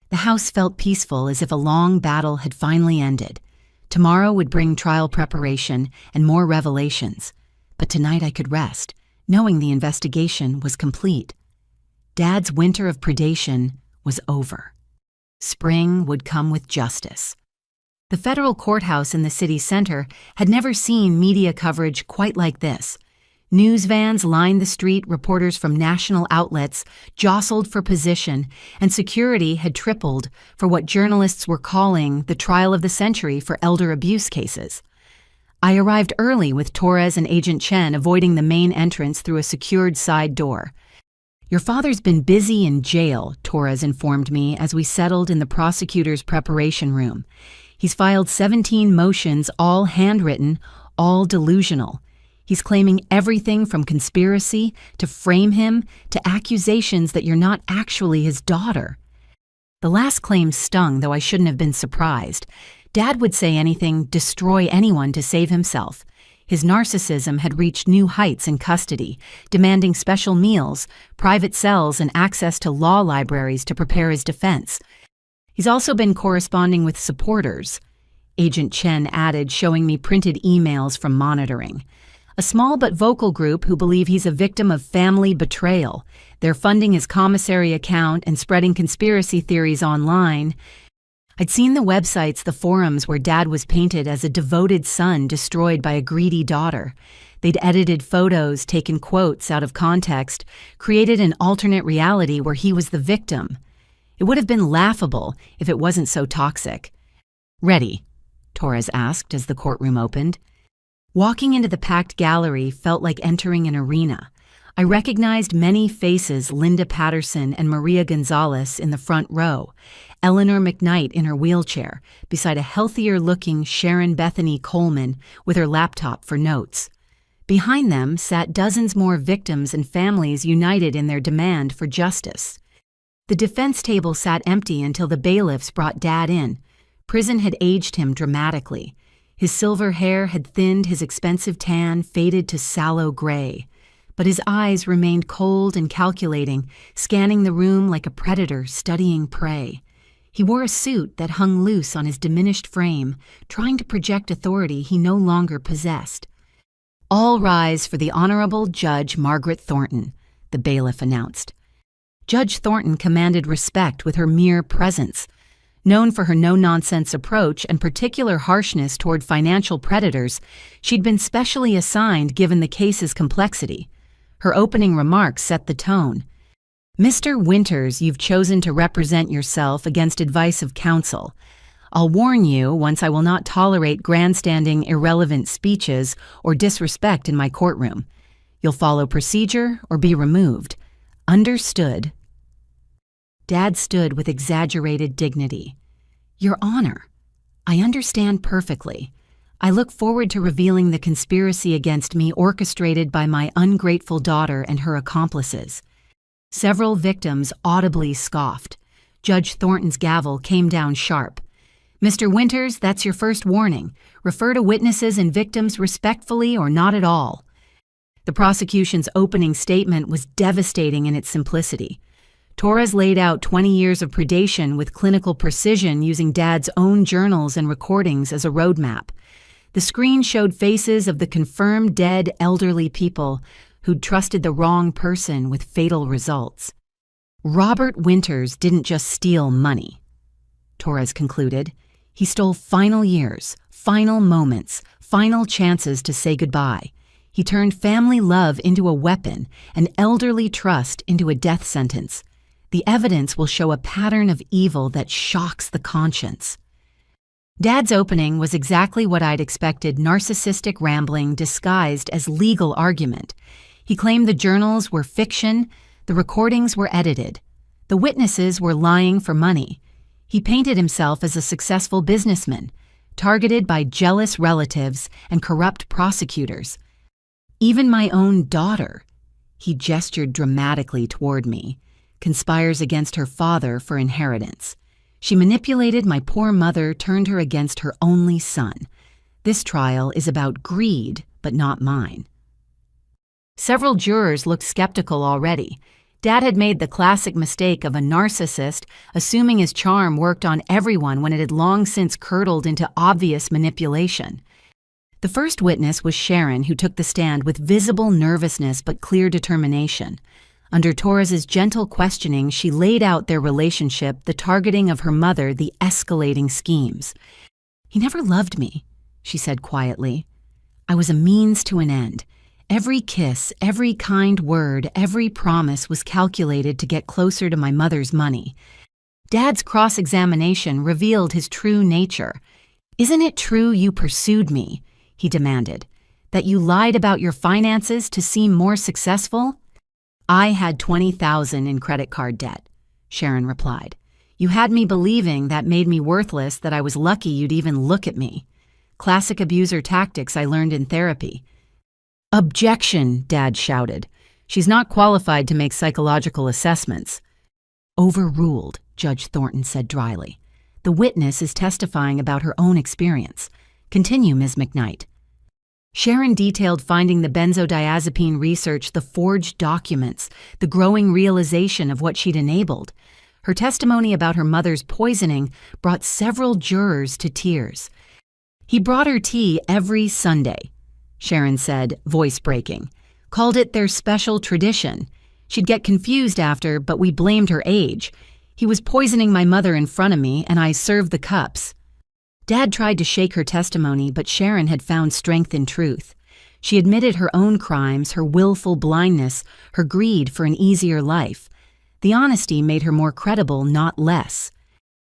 The house felt peaceful, as if a long battle had finally ended. Tomorrow would bring trial preparation and more revelations. But tonight I could rest, knowing the investigation was complete. Dad's winter of predation was over. Spring would come with justice. The federal courthouse in the city center had never seen media coverage quite like this. News vans lined the street, reporters from national outlets jostled for position, and security had tripled for what journalists were calling the trial of the century for elder abuse cases. I arrived early with Torres and Agent Chen, avoiding the main entrance through a secured side door. "Your father's been busy in jail," Torres informed me as we settled in the prosecutor's preparation room. "He's filed 17 motions, all handwritten, all delusional. He's claiming everything from conspiracy to frame him to accusations that you're not actually his daughter." The last claim stung, though I shouldn't have been surprised. Dad would say anything, destroy anyone to save himself. His narcissism had reached new heights in custody, demanding special meals, private cells, and access to law libraries to prepare his defense. He's also been corresponding with supporters, Agent Chen added, showing me printed emails from monitoring. A small but vocal group who believe he's a victim of family betrayal. They're funding his commissary account and spreading conspiracy theories online. I'd seen the websites, the forums where Dad was painted as a devoted son destroyed by a greedy daughter. They'd edited photos, taken quotes out of context, created an alternate reality where he was the victim. It would have been laughable if it wasn't so toxic. "Ready?" Torres asked as the courtroom opened. Walking into the packed gallery felt like entering an arena. I recognized many faces: Linda Patterson and Maria Gonzalez in the front row, Eleanor McKnight in her wheelchair, beside a healthier-looking Sharon Bethany Coleman with her laptop for notes. Behind them sat dozens more victims and families united in their demand for justice. The defense table sat empty until the bailiffs brought Dad in. Prison had aged him dramatically. His silver hair had thinned, his expensive tan faded to sallow gray. But his eyes remained cold and calculating, scanning the room like a predator studying prey. He wore a suit that hung loose on his diminished frame, trying to project authority he no longer possessed. "All rise for the Honorable Judge Margaret Thornton," the bailiff announced. Judge Thornton commanded respect with her mere presence. Known for her no-nonsense approach and particular harshness toward financial predators, she'd been specially assigned given the case's complexity. Her opening remarks set the tone. "Mr. Winters, you've chosen to represent yourself against advice of counsel. I'll warn you once, I will not tolerate grandstanding, irrelevant speeches or disrespect in my courtroom. You'll follow procedure or be removed. Understood?" Dad stood with exaggerated dignity. "Your Honor, I understand perfectly. I look forward to revealing the conspiracy against me orchestrated by my ungrateful daughter and her accomplices." Several victims audibly scoffed. Judge Thornton's gavel came down sharp. "Mr. Winters, that's your first warning. Refer to witnesses and victims respectfully or not at all." The prosecution's opening statement was devastating in its simplicity. Torres laid out 20 years of predation with clinical precision, using Dad's own journals and recordings as a roadmap. The screen showed faces of the confirmed dead elderly people who'd trusted the wrong person with fatal results. "Robert Winters didn't just steal money," Torres concluded. "He stole final years, final moments, final chances to say goodbye. He turned family love into a weapon and elderly trust into a death sentence. The evidence will show a pattern of evil that shocks the conscience." Dad's opening was exactly what I'd expected: narcissistic rambling disguised as legal argument. He claimed the journals were fiction, the recordings were edited, the witnesses were lying for money. He painted himself as a successful businessman, targeted by jealous relatives and corrupt prosecutors. "Even my own daughter," he gestured dramatically toward me, "conspires against her father for inheritance. She manipulated my poor mother, turned her against her only son. This trial is about greed, but not mine." Several jurors looked skeptical already. Dad had made the classic mistake of a narcissist, assuming his charm worked on everyone when it had long since curdled into obvious manipulation. The first witness was Sharon, who took the stand with visible nervousness but clear determination. Under Torres's gentle questioning, she laid out their relationship, the targeting of her mother, the escalating schemes. "He never loved me," she said quietly. "I was a means to an end. Every kiss, every kind word, every promise was calculated to get closer to my mother's money." Dad's cross-examination revealed his true nature. "Isn't it true you pursued me?" he demanded. "That you lied about your finances to seem more successful?" "I had $20,000 in credit card debt," Sharon replied. "You had me believing that made me worthless, that I was lucky you'd even look at me. Classic abuser tactics I learned in therapy." "Objection," Dad shouted. "She's not qualified to make psychological assessments." "Overruled," Judge Thornton said dryly. "The witness is testifying about her own experience. Continue, Ms. McKnight." Sharon detailed finding the benzodiazepine research, the forged documents, the growing realization of what she'd enabled. Her testimony about her mother's poisoning brought several jurors to tears. "He brought her tea every Sunday," Sharon said, voice breaking. "Called it their special tradition. She'd get confused after, but we blamed her age. He was poisoning my mother in front of me, and I served the cups." Dad tried to shake her testimony, but Sharon had found strength in truth. She admitted her own crimes, her willful blindness, her greed for an easier life. The honesty made her more credible, not less.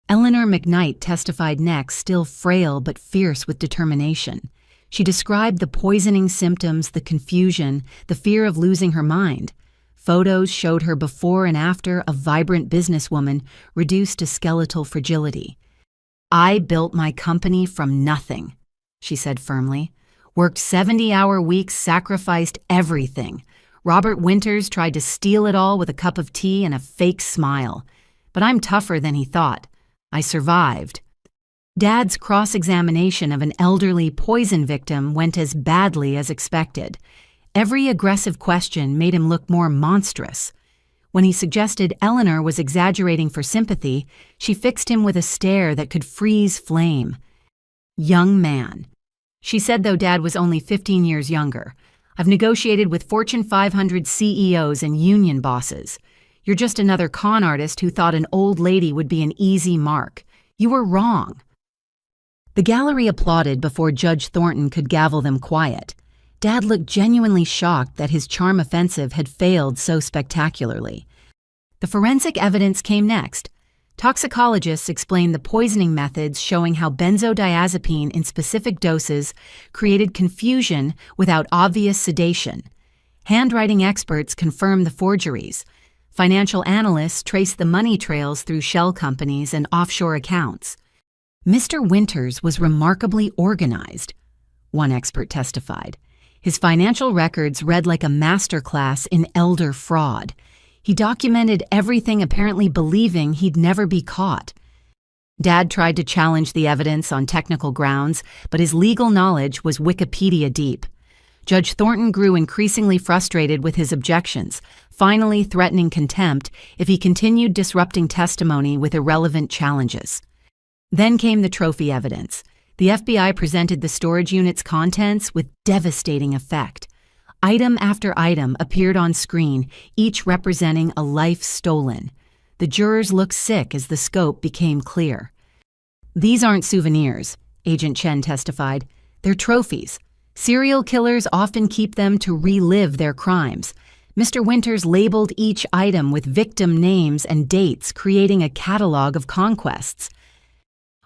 Eleanor McKnight testified next, still frail but fierce with determination. She described the poisoning symptoms, the confusion, the fear of losing her mind. Photos showed her before and after, a vibrant businesswoman reduced to skeletal fragility. "I built my company from nothing," she said firmly. Worked 70-hour weeks, sacrificed everything. Robert Winters tried to steal it all with a cup of tea and a fake smile. But I'm tougher than he thought. I survived. Dad's cross-examination of an elderly poison victim went as badly as expected. Every aggressive question made him look more monstrous. When he suggested Eleanor was exaggerating for sympathy, she fixed him with a stare that could freeze flame. Young man. She said, though Dad was only 15 years younger. I've negotiated with Fortune 500 CEOs and union bosses. You're just another con artist who thought an old lady would be an easy mark. You were wrong. The gallery applauded before Judge Thornton could gavel them quiet. Dad looked genuinely shocked that his charm offensive had failed so spectacularly. The forensic evidence came next. Toxicologists explained the poisoning methods, showing how benzodiazepine in specific doses created confusion without obvious sedation. Handwriting experts confirmed the forgeries. Financial analysts traced the money trails through shell companies and offshore accounts. Mr. Winters was remarkably organized, one expert testified. His financial records read like a masterclass in elder fraud. He documented everything, apparently believing he'd never be caught. Dad tried to challenge the evidence on technical grounds, but his legal knowledge was Wikipedia deep. Judge Thornton grew increasingly frustrated with his objections, finally threatening contempt if he continued disrupting testimony with irrelevant challenges. Then came the trophy evidence. The FBI presented the storage unit's contents with devastating effect. Item after item appeared on screen, each representing a life stolen. The jurors looked sick as the scope became clear. These aren't souvenirs, Agent Chen testified. They're trophies. Serial killers often keep them to relive their crimes. Mr. Winters labeled each item with victim names and dates, creating a catalog of conquests.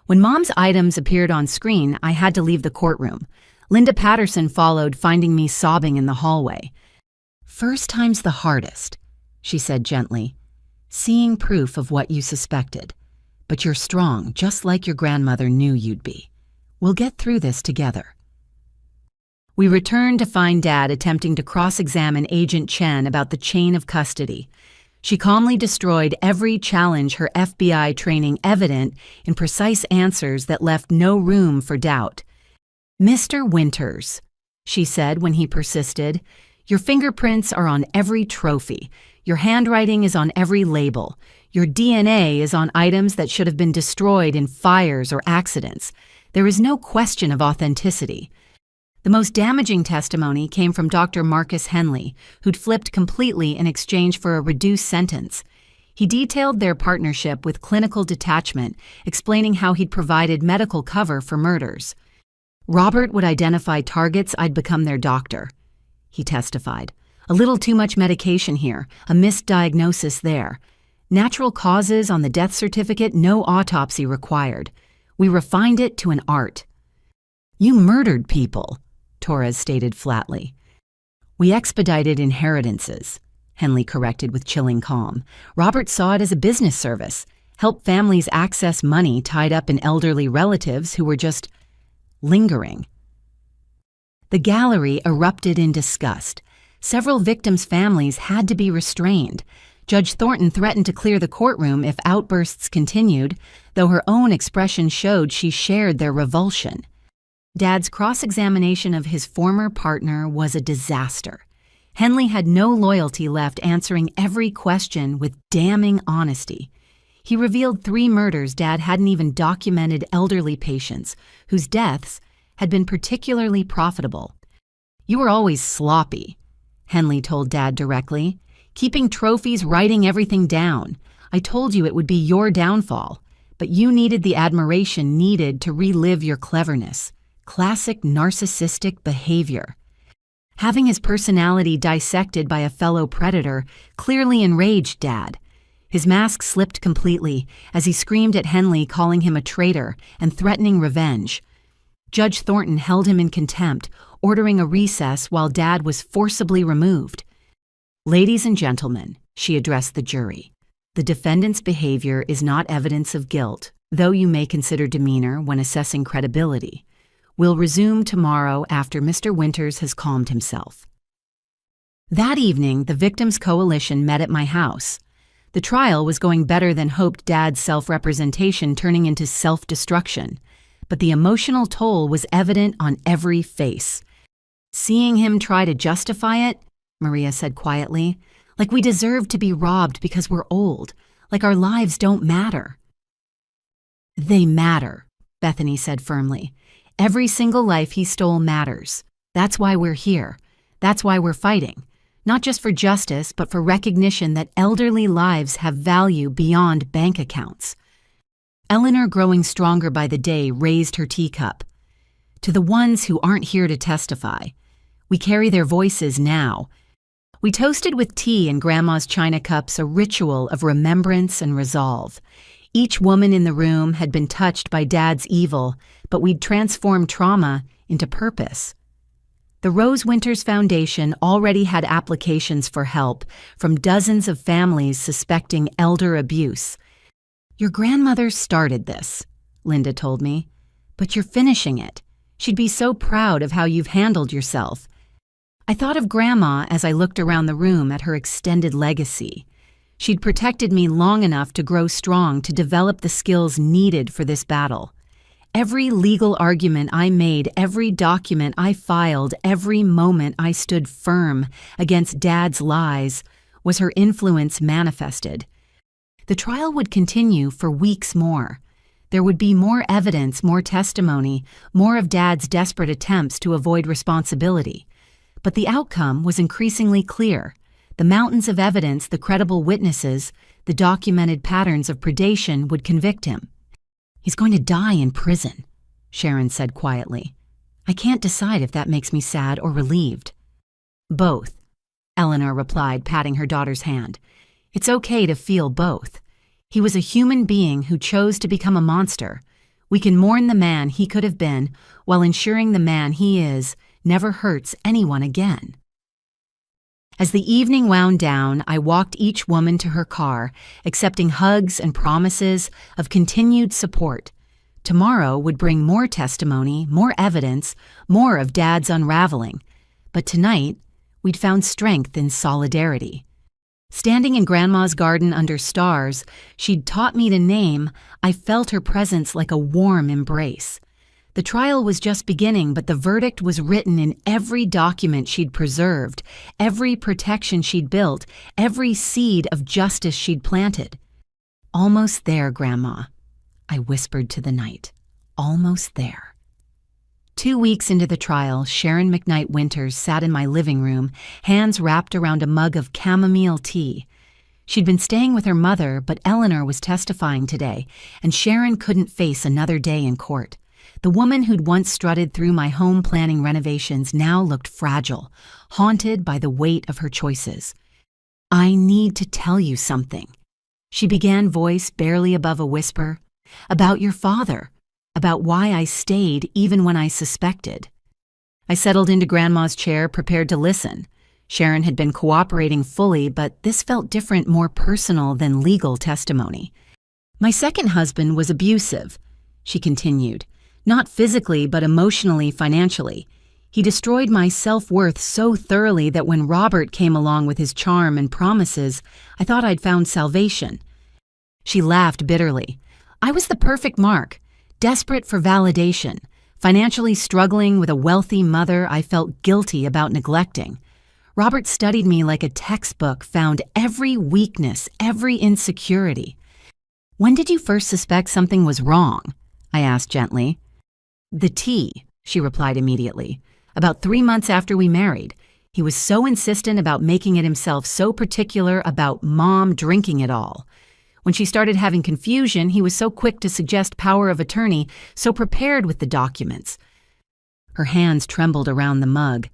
When Mom's items appeared on screen, I had to leave the courtroom. Linda Patterson followed, finding me sobbing in the hallway. First time's the hardest, she said gently. Seeing proof of what you suspected. But you're strong, just like your grandmother knew you'd be. We'll get through this together. We returned to find Dad attempting to cross-examine Agent Chen about the chain of custody. She calmly destroyed every challenge her FBI training, evident in precise answers that left no room for doubt. Mr. Winters, she said when he persisted, your fingerprints are on every trophy. Your handwriting is on every label. Your DNA is on items that should have been destroyed in fires or accidents. There is no question of authenticity. The most damaging testimony came from Dr. Marcus Henley, who'd flipped completely in exchange for a reduced sentence. He detailed their partnership with clinical detachment, explaining how he'd provided medical cover for murders. Robert would identify targets, I'd become their doctor, he testified. A little too much medication here, a misdiagnosis there. Natural causes on the death certificate, no autopsy required. We refined it to an art. You murdered people, Torres stated flatly. We expedited inheritances, Henley corrected with chilling calm. Robert saw it as a business service, help families access money tied up in elderly relatives who were just lingering. The gallery erupted in disgust. Several victims' families had to be restrained. Judge Thornton threatened to clear the courtroom if outbursts continued, though her own expression showed she shared their revulsion. Dad's cross-examination of his former partner was a disaster. Henley had no loyalty left, answering every question with damning honesty. He revealed 3 murders Dad hadn't even documented, elderly patients, whose deaths had been particularly profitable. You were always sloppy, Henley told Dad directly. Keeping trophies, writing everything down. I told you it would be your downfall, but you needed the admiration needed to relive your cleverness. Classic narcissistic behavior. Having his personality dissected by a fellow predator clearly enraged Dad. His mask slipped completely as he screamed at Henley, calling him a traitor and threatening revenge. Judge Thornton held him in contempt, ordering a recess while Dad was forcibly removed. Ladies and gentlemen, she addressed the jury, the defendant's behavior is not evidence of guilt, though you may consider demeanor when assessing credibility. We'll resume tomorrow after Mr. Winters has calmed himself." That evening, the Victims' Coalition met at my house. The trial was going better than hoped. Dad's self-representation turning into self-destruction. But the emotional toll was evident on every face. "Seeing him try to justify it," Maria said quietly, "like we deserve to be robbed because we're old, like our lives don't matter." "They matter," Bethany said firmly. "Every single life he stole matters. That's why we're here. That's why we're fighting. Not just for justice, but for recognition that elderly lives have value beyond bank accounts." Eleanor, growing stronger by the day, raised her teacup. "To the ones who aren't here to testify, we carry their voices now." We toasted with tea in Grandma's china cups, a ritual of remembrance and resolve. Each woman in the room had been touched by Dad's evil, but we'd transformed trauma into purpose. The Rose Winters Foundation already had applications for help from dozens of families suspecting elder abuse. "Your grandmother started this," Linda told me, "but you're finishing it. She'd be so proud of how you've handled yourself." I thought of Grandma as I looked around the room at her extended legacy. She'd protected me long enough to grow strong, to develop the skills needed for this battle. Every legal argument I made, every document I filed, every moment I stood firm against Dad's lies was her influence manifested. The trial would continue for weeks more. There would be more evidence, more testimony, more of Dad's desperate attempts to avoid responsibility. But the outcome was increasingly clear. The mountains of evidence, the credible witnesses, the documented patterns of predation would convict him. "He's going to die in prison," Sharon said quietly. "I can't decide if that makes me sad or relieved." "Both," Eleanor replied, patting her daughter's hand. "It's okay to feel both. He was a human being who chose to become a monster. We can mourn the man he could have been while ensuring the man he is never hurts anyone again." As the evening wound down, I walked each woman to her car, accepting hugs and promises of continued support. Tomorrow would bring more testimony, more evidence, more of Dad's unraveling. But tonight, we'd found strength in solidarity. Standing in Grandma's garden under stars she'd taught me to name, I felt her presence like a warm embrace. The trial was just beginning, but the verdict was written in every document she'd preserved, every protection she'd built, every seed of justice she'd planted. "Almost there, Grandma," I whispered to the night. "Almost there." 2 weeks into the trial, Sharon McKnight Winters sat in my living room, hands wrapped around a mug of chamomile tea. She'd been staying with her mother, but Eleanor was testifying today, and Sharon couldn't face another day in court. The woman who'd once strutted through my home planning renovations now looked fragile, haunted by the weight of her choices. "I need to tell you something," she began, voice barely above a whisper. "About your father, about why I stayed even when I suspected." I settled into Grandma's chair, prepared to listen. Sharon had been cooperating fully, but this felt different, more personal than legal testimony. "My second husband was abusive," she continued. "Not physically, but emotionally, financially. He destroyed my self-worth so thoroughly that when Robert came along with his charm and promises, I thought I'd found salvation." She laughed bitterly. "I was the perfect mark, desperate for validation, financially struggling with a wealthy mother I felt guilty about neglecting. Robert studied me like a textbook, found every weakness, every insecurity." "When did you first suspect something was wrong?" I asked gently. "The tea," she replied immediately. "About 3 months after we married. He was so insistent about making it himself, so particular about Mom drinking it all. When she started having confusion, he was so quick to suggest power of attorney, so prepared with the documents." Her hands trembled around the mug,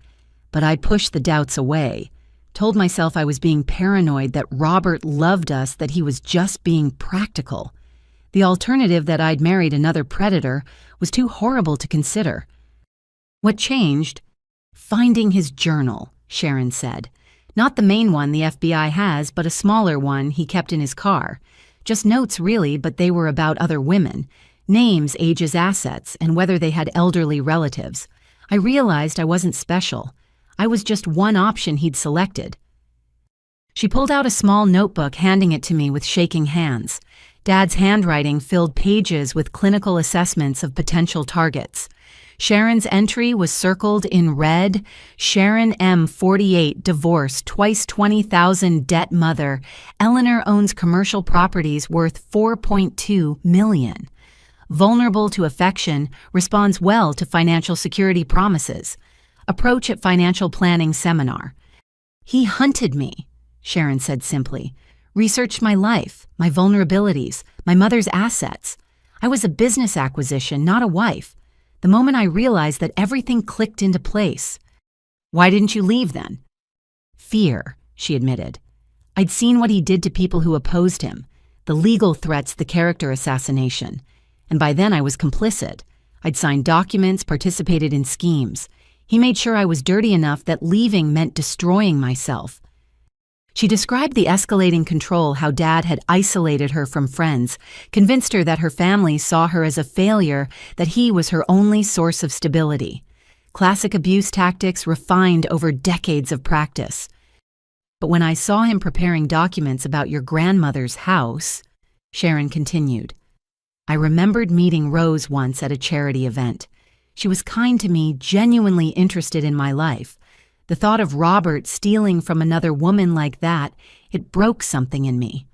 but I pushed the doubts away, told myself I was being paranoid, that Robert loved us, that he was just being practical. The alternative, that I'd married another predator, was too horrible to consider. "What changed?" "Finding his journal," Sharon said. "Not the main one the FBI has, but a smaller one he kept in his car. Just notes, really, but they were about other women. names, ages, assets, and whether they had elderly relatives. I realized I wasn't special. I was just one option he'd selected. She pulled out a small notebook, handing it to me with shaking hands. Dad's handwriting filled pages with clinical assessments of potential targets. Sharon's entry was circled in red. Sharon M., 48, divorced, twice 20,000, debt mother. Eleanor owns commercial properties worth $4.2 million. Vulnerable to affection, responds well to financial security promises. Approach at financial planning seminar. He hunted me, Sharon said simply. Researched my life, my vulnerabilities, my mother's assets. I was a business acquisition, not a wife. The moment I realized that, everything clicked into place. Why didn't you leave then? Fear, she admitted. I'd seen what he did to people who opposed him, the legal threats, the character assassination. And by then I was complicit. I'd signed documents, participated in schemes. He made sure I was dirty enough that leaving meant destroying myself. She described the escalating control, how Dad had isolated her from friends, convinced her that her family saw her as a failure, that he was her only source of stability. Classic abuse tactics refined over decades of practice. But when I saw him preparing documents about your grandmother's house, Sharon continued, I remembered meeting Rose once at a charity event. She was kind to me, genuinely interested in my life. The thought of Robert stealing from another woman like that, it broke something in me.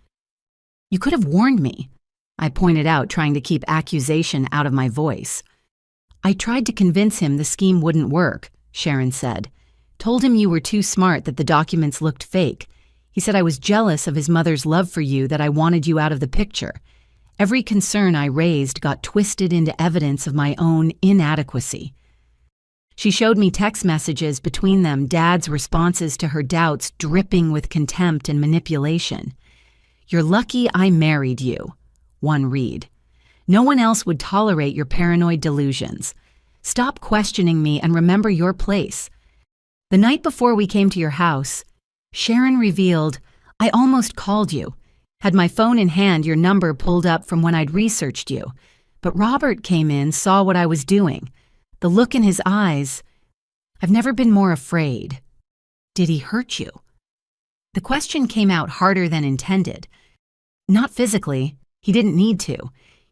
You could have warned me, I pointed out, trying to keep accusation out of my voice. I tried to convince him the scheme wouldn't work, Sharon said. Told him you were too smart, that the documents looked fake. He said I was jealous of his mother's love for you, that I wanted you out of the picture. Every concern I raised got twisted into evidence of my own inadequacy. She showed me text messages between them, Dad's responses to her doubts dripping with contempt and manipulation. You're lucky I married you, one read. No one else would tolerate your paranoid delusions. Stop questioning me and remember your place. The night before we came to your house, Sharon revealed, I almost called you. Had my phone in hand, your number pulled up from when I'd researched you. But Robert came in, saw what I was doing. The look in his eyes, I've never been more afraid. Did he hurt you? The question came out harder than intended. Not physically, he didn't need to.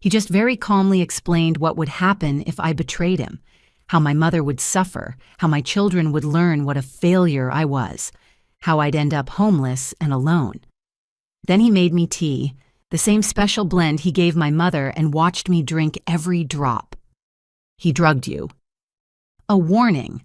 He just very calmly explained what would happen if I betrayed him, how my mother would suffer, how my children would learn what a failure I was, how I'd end up homeless and alone. Then he made me tea, the same special blend he gave my mother, and watched me drink every drop. He drugged you. A warning,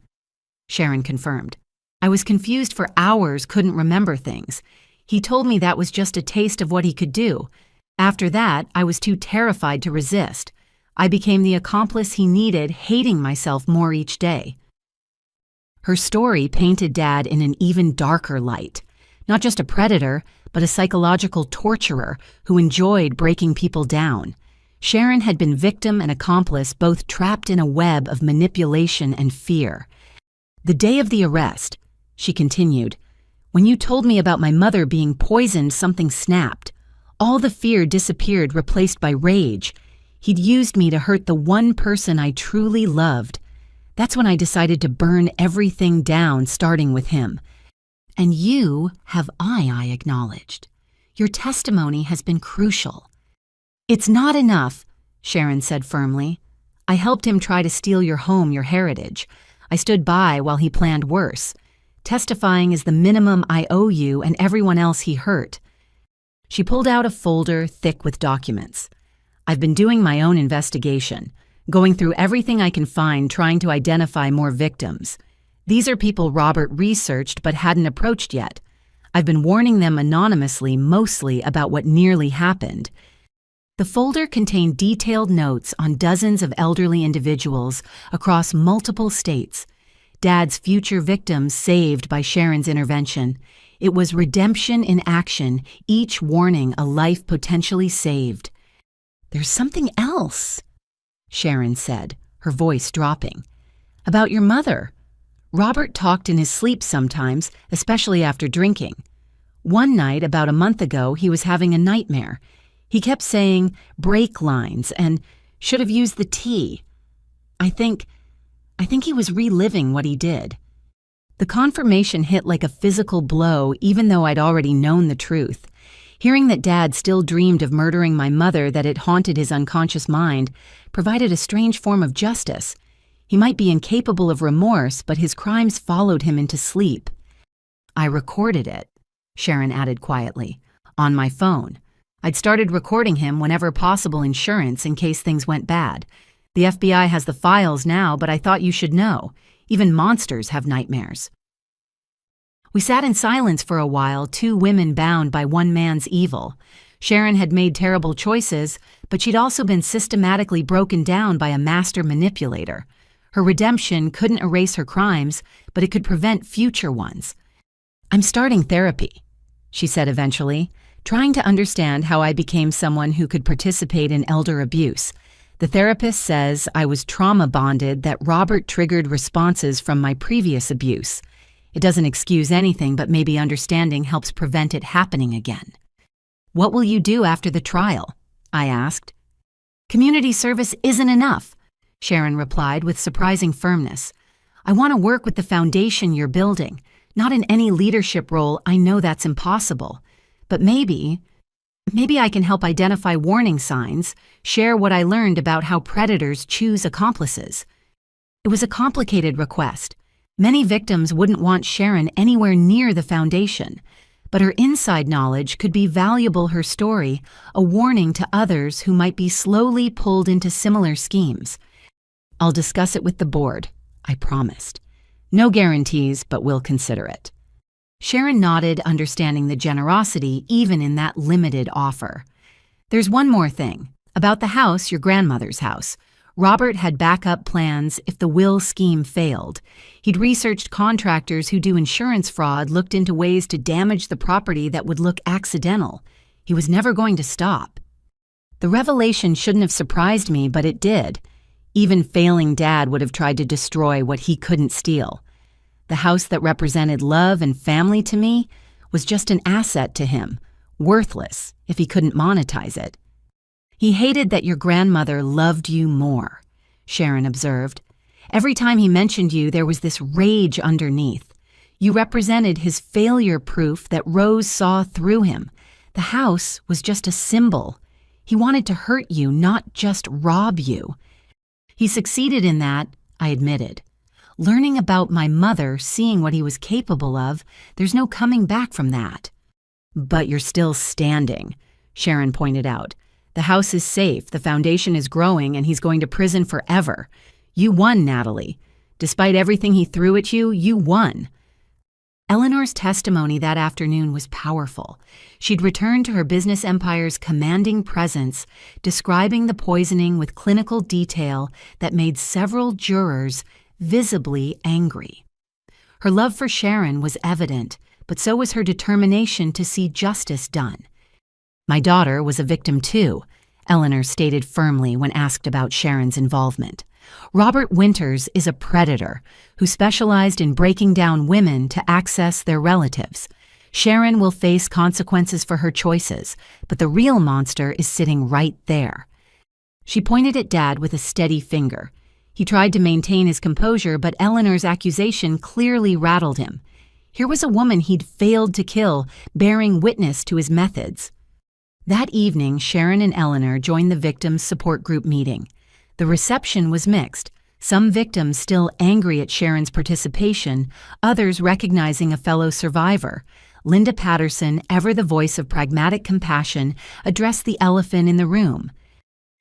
Sharon confirmed. I was confused for hours, couldn't remember things. He told me that was just a taste of what he could do. After that, I was too terrified to resist. I became the accomplice he needed, hating myself more each day. Her story painted Dad in an even darker light. Not just a predator, but a psychological torturer who enjoyed breaking people down. Sharon had been victim and accomplice, both trapped in a web of manipulation and fear. The day of the arrest, she continued, when you told me about my mother being poisoned, something snapped. All the fear disappeared, replaced by rage. He'd used me to hurt the one person I truly loved. That's when I decided to burn everything down, starting with him. And you have I acknowledged. Your testimony has been crucial. It's not enough, Sharon said firmly. I helped him try to steal your home, your heritage. I stood by while he planned worse. Testifying is the minimum I owe you and everyone else he hurt. She pulled out a folder thick with documents. I've been doing my own investigation, going through everything I can find, trying to identify more victims. These are people Robert researched but hadn't approached yet. I've been warning them anonymously, mostly about what nearly happened. The folder contained detailed notes on dozens of elderly individuals across multiple states. Dad's future victims saved by Sharon's intervention. It was redemption in action, each warning a life potentially saved. There's something else, Sharon said, her voice dropping. About your mother. Robert talked in his sleep sometimes, especially after drinking. One night, about a month ago, he was having a nightmare. He kept saying break lines and Should have used the T. I think he was reliving what he did. The confirmation hit like a physical blow, even though I'd already known the truth. Hearing that Dad still dreamed of murdering my mother, that it haunted his unconscious mind, provided a strange form of justice. He might be incapable of remorse, but his crimes followed him into sleep. I recorded it, Sharon added quietly, on my phone. I'd started recording him whenever possible insurance in case things went bad. The FBI has the files now, but I thought you should know. Even monsters have nightmares. We sat in silence for a while, two women bound by one man's evil. Sharon had made terrible choices, but she'd also been systematically broken down by a master manipulator. Her redemption couldn't erase her crimes, but it could prevent future ones. "I'm starting therapy," she said eventually, trying to understand how I became someone who could participate in elder abuse. The therapist says I was trauma bonded, that Robert triggered responses from my previous abuse. It doesn't excuse anything, but maybe understanding helps prevent it happening again. "What will you do after the trial?" I asked. "Community service isn't enough," Sharon replied with surprising firmness. "I want to work with the foundation you're building. Not in any leadership role, I know that's impossible. But maybe I can help identify warning signs, share what I learned about how predators choose accomplices." It was a complicated request. Many victims wouldn't want Sharon anywhere near the foundation, but her inside knowledge could be valuable. Her story, a warning to others who might be slowly pulled into similar schemes. "I'll discuss it with the board," I promised. "No guarantees, but we'll consider it." Sharon nodded, understanding the generosity even in that limited offer. "There's one more thing. About the house, your grandmother's house. Robert had backup plans if the will scheme failed. He'd researched contractors who do insurance fraud, looked into ways to damage the property that would look accidental. He was never going to stop. The revelation shouldn't have surprised me, but it did. Even failing Dad would have tried to destroy what he couldn't steal. The house that represented love and family to me was just an asset to him, worthless if he couldn't monetize it. "He hated that your grandmother loved you more," Sharon observed. "Every time he mentioned you, there was this rage underneath. You represented his failure proof that Rose saw through him. The house was just a symbol. He wanted to hurt you, not just rob you. He succeeded in that," I admitted. "Learning about my mother, seeing what he was capable of, there's no coming back from that." "But you're still standing," Sharon pointed out. "The house is safe, the foundation is growing, and he's going to prison forever. You won, Natalie. Despite everything he threw at you, you won." Eleanor's testimony that afternoon was powerful. She'd returned to her business empire's commanding presence, describing the poisoning with clinical detail that made several jurors visibly angry. Her love for Sharon was evident, but so was her determination to see justice done. "My daughter was a victim too," Eleanor stated firmly when asked about Sharon's involvement. "Robert Winters is a predator who specialized in breaking down women to access their relatives. Sharon will face consequences for her choices, but the real monster is sitting right there." She pointed at Dad with a steady finger. He tried to maintain his composure, but Eleanor's accusation clearly rattled him. Here was a woman he'd failed to kill, bearing witness to his methods. That evening, Sharon and Eleanor joined the victims' support group meeting. The reception was mixed, some victims still angry at Sharon's participation, others recognizing a fellow survivor. Linda Patterson, ever the voice of pragmatic compassion, addressed the elephant in the room.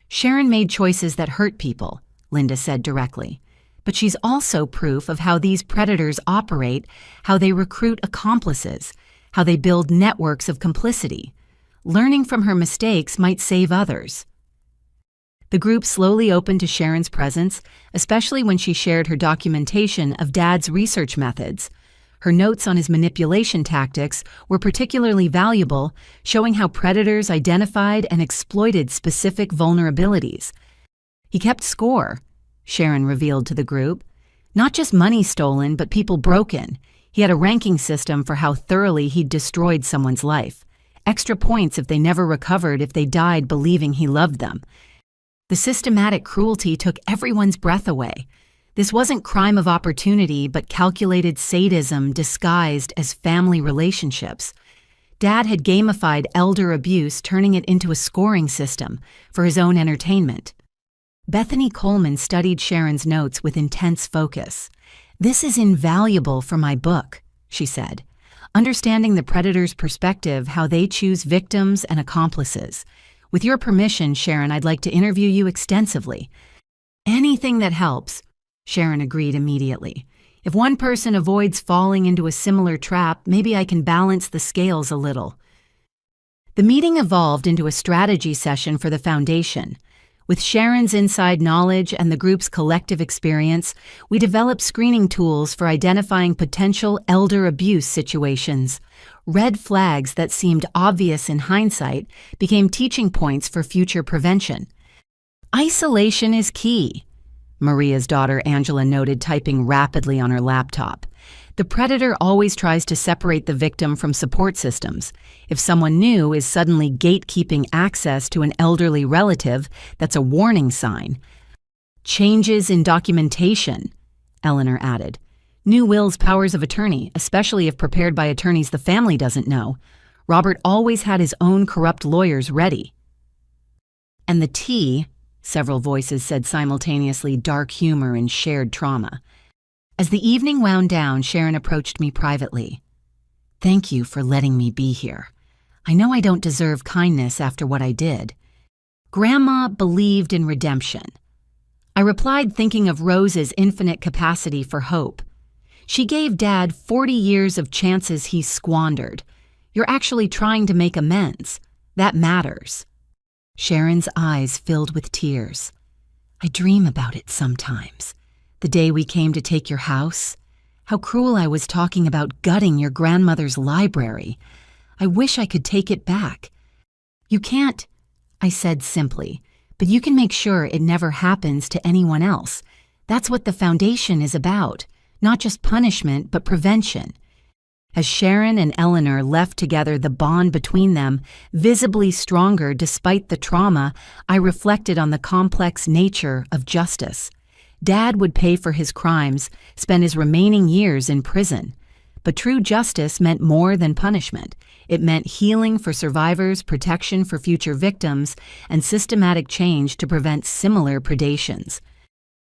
"Sharon made choices that hurt people," Linda said directly. "But she's also proof of how these predators operate, how they recruit accomplices, how they build networks of complicity. Learning from her mistakes might save others." The group slowly opened to Sharon's presence, especially when she shared her documentation of Dad's research methods. Her notes on his manipulation tactics were particularly valuable, showing how predators identified and exploited specific vulnerabilities. "He kept score," Sharon revealed to the group. "Not just money stolen, but people broken. He had a ranking system for how thoroughly he'd destroyed someone's life. Extra points if they never recovered, if they died believing he loved them. The systematic cruelty took everyone's breath away. This wasn't crime of opportunity, but calculated sadism disguised as family relationships. Dad had gamified elder abuse, turning it into a scoring system for his own entertainment. Bethany Coleman studied Sharon's notes with intense focus. "This is invaluable for my book," she said. "Understanding the predator's perspective, how they choose victims and accomplices. With your permission, Sharon, I'd like to interview you extensively." "Anything that helps," Sharon agreed immediately. "If one person avoids falling into a similar trap, maybe I can balance the scales a little." The meeting evolved into a strategy session for the foundation. With Sharon's inside knowledge and the group's collective experience, we developed screening tools for identifying potential elder abuse situations. Red flags that seemed obvious in hindsight became teaching points for future prevention. "Isolation is key," Maria's daughter Angela noted, typing rapidly on her laptop. "The predator always tries to separate the victim from support systems. If someone new is suddenly gatekeeping access to an elderly relative, that's a warning sign." "Changes in documentation," Eleanor added. "New wills, powers of attorney, especially if prepared by attorneys the family doesn't know. Robert always had his own corrupt lawyers ready." "And the T," several voices said simultaneously, dark humor and shared trauma. As the evening wound down, Sharon approached me privately. "Thank you for letting me be here. I know I don't deserve kindness after what I did." Grandma believed in redemption. I replied, thinking of Rose's infinite capacity for hope. "She gave Dad 40 years of chances he squandered. You're actually trying to make amends. That matters." Sharon's eyes filled with tears. "I dream about it sometimes. The day we came to take your house. How cruel I was talking about gutting your grandmother's library. I wish I could take it back." "You can't," I said simply, "but you can make sure it never happens to anyone else. That's what the foundation is about. Not just punishment, but prevention." As Sharon and Eleanor left together, the bond between them visibly stronger despite the trauma, I reflected on the complex nature of justice. Dad would pay for his crimes, spend his remaining years in prison. But true justice meant more than punishment. It meant healing for survivors, protection for future victims, and systematic change to prevent similar predations.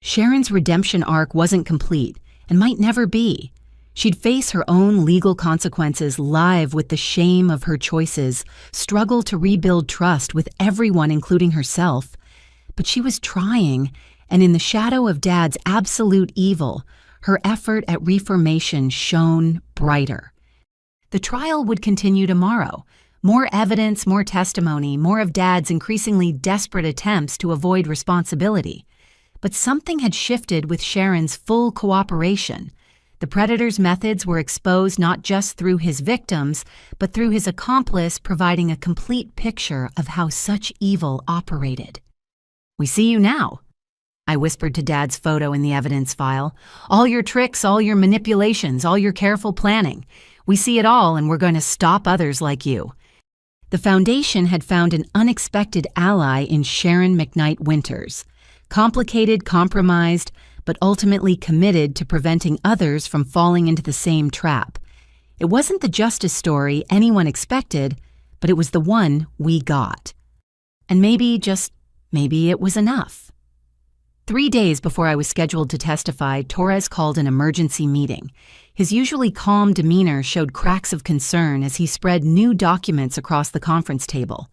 Sharon's redemption arc wasn't complete and might never be. She'd face her own legal consequences, live with the shame of her choices, struggle to rebuild trust with everyone, including herself. But she was trying, and in the shadow of Dad's absolute evil, her effort at reformation shone brighter. The trial would continue tomorrow. More evidence, more testimony, more of Dad's increasingly desperate attempts to avoid responsibility. But something had shifted with Sharon's full cooperation. The predator's methods were exposed not just through his victims, but through his accomplice, providing a complete picture of how such evil operated. "We see you now," I whispered to Dad's photo in the evidence file. "All your tricks, all your manipulations, all your careful planning. We see it all, and we're going to stop others like you." The foundation had found an unexpected ally in Sharon McKnight Winters. Complicated, compromised, but ultimately committed to preventing others from falling into the same trap. It wasn't the justice story anyone expected, but it was the one we got. And maybe, just maybe, it was enough. 3 days before I was scheduled to testify, Torres called an emergency meeting. His usually calm demeanor showed cracks of concern as he spread new documents across the conference table.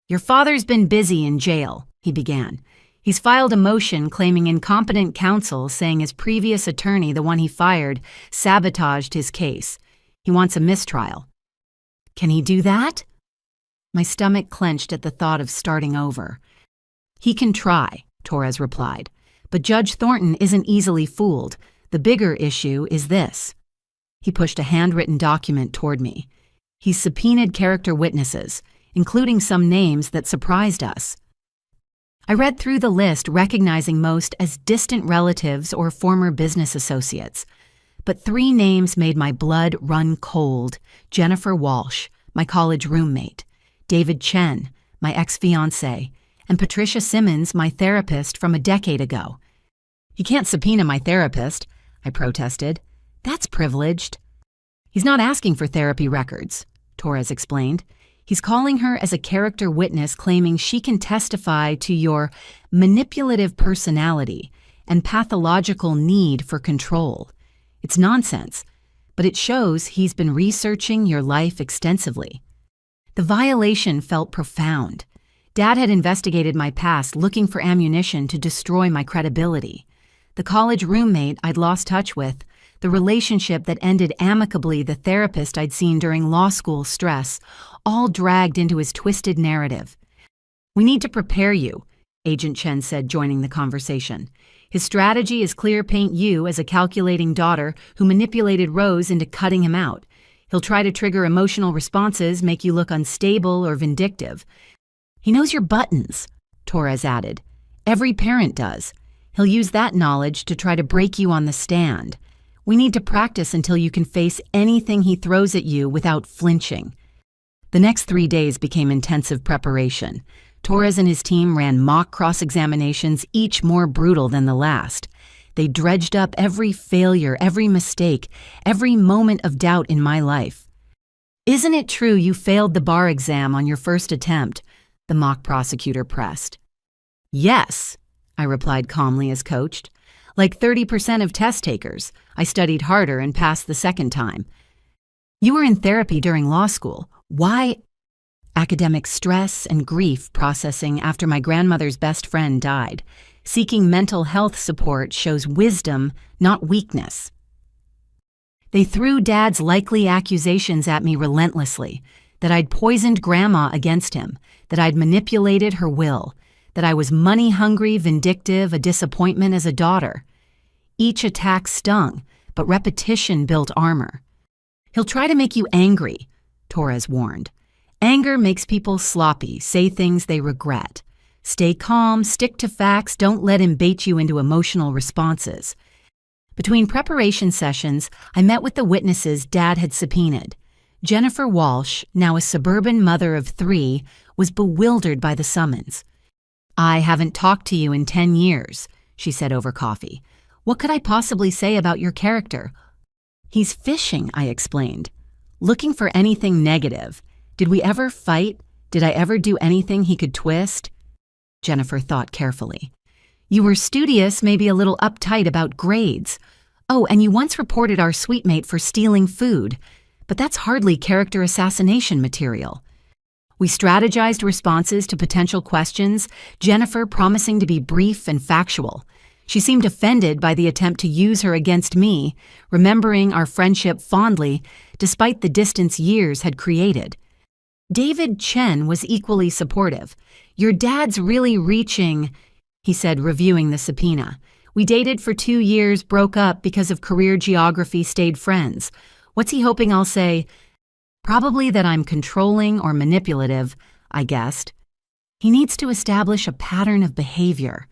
"Your father's been busy in jail," he began. "He's filed a motion claiming incompetent counsel, saying his previous attorney, the one he fired, sabotaged his case. He wants a mistrial." "Can he do that?" My stomach clenched at the thought of starting over. "He can try," Torres replied. "But Judge Thornton isn't easily fooled. The bigger issue is this." He pushed a handwritten document toward me. "He's subpoenaed character witnesses, including some names that surprised us." I read through the list, recognizing most as distant relatives or former business associates. But 3 names made my blood run cold: Jennifer Walsh, my college roommate; David Chen, my ex-fiancé; and Patricia Simmons, my therapist from a decade ago. You can't subpoena my therapist, I protested. That's privileged. He's not asking for therapy records, Torres explained. He's calling her as a character witness claiming she can testify to your manipulative personality and pathological need for control. It's nonsense, but it shows he's been researching your life extensively. The violation felt profound. Dad had investigated my past looking for ammunition to destroy my credibility. The college roommate I'd lost touch with, the relationship that ended amicably, the therapist I'd seen during law school stress, all dragged into his twisted narrative. We need to prepare you, Agent Chen said, joining the conversation. His strategy is clear: paint you as a calculating daughter who manipulated Rose into cutting him out. He'll try to trigger emotional responses, make you look unstable or vindictive. He knows your buttons, Torres added. Every parent does. He'll use that knowledge to try to break you on the stand. We need to practice until you can face anything he throws at you without flinching. The next 3 days became intensive preparation. Torres and his team ran mock cross-examinations, each more brutal than the last. They dredged up every failure, every mistake, every moment of doubt in my life. Isn't it true you failed the bar exam on your first attempt? The mock prosecutor pressed. Yes, I replied calmly as coached. Like 30% of test takers, I studied harder and passed the second time. You were in therapy during law school. Why? Academic stress and grief processing after my grandmother's best friend died. Seeking mental health support shows wisdom, not weakness. They threw Dad's likely accusations at me relentlessly, that I'd poisoned Grandma against him, that I'd manipulated her will, that I was money-hungry, vindictive, a disappointment as a daughter. Each attack stung, but repetition built armor. He'll try to make you angry, Torres warned. Anger makes people sloppy, say things they regret. Stay calm, stick to facts, don't let him bait you into emotional responses. Between preparation sessions, I met with the witnesses Dad had subpoenaed. Jennifer Walsh, now a suburban mother of 3, was bewildered by the summons. I haven't talked to you in 10 years, she said over coffee. What could I possibly say about your character? He's fishing, I explained. Looking for anything negative. Did we ever fight? Did I ever do anything he could twist? Jennifer thought carefully. You were studious, maybe a little uptight about grades. Oh, and you once reported our suite mate for stealing food. But that's hardly character assassination material. We strategized responses to potential questions, Jennifer promising to be brief and factual. She seemed offended by the attempt to use her against me, remembering our friendship fondly, despite the distance years had created. David Chen was equally supportive. Your dad's really reaching, he said, reviewing the subpoena. We dated for 2 years, broke up because of career geography, stayed friends. What's he hoping I'll say? Probably that I'm controlling or manipulative, I guessed. He needs to establish a pattern of behavior.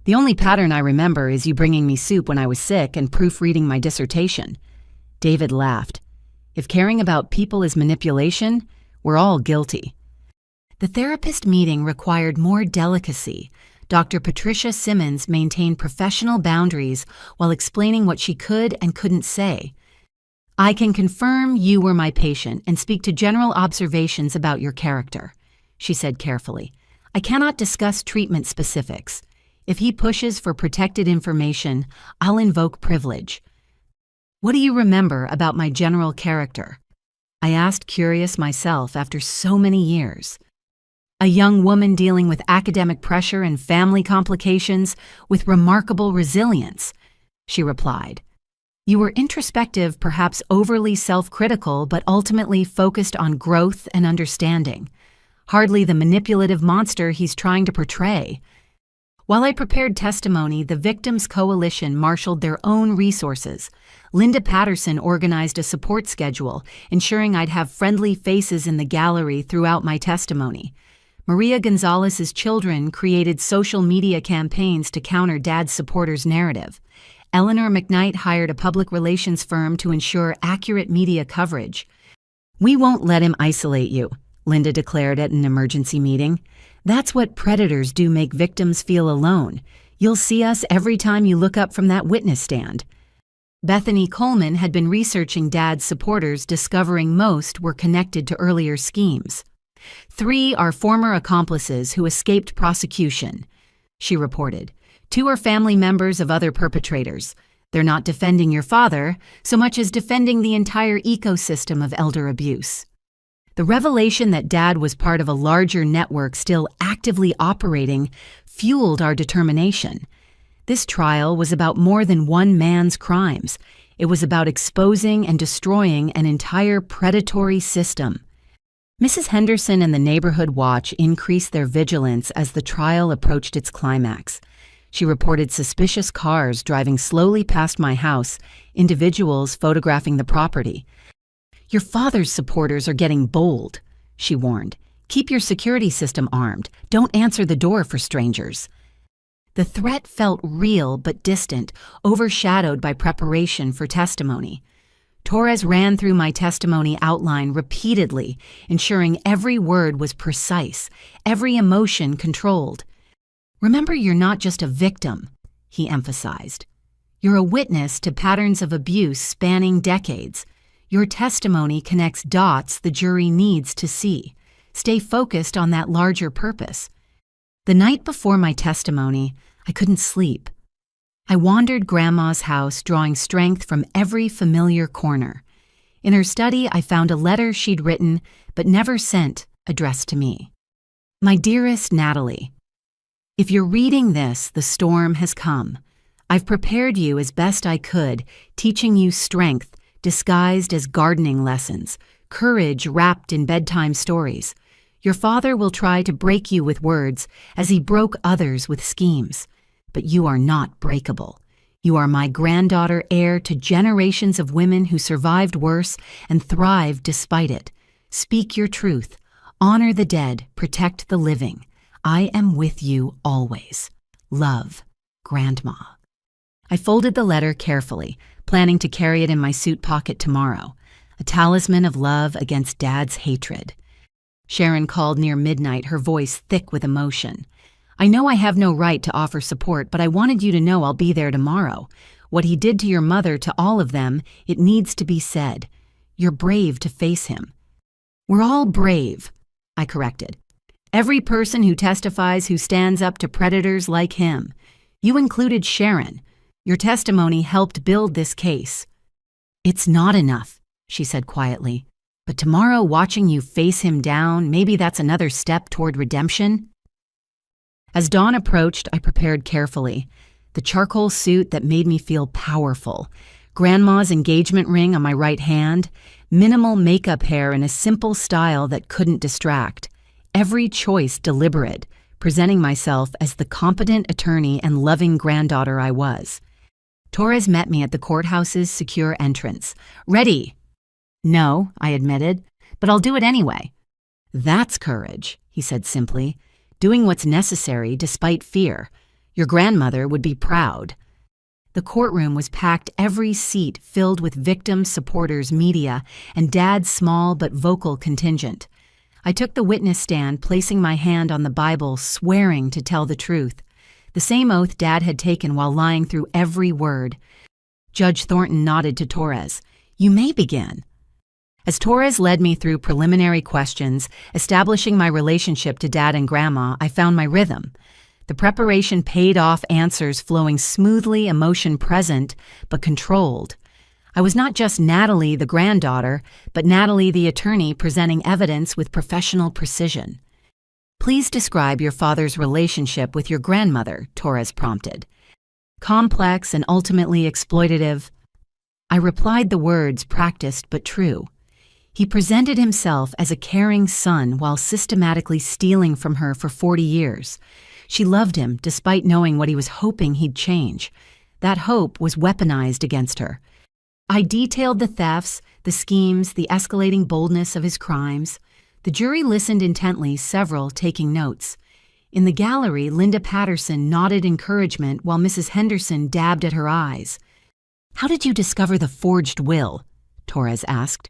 The only pattern I remember is you bringing me soup when I was sick and proofreading my dissertation. David laughed. If caring about people is manipulation, we're all guilty. The therapist meeting required more delicacy. Dr. Patricia Simmons maintained professional boundaries while explaining what she could and couldn't say. I can confirm you were my patient and speak to general observations about your character, she said carefully. I cannot discuss treatment specifics. If he pushes for protected information, I'll invoke privilege. What do you remember about my general character? I asked, curious myself after so many years. A young woman dealing with academic pressure and family complications with remarkable resilience, she replied. You were introspective, perhaps overly self-critical, but ultimately focused on growth and understanding. Hardly the manipulative monster he's trying to portray. While I prepared testimony, the Victims Coalition marshaled their own resources. Linda Patterson organized a support schedule, ensuring I'd have friendly faces in the gallery throughout my testimony. Maria Gonzalez's children created social media campaigns to counter Dad's supporters' narrative. Eleanor McKnight hired a public relations firm to ensure accurate media coverage. We won't let him isolate you, Linda declared at an emergency meeting. That's what predators do, make victims feel alone. You'll see us every time you look up from that witness stand. Bethany Coleman had been researching Dad's supporters, discovering most were connected to earlier schemes. 3 are former accomplices who escaped prosecution, she reported. 2 are family members of other perpetrators. They're not defending your father so much as defending the entire ecosystem of elder abuse. The revelation that Dad was part of a larger network still actively operating fueled our determination. This trial was about more than one man's crimes. It was about exposing and destroying an entire predatory system. Mrs. Henderson and the Neighborhood Watch increased their vigilance as the trial approached its climax. She reported suspicious cars driving slowly past my house, individuals photographing the property. "Your father's supporters are getting bold," she warned. "Keep your security system armed. Don't answer the door for strangers." The threat felt real but distant, overshadowed by preparation for testimony. Torres ran through my testimony outline repeatedly, ensuring every word was precise, every emotion controlled. "Remember, you're not just a victim," he emphasized. "You're a witness to patterns of abuse spanning decades. Your testimony connects dots the jury needs to see. Stay focused on that larger purpose." The night before my testimony, I couldn't sleep. I wandered Grandma's house, drawing strength from every familiar corner. In her study, I found a letter she'd written but never sent, addressed to me. "My dearest Natalie, if you're reading this, the storm has come. I've prepared you as best I could, teaching you strength disguised as gardening lessons, courage wrapped in bedtime stories. Your father will try to break you with words as he broke others with schemes. But you are not breakable. You are my granddaughter, heir to generations of women who survived worse and thrived despite it. Speak your truth. Honor the dead. Protect the living. I am with you always. Love, Grandma." I folded the letter carefully, planning to carry it in my suit pocket tomorrow, a talisman of love against Dad's hatred. Sharon called near midnight, her voice thick with emotion. "I know I have no right to offer support, but I wanted you to know I'll be there tomorrow. What he did to your mother, to all of them, it needs to be said. You're brave to face him." "We're all brave," I corrected. "Every person who testifies who stands up to predators like him. You included Sharon. Your testimony helped build this case." "It's not enough," she said quietly. "But tomorrow, watching you face him down, maybe that's another step toward redemption." As dawn approached, I prepared carefully. The charcoal suit that made me feel powerful, Grandma's engagement ring on my right hand, minimal makeup hair in a simple style that couldn't distract. Every choice deliberate, presenting myself as the competent attorney and loving granddaughter I was. Torres met me at the courthouse's secure entrance. "Ready?" "No," I admitted, "but I'll do it anyway." "That's courage," he said simply. "Doing what's necessary despite fear. Your grandmother would be proud." The courtroom was packed, every seat filled with victims, supporters, media, and Dad's small but vocal contingent. I took the witness stand, placing my hand on the Bible, swearing to tell the truth. The same oath Dad had taken while lying through every word. Judge Thornton nodded to Torres. "You may begin." As Torres led me through preliminary questions, establishing my relationship to Dad and Grandma, I found my rhythm. The preparation paid off, answers flowing smoothly, emotion present, but controlled. I was not just Natalie, the granddaughter, but Natalie, the attorney, presenting evidence with professional precision. "Please describe your father's relationship with your grandmother," Torres prompted. "Complex and ultimately exploitative." I replied the words practiced but true. He presented himself as a caring son while systematically stealing from her for 40 years. She loved him despite knowing what he was hoping he'd change. That hope was weaponized against her. I detailed the thefts, the schemes, the escalating boldness of his crimes. The jury listened intently, several taking notes. In the gallery, Linda Patterson nodded encouragement while Mrs. Henderson dabbed at her eyes. "How did you discover the forged will?" Torres asked.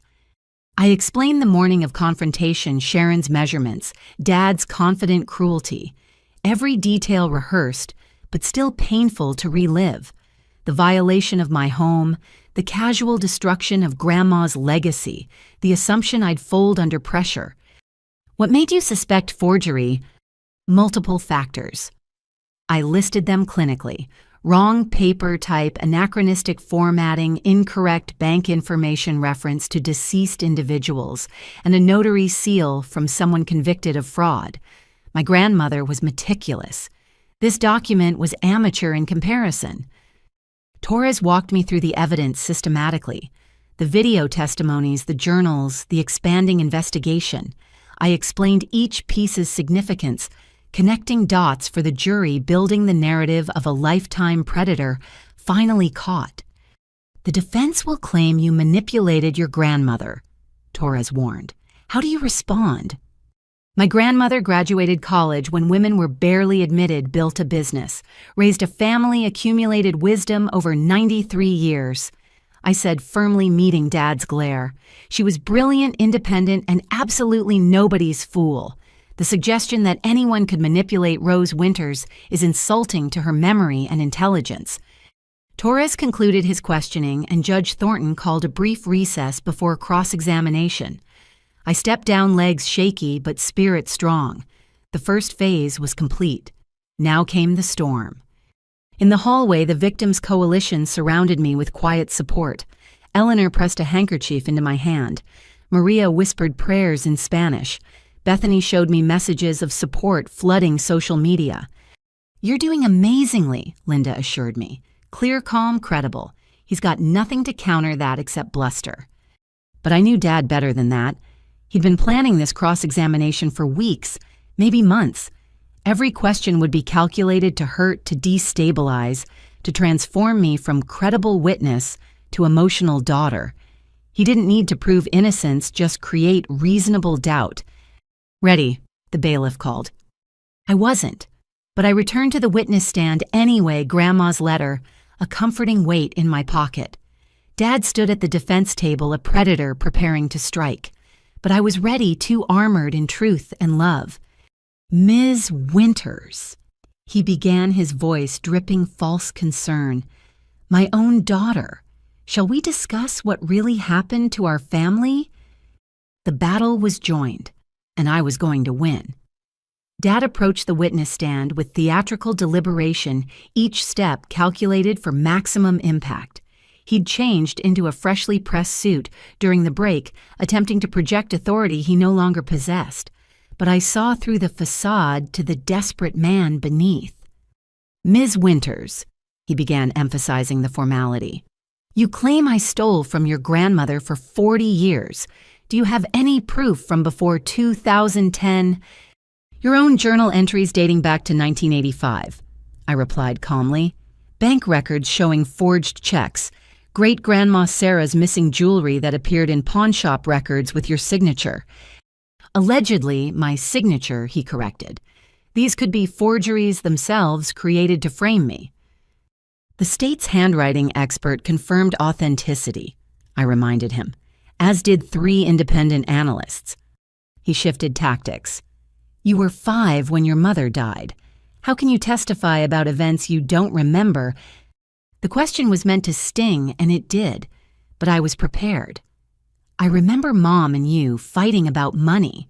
I explained the morning of confrontation, Sharon's measurements, Dad's confident cruelty. Every detail rehearsed, but still painful to relive. The violation of my home, the casual destruction of Grandma's legacy, the assumption I'd fold under pressure. What made you suspect forgery? Multiple factors. I listed them clinically. Wrong paper type, anachronistic formatting, incorrect bank information reference to deceased individuals, and a notary seal from someone convicted of fraud. My grandmother was meticulous. This document was amateur in comparison. Torres walked me through the evidence systematically. The video testimonies, the journals, the expanding investigation. I explained each piece's significance, connecting dots for the jury, building the narrative of a lifetime predator finally caught. The defense will claim you manipulated your grandmother, Torres warned. How do you respond? My grandmother graduated college when women were barely admitted, built a business, raised a family, accumulated wisdom over 93 years. I said, firmly meeting Dad's glare. She was brilliant, independent, and absolutely nobody's fool. The suggestion that anyone could manipulate Rose Winters is insulting to her memory and intelligence. Torres concluded his questioning, and Judge Thornton called a brief recess before cross-examination. I stepped down, legs shaky but spirit strong. The first phase was complete. Now came the storm. In the hallway, the victims' coalition surrounded me with quiet support. Eleanor pressed a handkerchief into my hand. Maria whispered prayers in Spanish. Bethany showed me messages of support flooding social media. "You're doing amazingly," Linda assured me. "Clear, calm, credible. He's got nothing to counter that except bluster." But I knew Dad better than that. He'd been planning this cross-examination for weeks, maybe months. Every question would be calculated to hurt, to destabilize, to transform me from credible witness to emotional daughter. He didn't need to prove innocence, just create reasonable doubt. "Ready," the bailiff called. I wasn't, but I returned to the witness stand anyway, Grandma's letter, a comforting weight in my pocket. Dad stood at the defense table, a predator preparing to strike. But I was ready, too armored in truth and love. "Ms. Winters," he began, his voice dripping false concern. "My own daughter. Shall we discuss what really happened to our family?" The battle was joined, and I was going to win. Dad approached the witness stand with theatrical deliberation, each step calculated for maximum impact. He'd changed into a freshly pressed suit during the break, attempting to project authority he no longer possessed. But I saw through the facade to the desperate man beneath. "Ms. Winters," he began, emphasizing the formality, "you claim I stole from your grandmother for 40 years. Do you have any proof from before 2010? "Your own journal entries dating back to 1985, I replied calmly. "Bank records showing forged checks. Great-Grandma Sarah's missing jewelry that appeared in pawnshop records with your signature." "Allegedly, my signature," he corrected. "These could be forgeries themselves created to frame me." "The state's handwriting expert confirmed authenticity," I reminded him, as did 3 independent analysts. He shifted tactics. "You were 5 when your mother died. How can you testify about events you don't remember?" The question was meant to sting, and it did, but I was prepared. "I remember Mom and you fighting about money.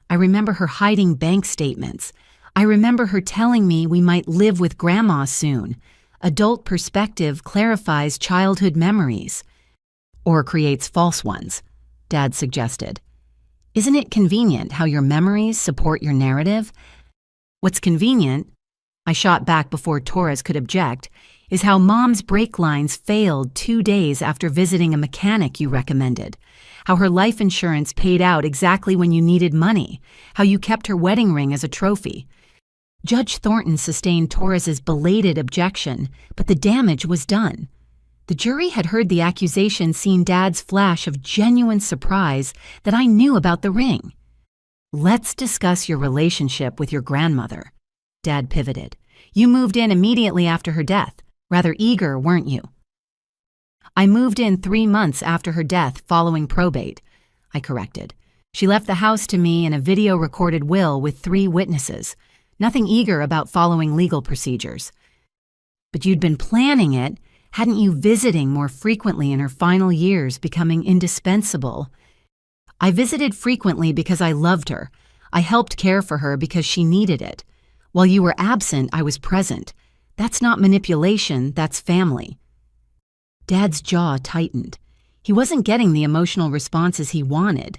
I remember her hiding bank statements. I remember her telling me we might live with Grandma soon. Adult perspective clarifies childhood memories." "Or creates false ones," Dad suggested. "Isn't it convenient how your memories support your narrative?" "What's convenient," I shot back before Torres could object, "is how Mom's brake lines failed 2 days after visiting a mechanic you recommended. How her life insurance paid out exactly when you needed money. How you kept her wedding ring as a trophy." Judge Thornton sustained Torres's belated objection, but the damage was done. The jury had heard the accusation, seen Dad's flash of genuine surprise that I knew about the ring. "Let's discuss your relationship with your grandmother." Dad pivoted. "You moved in immediately after her death. Rather eager, weren't you?" "I moved in 3 months after her death following probate. I corrected. She left the house to me in a video-recorded will with 3 witnesses, nothing eager about following legal procedures. But you'd been planning it, hadn't you, visiting more frequently in her final years, becoming indispensable? I visited frequently because I loved her. I helped care for her because she needed it. While you were absent, I was present. That's not manipulation, that's family. Dad's jaw tightened. He wasn't getting the emotional responses he wanted.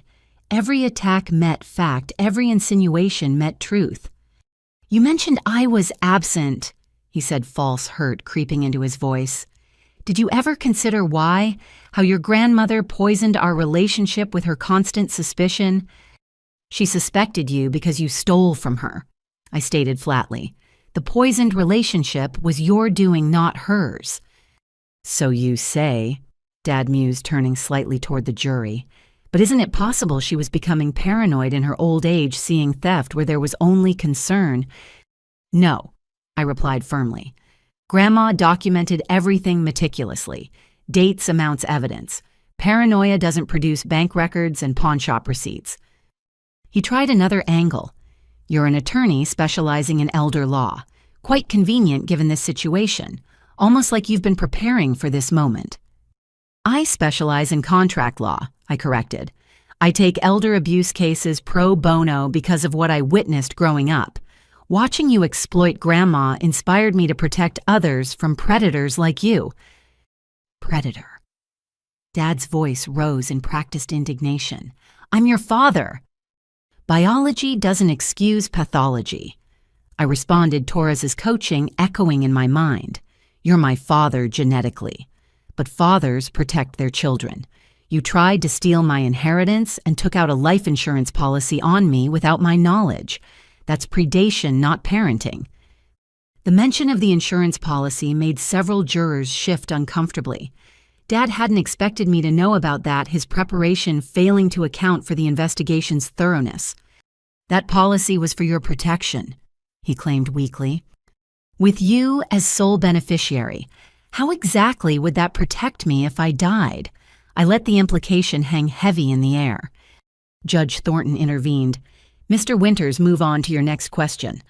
Every attack met fact, every insinuation met truth. You mentioned I was absent, he said, false hurt creeping into his voice. Did you ever consider why? How your grandmother poisoned our relationship with her constant suspicion? She suspected you because you stole from her, I stated flatly. The poisoned relationship was your doing, not hers. So you say, Dad mused, turning slightly toward the jury. But isn't it possible she was becoming paranoid in her old age, seeing theft where there was only concern? No, I replied firmly. Grandma documented everything meticulously. Dates, amounts, evidence. Paranoia doesn't produce bank records and pawnshop receipts. He tried another angle. You're an attorney specializing in elder law. Quite convenient given this situation. Almost like you've been preparing for this moment. I specialize in contract law, I corrected. I take elder abuse cases pro bono because of what I witnessed growing up. Watching you exploit Grandma inspired me to protect others from predators like you. Predator. Dad's voice rose in practiced indignation. I'm your father. Biology doesn't excuse pathology. I responded, Torres's coaching echoing in my mind. You're my father genetically. But fathers protect their children. You tried to steal my inheritance and took out a life insurance policy on me without my knowledge. That's predation, not parenting. The mention of the insurance policy made several jurors shift uncomfortably. Dad hadn't expected me to know about that, his preparation failing to account for the investigation's thoroughness. That policy was for your protection, he claimed weakly. With you as sole beneficiary, how exactly would that protect me if I died? I let the implication hang heavy in the air. Judge Thornton intervened. Mr. Winters, move on to your next question.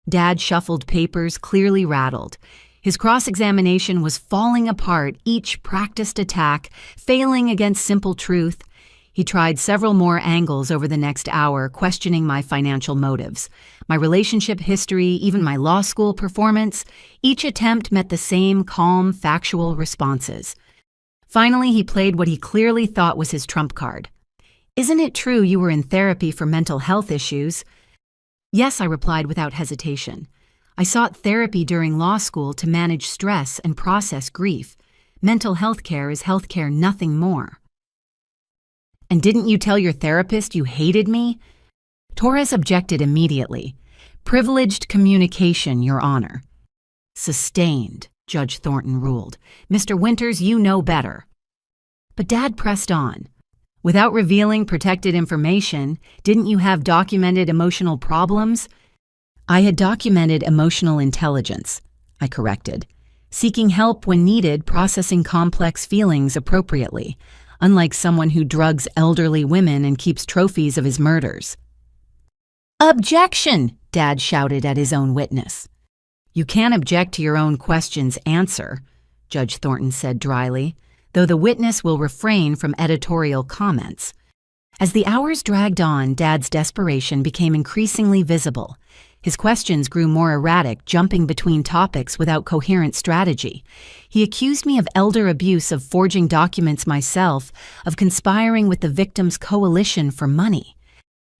Dad shuffled papers, clearly rattled. His cross-examination was falling apart, each practiced attack, failing against simple truth. He tried several more angles over the next hour, questioning my financial motives, my relationship history, even my law school performance. Each attempt met the same calm, factual responses. Finally, he played what he clearly thought was his trump card. Isn't it true you were in therapy for mental health issues? Yes, I replied without hesitation. I sought therapy during law school to manage stress and process grief. Mental health care is health care, nothing more. And didn't you tell your therapist you hated me? Torres objected immediately. Privileged communication, Your Honor. Sustained, Judge Thornton ruled. Mr. Winters, you know better. But Dad pressed on. Without revealing protected information, didn't you have documented emotional problems? I had documented emotional intelligence, I corrected. Seeking help when needed, processing complex feelings appropriately, unlike someone who drugs elderly women and keeps trophies of his murders. Objection! Dad shouted at his own witness. You can't object to your own question's answer, Judge Thornton said dryly, though the witness will refrain from editorial comments. As the hours dragged on, Dad's desperation became increasingly visible. His questions grew more erratic, jumping between topics without coherent strategy. He accused me of elder abuse, of forging documents myself, of conspiring with the victim's coalition for money.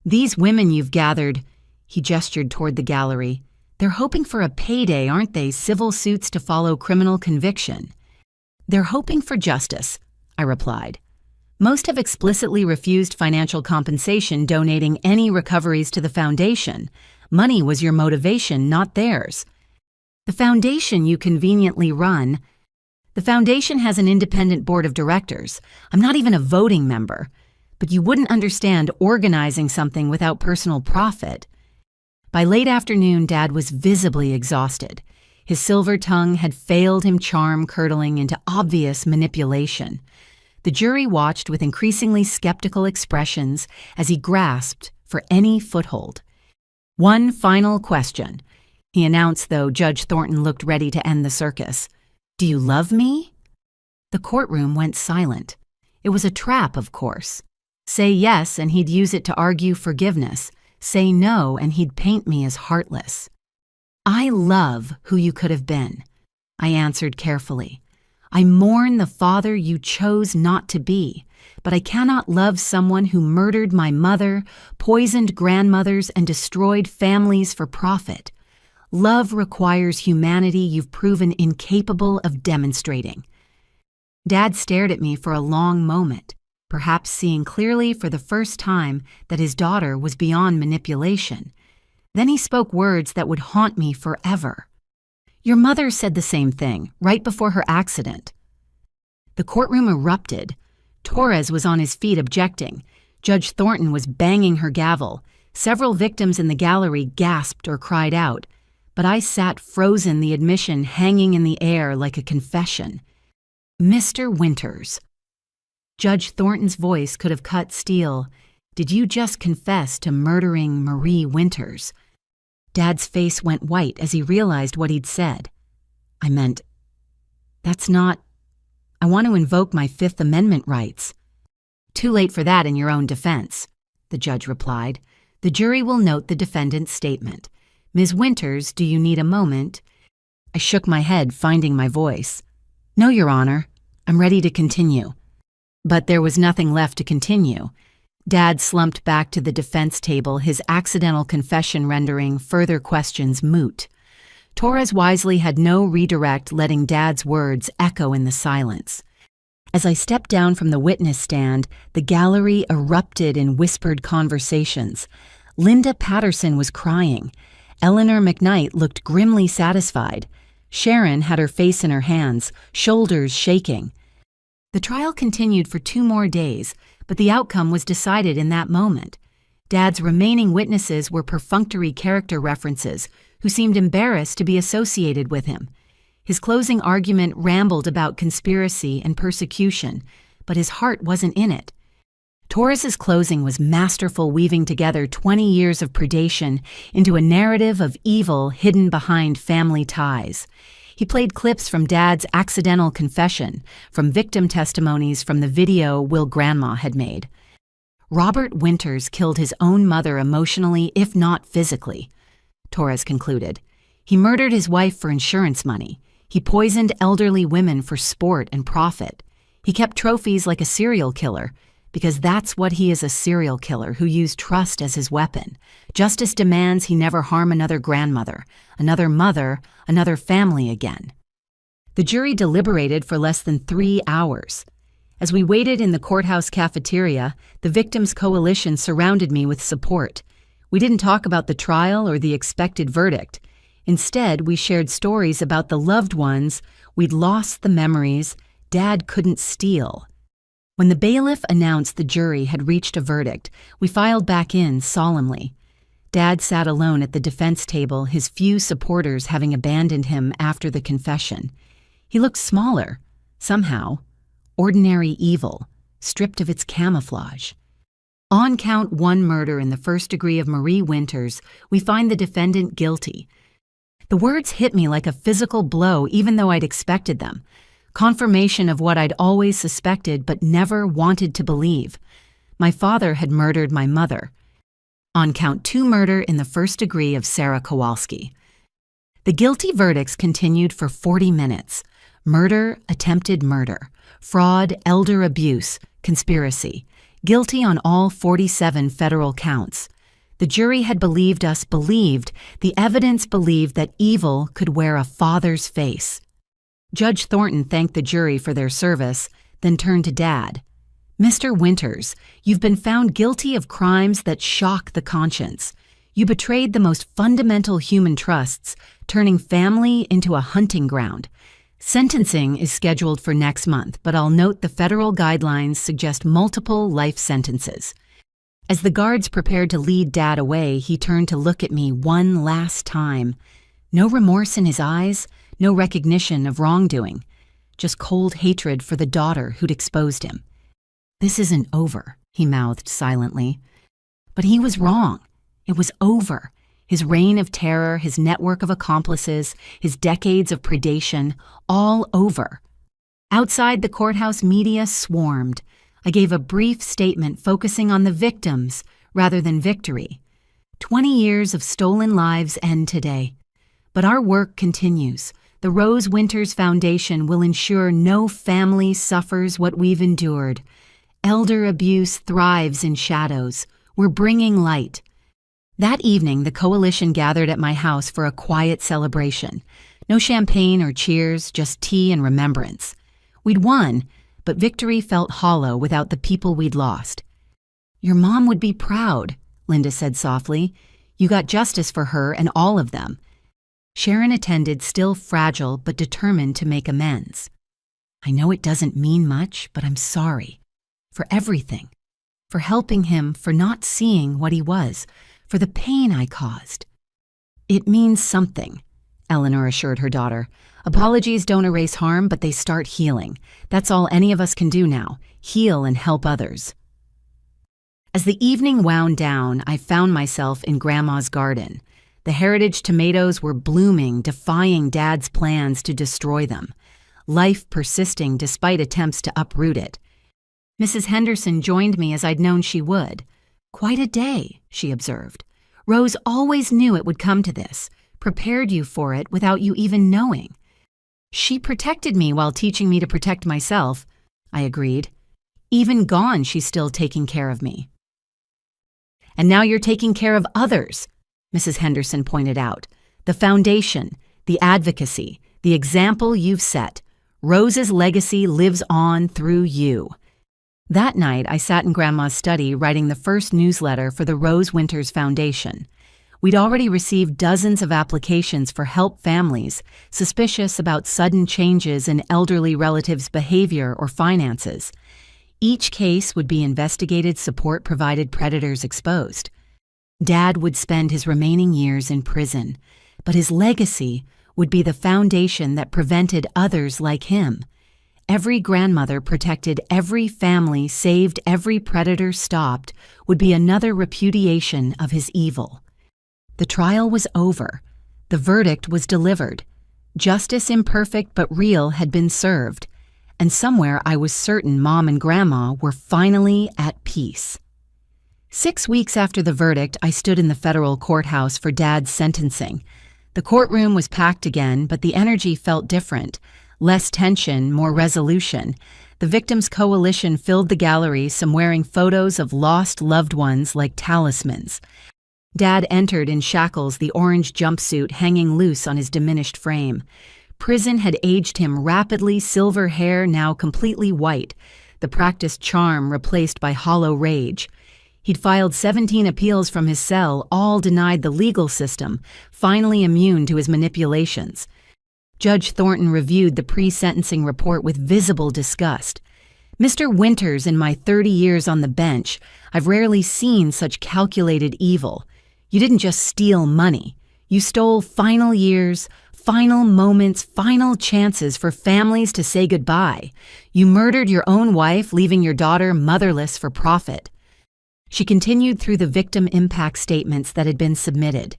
These women you've gathered, he gestured toward the gallery, they're hoping for a payday, aren't they? Civil suits to follow criminal conviction. They're hoping for justice, I replied. Most have explicitly refused financial compensation, donating any recoveries to the foundation. Money was your motivation, not theirs. The foundation you conveniently run. The foundation has an independent board of directors. I'm not even a voting member. But you wouldn't understand organizing something without personal profit. By late afternoon, Dad was visibly exhausted. His silver tongue had failed him, charm curdling into obvious manipulation. The jury watched with increasingly skeptical expressions as he grasped for any foothold. "One final question," he announced, though Judge Thornton looked ready to end the circus. "Do you love me?" The courtroom went silent. It was a trap, of course. Say yes, and he'd use it to argue forgiveness. Say no, and he'd paint me as heartless. "I love who you could have been," I answered carefully. "I mourn the father you chose not to be, but I cannot love someone who murdered my mother, poisoned grandmothers, and destroyed families for profit. Love requires humanity you've proven incapable of demonstrating." Dad stared at me for a long moment, perhaps seeing clearly for the first time that his daughter was beyond manipulation. Then he spoke words that would haunt me forever. "Your mother said the same thing, right before her accident." The courtroom erupted. Torres was on his feet objecting. Judge Thornton was banging her gavel. Several victims in the gallery gasped or cried out, but I sat frozen, the admission hanging in the air like a confession. "Mr. Winters." Judge Thornton's voice could have cut steel. "Did you just confess to murdering Marie Winters?" Dad's face went white as he realized what he'd said. "I meant, that's not... I want to invoke my Fifth Amendment rights." "Too late for that in your own defense," the judge replied. "The jury will note the defendant's statement. Ms. Winters, do you need a moment?" I shook my head, finding my voice. "No, Your Honor. I'm ready to continue." But there was nothing left to continue. Dad slumped back to the defense table, his accidental confession rendering further questions moot. Torres wisely had no redirect, letting Dad's words echo in the silence. As I stepped down from the witness stand, the gallery erupted in whispered conversations. Linda Patterson was crying. Eleanor McKnight looked grimly satisfied. Sharon had her face in her hands, shoulders shaking. The trial continued for 2 more days, but the outcome was decided in that moment. Dad's remaining witnesses were perfunctory character references who seemed embarrassed to be associated with him. His closing argument rambled about conspiracy and persecution, but his heart wasn't in it. Torres's closing was masterful, weaving together 20 years of predation into a narrative of evil hidden behind family ties. He played clips from Dad's accidental confession, from victim testimonies from the video Will Grandma had made. Robert Winters killed his own mother emotionally, if not physically, Torres concluded. He murdered his wife for insurance money. He poisoned elderly women for sport and profit. He kept trophies like a serial killer, because that's what he is, a serial killer who used trust as his weapon. Justice demands he never harm another grandmother, another mother, another family again. The jury deliberated for less than 3 hours. As we waited in the courthouse cafeteria, the victims' coalition surrounded me with support. We didn't talk about the trial or the expected verdict. Instead, we shared stories about the loved ones we'd lost, the memories Dad couldn't steal. When the bailiff announced the jury had reached a verdict, we filed back in solemnly. Dad sat alone at the defense table, his few supporters having abandoned him after the confession. He looked smaller, somehow. Ordinary evil, stripped of its camouflage. On count 1 murder in the first degree of Marie Winters, we find the defendant guilty. The words hit me like a physical blow, even though I'd expected them. Confirmation of what I'd always suspected but never wanted to believe. My father had murdered my mother. On count 2 murder in the first degree of Sarah Kowalski. The guilty verdicts continued for 40 minutes. Murder, attempted murder, fraud, elder abuse, conspiracy. Guilty on all 47 federal counts. The jury had believed us, believed, the evidence believed that evil could wear a father's face. Judge Thornton thanked the jury for their service, then turned to Dad. "Mr. Winters, you've been found guilty of crimes that shock the conscience. You betrayed the most fundamental human trusts, turning family into a hunting ground. Sentencing is scheduled for next month, but I'll note the federal guidelines suggest multiple life sentences." As the guards prepared to lead Dad away, he turned to look at me one last time. No remorse in his eyes, no recognition of wrongdoing, just cold hatred for the daughter who'd exposed him. "This isn't over," he mouthed silently. But he was wrong. It was over. His reign of terror, his network of accomplices, his decades of predation, all over. Outside the courthouse, media swarmed. I gave a brief statement focusing on the victims rather than victory. 20 years of stolen lives end today. But our work continues. The Rose Winters Foundation will ensure no family suffers what we've endured. Elder abuse thrives in shadows. We're bringing light. That evening, the coalition gathered at my house for a quiet celebration. No champagne or cheers, just tea and remembrance. We'd won, but victory felt hollow without the people we'd lost. "Your mom would be proud," Linda said softly. "You got justice for her and all of them." Sharon attended, still fragile but determined to make amends. "I know it doesn't mean much, but I'm sorry. For everything. For helping him, for not seeing what he was, for the pain I caused." "It means something," Eleanor assured her daughter. "Apologies don't erase harm, but they start healing. That's all any of us can do now, heal and help others." As the evening wound down, I found myself in Grandma's garden. The heritage tomatoes were blooming, defying Dad's plans to destroy them. Life persisting despite attempts to uproot it. Mrs. Henderson joined me as I'd known she would. "Quite a day," she observed. "Rose always knew it would come to this, prepared you for it without you even knowing." "She protected me while teaching me to protect myself," I agreed. "Even gone, she's still taking care of me." "And now you're taking care of others," Mrs. Henderson pointed out. "The foundation, the advocacy, the example you've set. Rose's legacy lives on through you." That night, I sat in Grandma's study writing the first newsletter for the Rose Winters Foundation. We'd already received dozens of applications for help families suspicious about sudden changes in elderly relatives' behavior or finances. Each case would be investigated, support provided, predators exposed. Dad would spend his remaining years in prison, but his legacy would be the foundation that prevented others like him. Every grandmother protected, every family saved, every predator stopped would be another repudiation of his evil. The trial was over. The verdict was delivered. Justice, imperfect but real, had been served. And somewhere I was certain Mom and Grandma were finally at peace. 6 weeks after the verdict, I stood in the federal courthouse for Dad's sentencing. The courtroom was packed again, but the energy felt different. Less tension, more resolution. The Victims' Coalition filled the gallery, some wearing photos of lost loved ones like talismans. Dad entered in shackles, the orange jumpsuit hanging loose on his diminished frame. Prison had aged him rapidly, silver hair now completely white, the practiced charm replaced by hollow rage. He'd filed 17 appeals from his cell, all denied the legal system, finally immune to his manipulations. Judge Thornton reviewed the pre-sentencing report with visible disgust. "Mr. Winters, in my 30 years on the bench, I've rarely seen such calculated evil. You didn't just steal money. You stole final years, final moments, final chances for families to say goodbye. You murdered your own wife, leaving your daughter motherless for profit." She continued through the victim impact statements that had been submitted.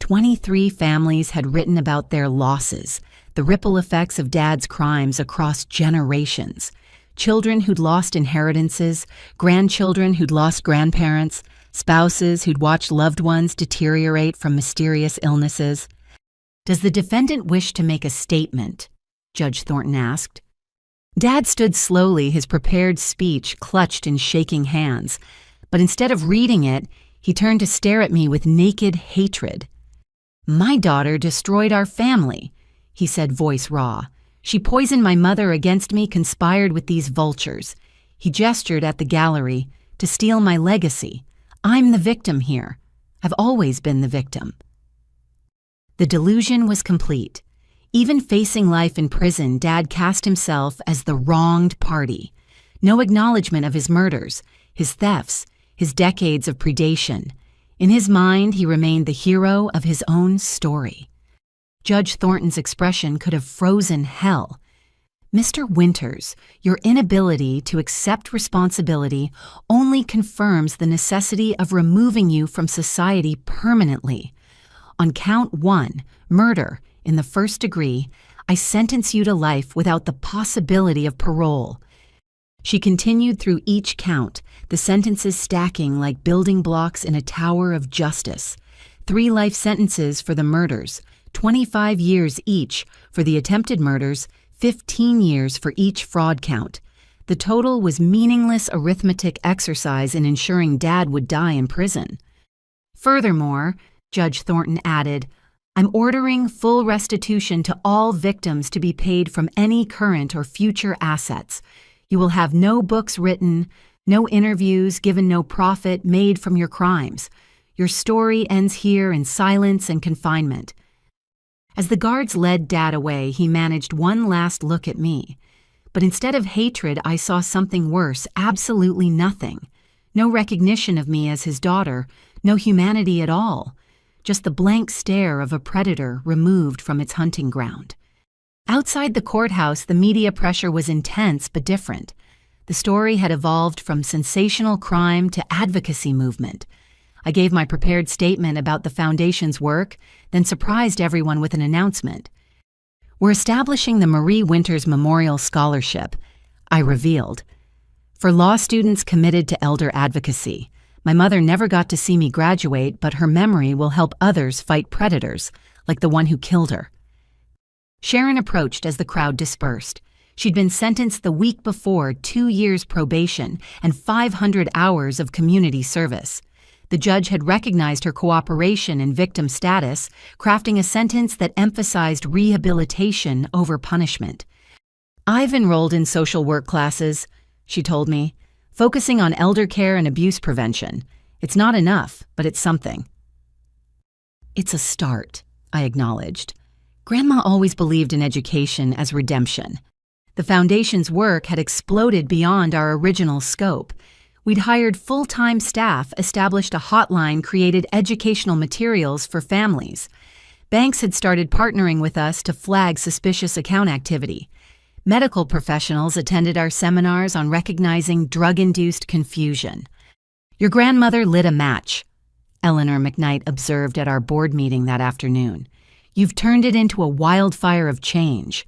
23 families had written about their losses, the ripple effects of Dad's crimes across generations. Children who'd lost inheritances, grandchildren who'd lost grandparents, spouses who'd watched loved ones deteriorate from mysterious illnesses. "Does the defendant wish to make a statement?" Judge Thornton asked. Dad stood slowly, his prepared speech clutched in shaking hands. But instead of reading it, he turned to stare at me with naked hatred. "My daughter destroyed our family," he said, voice raw. "She poisoned my mother against me, conspired with these vultures." He gestured at the gallery, "to steal my legacy. I'm the victim here. I've always been the victim." The delusion was complete. Even facing life in prison, Dad cast himself as the wronged party. No acknowledgement of his murders, his thefts, his decades of predation. In his mind, he remained the hero of his own story. Judge Thornton's expression could have frozen hell. Mr. Winters, your inability to accept responsibility only confirms the necessity of removing you from society permanently. On count 1, murder, in the first degree, I sentence you to life without the possibility of parole." She continued through each count, the sentences stacking like building blocks in a tower of justice. 3 life sentences for the murders, 25 years each for the attempted murders, 15 years for each fraud count. The total was meaningless arithmetic exercise in ensuring Dad would die in prison. "Furthermore," Judge Thornton added, "I'm ordering full restitution to all victims to be paid from any current or future assets. You will have no books written, no interviews given, no profit made from your crimes. Your story ends here in silence and confinement." As the guards led Dad away, he managed one last look at me. But instead of hatred, I saw something worse, absolutely nothing. No recognition of me as his daughter, no humanity at all. Just the blank stare of a predator removed from its hunting ground. Outside the courthouse, the media pressure was intense but different. The story had evolved from sensational crime to advocacy movement. I gave my prepared statement about the foundation's work, then surprised everyone with an announcement. "We're establishing the Marie Winters Memorial Scholarship," I revealed, "for law students committed to elder advocacy. My mother never got to see me graduate, but her memory will help others fight predators, like the one who killed her." Sharon approached as the crowd dispersed. She'd been sentenced the week before 2 years probation and 500 hours of community service. The judge had recognized her cooperation and victim status, crafting a sentence that emphasized rehabilitation over punishment. "I've enrolled in social work classes," she told me, "focusing on elder care and abuse prevention. It's not enough, but it's something." "It's a start," I acknowledged. Grandma always believed in education as redemption. The foundation's work had exploded beyond our original scope. We'd hired full-time staff, established a hotline, created educational materials for families. Banks had started partnering with us to flag suspicious account activity. Medical professionals attended our seminars on recognizing drug-induced confusion. "Your grandmother lit a match," Eleanor McKnight observed at our board meeting that afternoon. "You've turned it into a wildfire of change."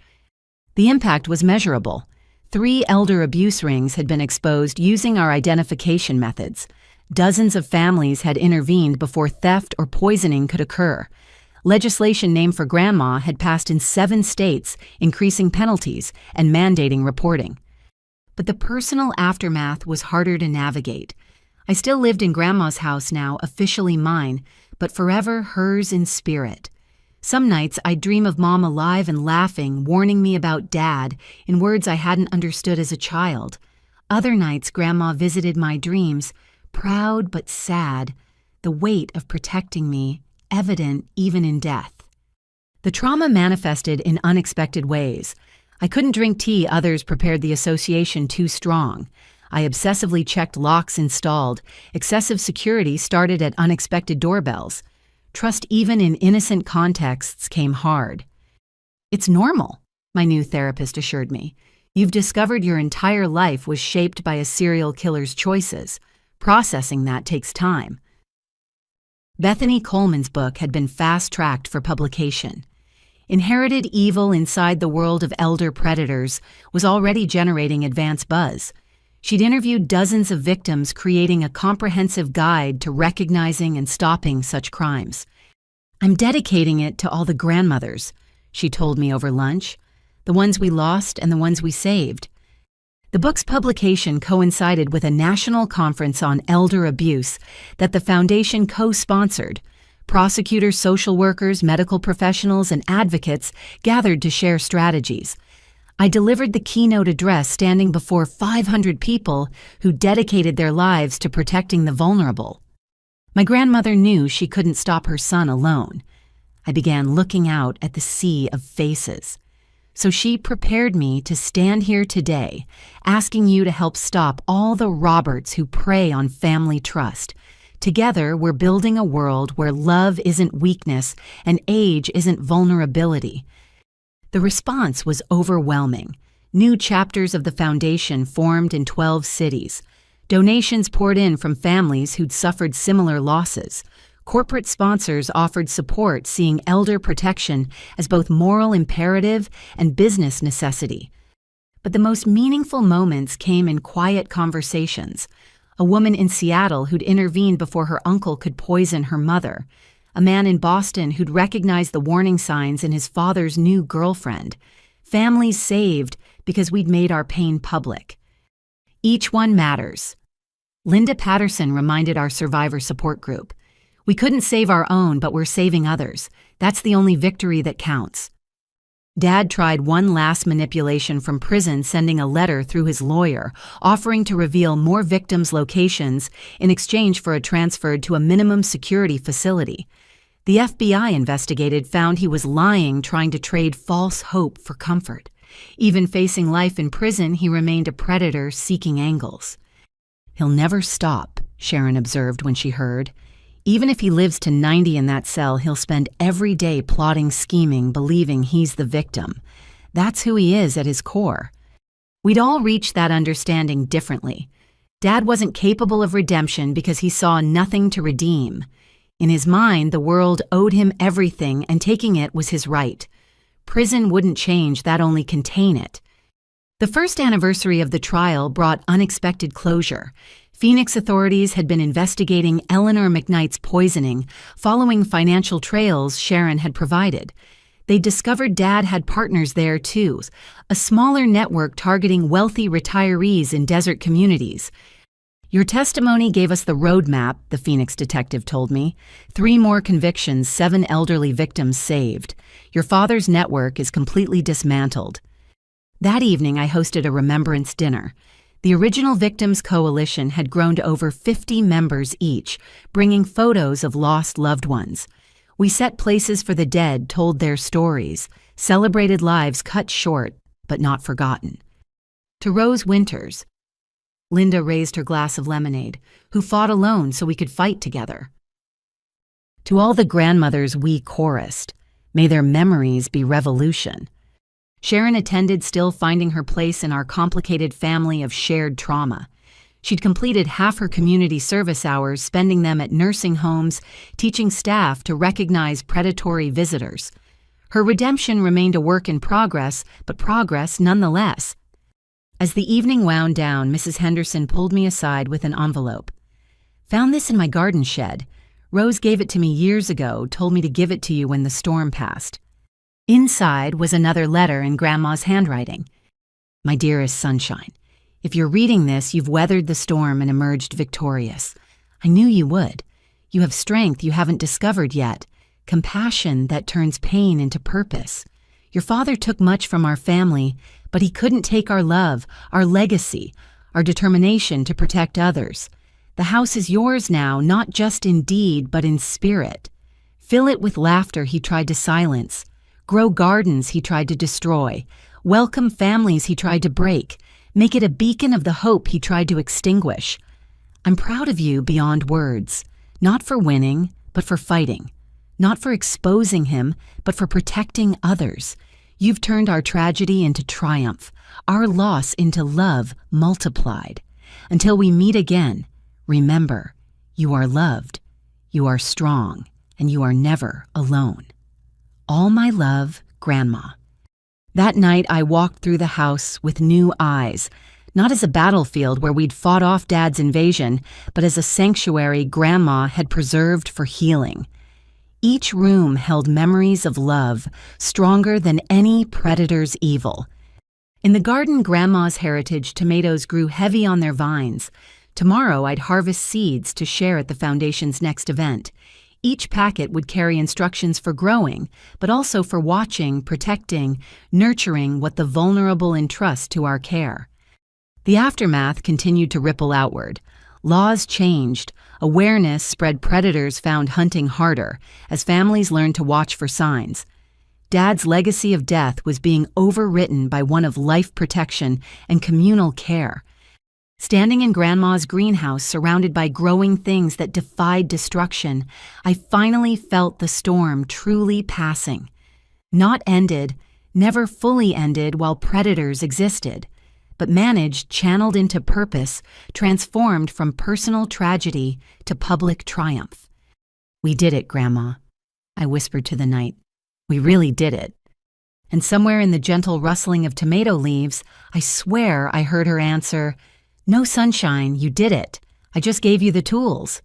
The impact was measurable. 3 elder abuse rings had been exposed using our identification methods. Dozens of families had intervened before theft or poisoning could occur. Legislation named for Grandma had passed in 7 states, increasing penalties and mandating reporting. But the personal aftermath was harder to navigate. I still lived in Grandma's house now, officially mine, but forever hers in spirit. Some nights I'd dream of Mom alive and laughing, warning me about Dad in words I hadn't understood as a child. Other nights Grandma visited my dreams, proud but sad, the weight of protecting me evident even in death. The trauma manifested in unexpected ways. I couldn't drink tea others prepared the association too strong. I obsessively checked locks installed. Excessive security started at unexpected doorbells. Trust even in innocent contexts came hard. "It's normal," my new therapist assured me. "You've discovered your entire life was shaped by a serial killer's choices. Processing that takes time." Bethany Coleman's book had been fast-tracked for publication. Inherited Evil Inside the World of Elder Predators was already generating advance buzz. She'd interviewed dozens of victims, creating a comprehensive guide to recognizing and stopping such crimes. "I'm dedicating it to all the grandmothers," she told me over lunch, "the ones we lost and the ones we saved." The book's publication coincided with a national conference on elder abuse that the foundation co-sponsored. Prosecutors, social workers, medical professionals, and advocates gathered to share strategies. I delivered the keynote address standing before 500 people who dedicated their lives to protecting the vulnerable. My grandmother knew she couldn't stop her son alone. I began looking out at the sea of faces. So she prepared me to stand here today, asking you to help stop all the Roberts who prey on family trust. Together, we're building a world where love isn't weakness and age isn't vulnerability. The response was overwhelming. New chapters of the foundation formed in 12 cities. Donations poured in from families who'd suffered similar losses. Corporate sponsors offered support, seeing elder protection as both moral imperative and business necessity. But the most meaningful moments came in quiet conversations. A woman in Seattle who'd intervened before her uncle could poison her mother. A man in Boston who'd recognized the warning signs in his father's new girlfriend. Families saved because we'd made our pain public. Each one matters. Linda Patterson reminded our survivor support group. We couldn't save our own, but we're saving others. That's the only victory that counts. Dad tried one last manipulation from prison, sending a letter through his lawyer, offering to reveal more victims' locations in exchange for a transfer to a minimum security facility. The FBI investigated found he was lying, trying to trade false hope for comfort. Even facing life in prison, he remained a predator seeking angles. "He'll never stop," Sharon observed when she heard. "Even if he lives to 90 in that cell, he'll spend every day plotting, scheming, believing he's the victim. That's who he is at his core." We'd all reached that understanding differently. Dad wasn't capable of redemption because he saw nothing to redeem. In his mind, the world owed him everything, and taking it was his right. Prison wouldn't change that, only contain it. The first anniversary of the trial brought unexpected closure. Phoenix authorities had been investigating Eleanor McKnight's poisoning, following financial trails Sharon had provided. They discovered Dad had partners there too, a smaller network targeting wealthy retirees in desert communities. "Your testimony gave us the roadmap," the Phoenix detective told me. 3 more convictions, 7 elderly victims saved. Your father's network is completely dismantled. That evening, I hosted a remembrance dinner. The Original Victims Coalition had grown to over 50 members each, bringing photos of lost loved ones. We set places for the dead, told their stories, celebrated lives cut short but not forgotten. To Rose Winters, Linda raised her glass of lemonade, who fought alone so we could fight together. To all the grandmothers we chorused, may their memories be revolution. Sharon attended, still finding her place in our complicated family of shared trauma. She'd completed half her community service hours, spending them at nursing homes, teaching staff to recognize predatory visitors. Her redemption remained a work in progress, but progress nonetheless. As the evening wound down, Mrs. Henderson pulled me aside with an envelope. "Found this in my garden shed. Rose gave it to me years ago, told me to give it to you when the storm passed." Inside was another letter in Grandma's handwriting. "My dearest sunshine, if you're reading this, you've weathered the storm and emerged victorious. I knew you would. You have strength you haven't discovered yet, compassion that turns pain into purpose. Your father took much from our family, but he couldn't take our love, our legacy, our determination to protect others. The house is yours now, not just in deed, but in spirit. Fill it with laughter he tried to silence, grow gardens he tried to destroy, welcome families he tried to break, make it a beacon of the hope he tried to extinguish. I'm proud of you beyond words, not for winning, but for fighting, not for exposing him, but for protecting others. You've turned our tragedy into triumph, our loss into love multiplied. Until we meet again, remember, you are loved, you are strong, and you are never alone. All my love, Grandma." That night, I walked through the house with new eyes, not as a battlefield where we'd fought off Dad's invasion, but as a sanctuary Grandma had preserved for healing. Each room held memories of love, stronger than any predator's evil. In the garden, Grandma's heritage tomatoes grew heavy on their vines. Tomorrow, I'd harvest seeds to share at the Foundation's next event. Each packet would carry instructions for growing, but also for watching, protecting, nurturing what the vulnerable entrust to our care. The aftermath continued to ripple outward. Laws changed, awareness spread, predators found hunting harder, as families learned to watch for signs. Dad's legacy of death was being overwritten by one of life protection and communal care. Standing in Grandma's greenhouse, surrounded by growing things that defied destruction, I finally felt the storm truly passing. Not ended, never fully ended while predators existed, but managed, channeled into purpose, transformed from personal tragedy to public triumph. "We did it, Grandma," I whispered to the night. "We really did it." And somewhere in the gentle rustling of tomato leaves, I swear I heard her answer, "No, sunshine, you did it. I just gave you the tools."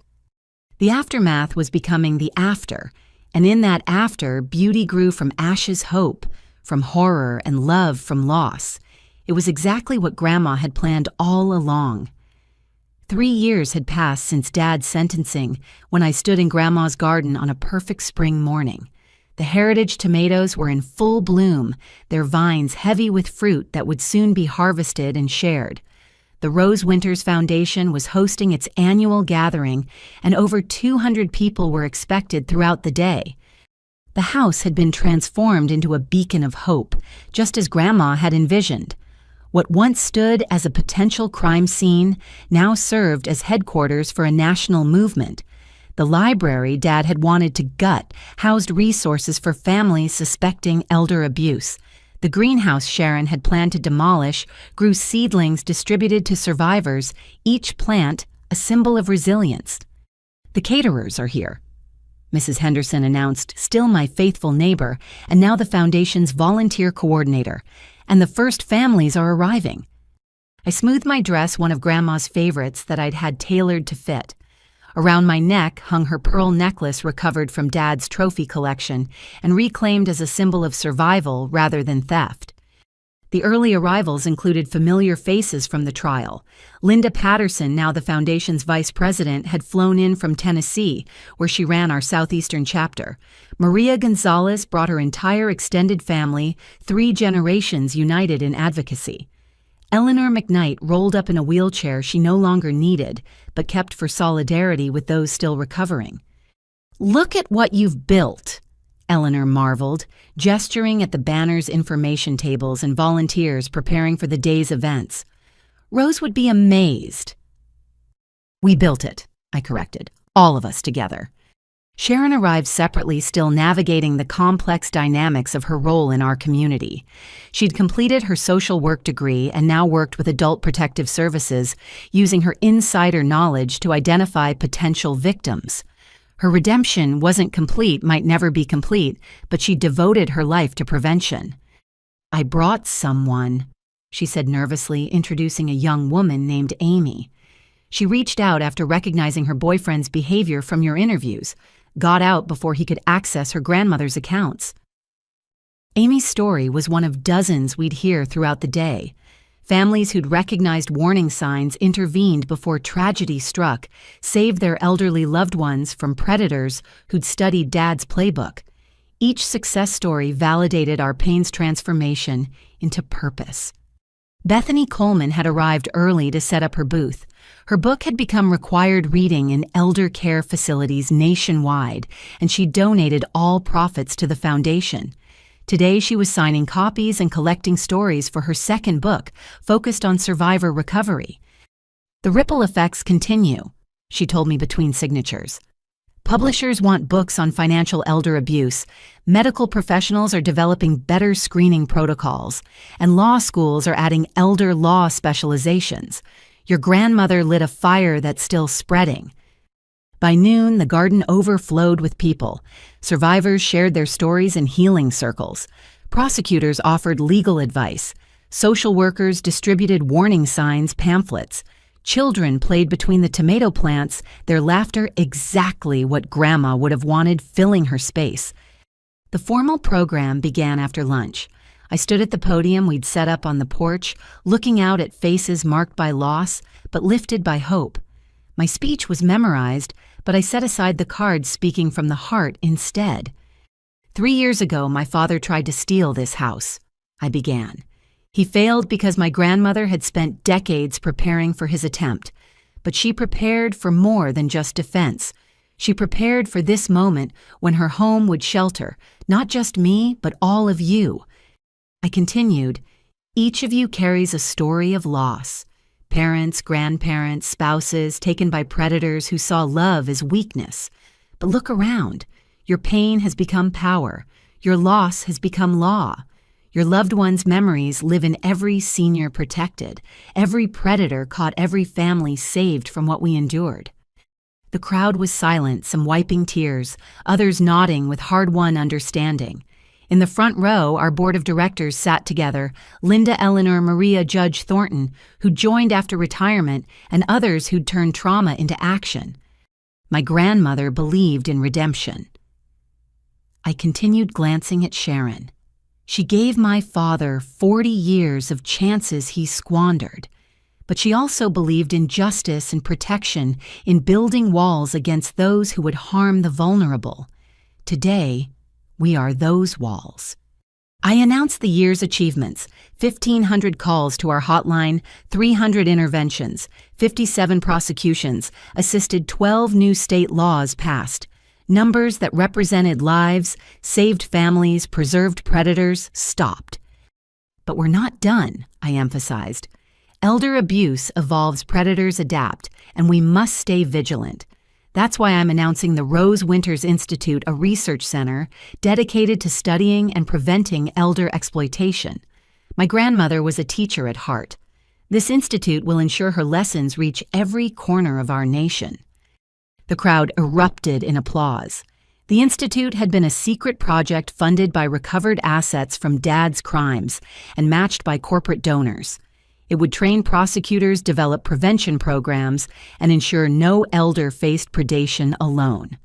The aftermath was becoming the after, and in that after, beauty grew from ashes hope, from horror and love from loss. It was exactly what Grandma had planned all along. 3 years had passed since Dad's sentencing when I stood in Grandma's garden on a perfect spring morning. The heritage tomatoes were in full bloom, their vines heavy with fruit that would soon be harvested and shared. The Rose Winters Foundation was hosting its annual gathering, and over 200 people were expected throughout the day. The house had been transformed into a beacon of hope, just as Grandma had envisioned. What once stood as a potential crime scene now served as headquarters for a national movement. The library Dad had wanted to gut housed resources for families suspecting elder abuse. The greenhouse Sharon had planned to demolish grew seedlings distributed to survivors, each plant a symbol of resilience. "The caterers are here," Mrs. Henderson announced, still my faithful neighbor, and now the foundation's volunteer coordinator, "and the first families are arriving." I smoothed my dress, one of Grandma's favorites that I'd had tailored to fit. Around my neck hung her pearl necklace recovered from Dad's trophy collection and reclaimed as a symbol of survival rather than theft. The early arrivals included familiar faces from the trial. Linda Patterson, now the foundation's vice president, had flown in from Tennessee, where she ran our southeastern chapter. Maria Gonzalez brought her entire extended family, 3 generations united in advocacy. Eleanor McKnight rolled up in a wheelchair she no longer needed, but kept for solidarity with those still recovering. "Look at what you've built," Eleanor marveled, gesturing at the banner's information tables and volunteers preparing for the day's events. Rose would be amazed. "We built it," I corrected, "all of us together." Sharon arrived separately, still navigating the complex dynamics of her role in our community. She'd completed her social work degree and now worked with Adult Protective Services, using her insider knowledge to identify potential victims. Her redemption wasn't complete, might never be complete, but she devoted her life to prevention. "I brought someone," she said nervously, introducing a young woman named Amy. "She reached out after recognizing her boyfriend's behavior from your interviews, got out before he could access her grandmother's accounts." Amy's story was one of dozens we'd hear throughout the day. Families who'd recognized warning signs intervened before tragedy struck, saved their elderly loved ones from predators who'd studied Dad's playbook. Each success story validated our pain's transformation into purpose. Bethany Coleman had arrived early to set up her booth. Her book had become required reading in elder care facilities nationwide, and she donated all profits to the foundation. Today, she was signing copies and collecting stories for her second book, focused on survivor recovery. "The ripple effects continue," she told me between signatures. "Publishers want books on financial elder abuse, medical professionals are developing better screening protocols, and law schools are adding elder law specializations. Your grandmother lit a fire that's still spreading." By noon, the garden overflowed with people. Survivors shared their stories in healing circles. Prosecutors offered legal advice. Social workers distributed warning signs pamphlets. Children played between the tomato plants, their laughter exactly what Grandma would have wanted filling her space. The formal program began after lunch. I stood at the podium we'd set up on the porch, looking out at faces marked by loss, but lifted by hope. My speech was memorized, but I set aside the cards speaking from the heart instead. 3 years ago, my father tried to steal this house, I began. He failed because my grandmother had spent decades preparing for his attempt, but she prepared for more than just defense. She prepared for this moment when her home would shelter, not just me, but all of you. I continued, "Each of you carries a story of loss. Parents, grandparents, spouses taken by predators who saw love as weakness. But look around. Your pain has become power. Your loss has become law. Your loved one's memories live in every senior protected, every predator caught, every family saved from what we endured. The crowd was silent, some wiping tears, others nodding with hard-won understanding. In the front row, our board of directors sat together, Linda Eleanor Maria Judge Thornton, who joined after retirement, and others who'd turned trauma into action. My grandmother believed in redemption. I continued glancing at Sharon. She gave my father 40 years of chances he squandered, but she also believed in justice and protection, in building walls against those who would harm the vulnerable. Today, we are those walls. I announced the year's achievements: 1,500 calls to our hotline, 300 interventions, 57 prosecutions, assisted 12 new state laws passed. Numbers that represented lives, saved families, preserved predators, stopped. But we're not done, I emphasized. Elder abuse evolves, predators adapt, and we must stay vigilant. That's why I'm announcing the Rose Winters Institute, a research center dedicated to studying and preventing elder exploitation. My grandmother was a teacher at heart. This institute will ensure her lessons reach every corner of our nation. The crowd erupted in applause. The institute had been a secret project funded by recovered assets from Dad's crimes and matched by corporate donors. It would train prosecutors, develop prevention programs, and ensure no elder faced predation alone.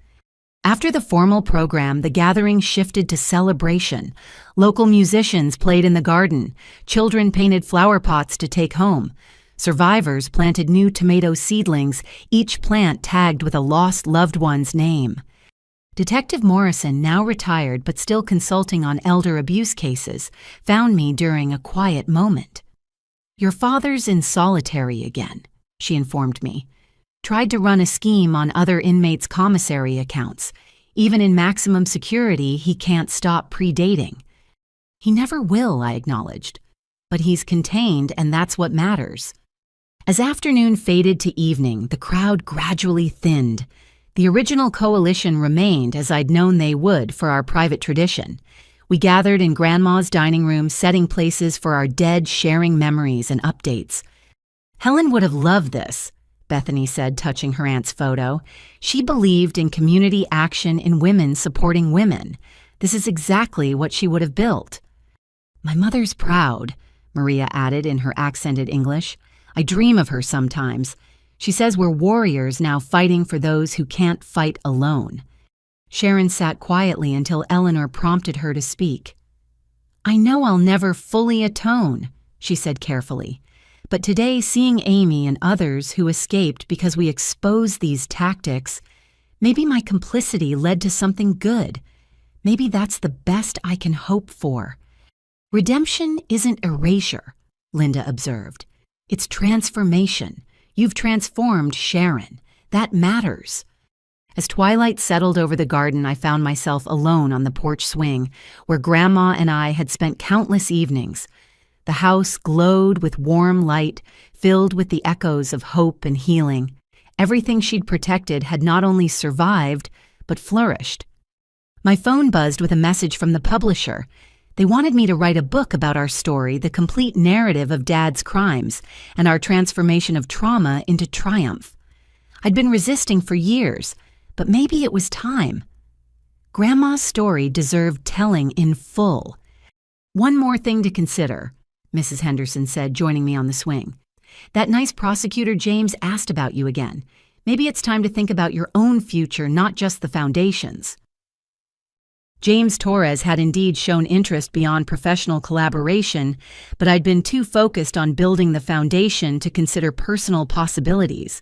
After the formal program, the gathering shifted to celebration. Local musicians played in the garden. Children painted flower pots to take home. Survivors planted new tomato seedlings, each plant tagged with a lost loved one's name. Detective Morrison, now retired but still consulting on elder abuse cases, found me during a quiet moment. "Your father's in solitary again," she informed me. "Tried to run a scheme on other inmates' commissary accounts. Even in maximum security, he can't stop predating." "He never will," I acknowledged. "But he's contained, and that's what matters." As afternoon faded to evening, the crowd gradually thinned. The original coalition remained, as I'd known they would, for our private tradition. We gathered in Grandma's dining room, setting places for our dead, sharing memories and updates. "Helen would have loved this," Bethany said, touching her aunt's photo. "She believed in community action, in women supporting women. This is exactly what she would have built." "My mother's proud," Maria added in her accented English. "I dream of her sometimes. She says we're warriors now, fighting for those who can't fight alone." Sharon sat quietly until Eleanor prompted her to speak. "I know I'll never fully atone," she said carefully. "But today, seeing Amy and others who escaped because we exposed these tactics, maybe my complicity led to something good. Maybe that's the best I can hope for." "Redemption isn't erasure," Linda observed. "It's transformation. You've transformed Sharon. That matters." As twilight settled over the garden, I found myself alone on the porch swing, where Grandma and I had spent countless evenings. The house glowed with warm light, filled with the echoes of hope and healing. Everything she'd protected had not only survived, but flourished. My phone buzzed with a message from the publisher. They wanted me to write a book about our story, the complete narrative of Dad's crimes, and our transformation of trauma into triumph. I'd been resisting for years, but maybe it was time. Grandma's story deserved telling in full. "One more thing to consider," Mrs. Henderson said, joining me on the swing. "That nice prosecutor James asked about you again. Maybe it's time to think about your own future, not just the foundation's." James Torres had indeed shown interest beyond professional collaboration, but I'd been too focused on building the foundation to consider personal possibilities.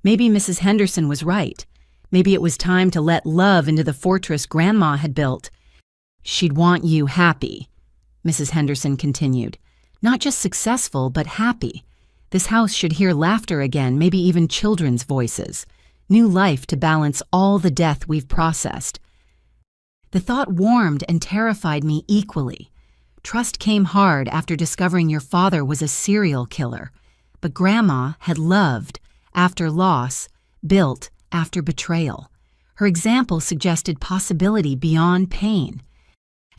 Maybe Mrs. Henderson was right. Maybe it was time to let love into the fortress Grandma had built. "She'd want you happy," Mrs. Henderson continued. "Not just successful, but happy. This house should hear laughter again, maybe even children's voices. New life to balance all the death we've processed." The thought warmed and terrified me equally. Trust came hard after discovering your father was a serial killer. But Grandma had loved after loss, built after betrayal. Her example suggested possibility beyond pain.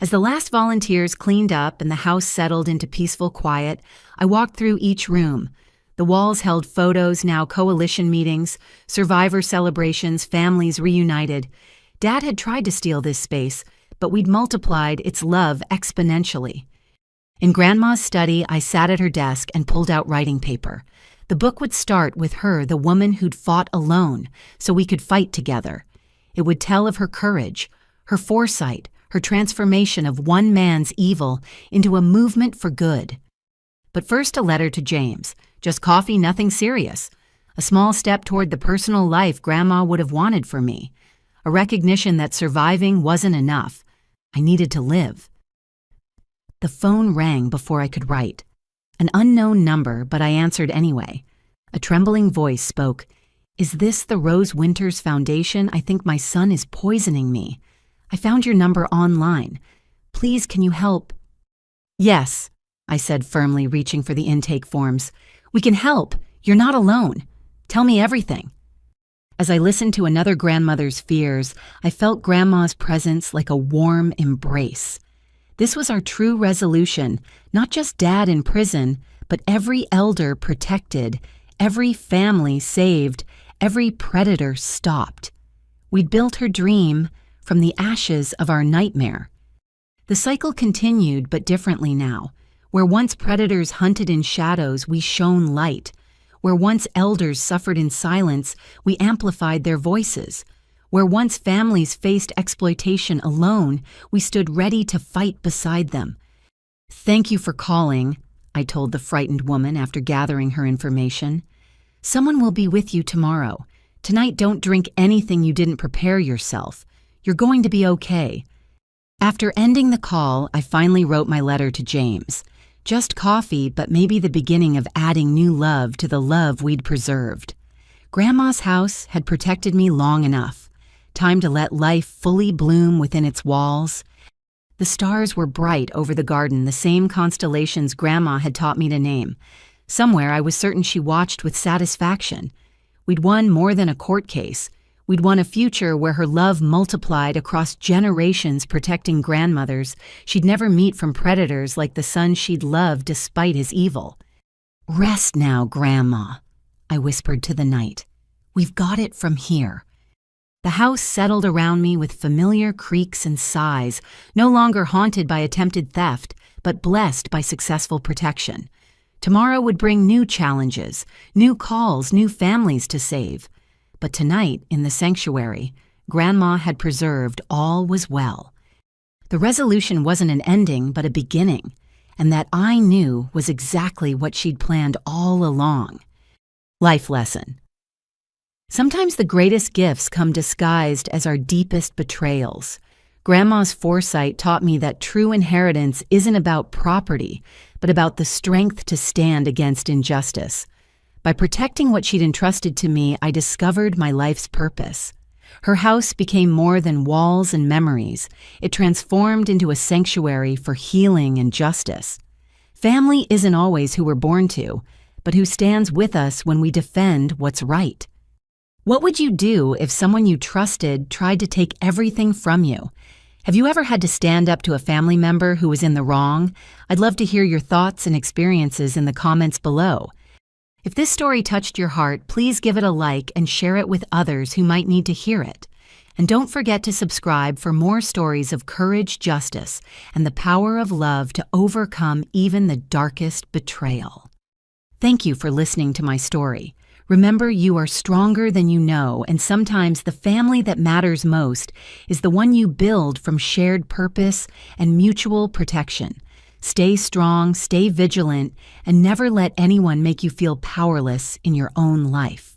As the last volunteers cleaned up and the house settled into peaceful quiet, I walked through each room. The walls held photos, now coalition meetings, survivor celebrations, families reunited. Dad had tried to steal this space, but we'd multiplied its love exponentially. In Grandma's study, I sat at her desk and pulled out writing paper. The book would start with her, the woman who'd fought alone, so we could fight together. It would tell of her courage, her foresight, her transformation of one man's evil into a movement for good. But first, a letter to James. Just coffee, nothing serious. A small step toward the personal life Grandma would have wanted for me. A recognition that surviving wasn't enough. I needed to live. The phone rang before I could write. An unknown number, but I answered anyway. A trembling voice spoke. "Is this the Rose Winters Foundation? I think my son is poisoning me. I found your number online. Please, can you help?" "Yes," I said firmly, reaching for the intake forms. "We can help. You're not alone. Tell me everything." As I listened to another grandmother's fears, I felt Grandma's presence like a warm embrace. This was our true resolution, not just Dad in prison, but every elder protected, every family saved, every predator stopped. We'd built her dream from the ashes of our nightmare. The cycle continued, but differently now. Where once predators hunted in shadows, we shone light. Where once elders suffered in silence, we amplified their voices. Where once families faced exploitation alone, we stood ready to fight beside them. "Thank you for calling," I told the frightened woman after gathering her information. "Someone will be with you tomorrow. Tonight, don't drink anything you didn't prepare yourself. You're going to be okay." After ending the call, I finally wrote my letter to James. Just coffee, but maybe the beginning of adding new love to the love we'd preserved. Grandma's house had protected me long enough. Time to let life fully bloom within its walls. The stars were bright over the garden, the same constellations Grandma had taught me to name. Somewhere I was certain she watched with satisfaction. We'd won more than a court case. We'd won a future where her love multiplied across generations, protecting grandmothers she'd never meet from predators like the son she'd loved despite his evil. "Rest now, Grandma," I whispered to the night. "We've got it from here." The house settled around me with familiar creaks and sighs, no longer haunted by attempted theft, but blessed by successful protection. Tomorrow would bring new challenges, new calls, new families to save. But tonight, in the sanctuary, Grandma had preserved all was well. The resolution wasn't an ending, but a beginning, and that I knew was exactly what she'd planned all along. Life lesson. Sometimes the greatest gifts come disguised as our deepest betrayals. Grandma's foresight taught me that true inheritance isn't about property, but about the strength to stand against injustice. By protecting what she'd entrusted to me, I discovered my life's purpose. Her house became more than walls and memories. It transformed into a sanctuary for healing and justice. Family isn't always who we're born to, but who stands with us when we defend what's right. What would you do if someone you trusted tried to take everything from you? Have you ever had to stand up to a family member who was in the wrong? I'd love to hear your thoughts and experiences in the comments below. If this story touched your heart, please give it a like and share it with others who might need to hear it. And don't forget to subscribe for more stories of courage, justice, and the power of love to overcome even the darkest betrayal. Thank you for listening to my story. Remember, you are stronger than you know, and sometimes the family that matters most is the one you build from shared purpose and mutual protection. Stay strong, stay vigilant, and never let anyone make you feel powerless in your own life.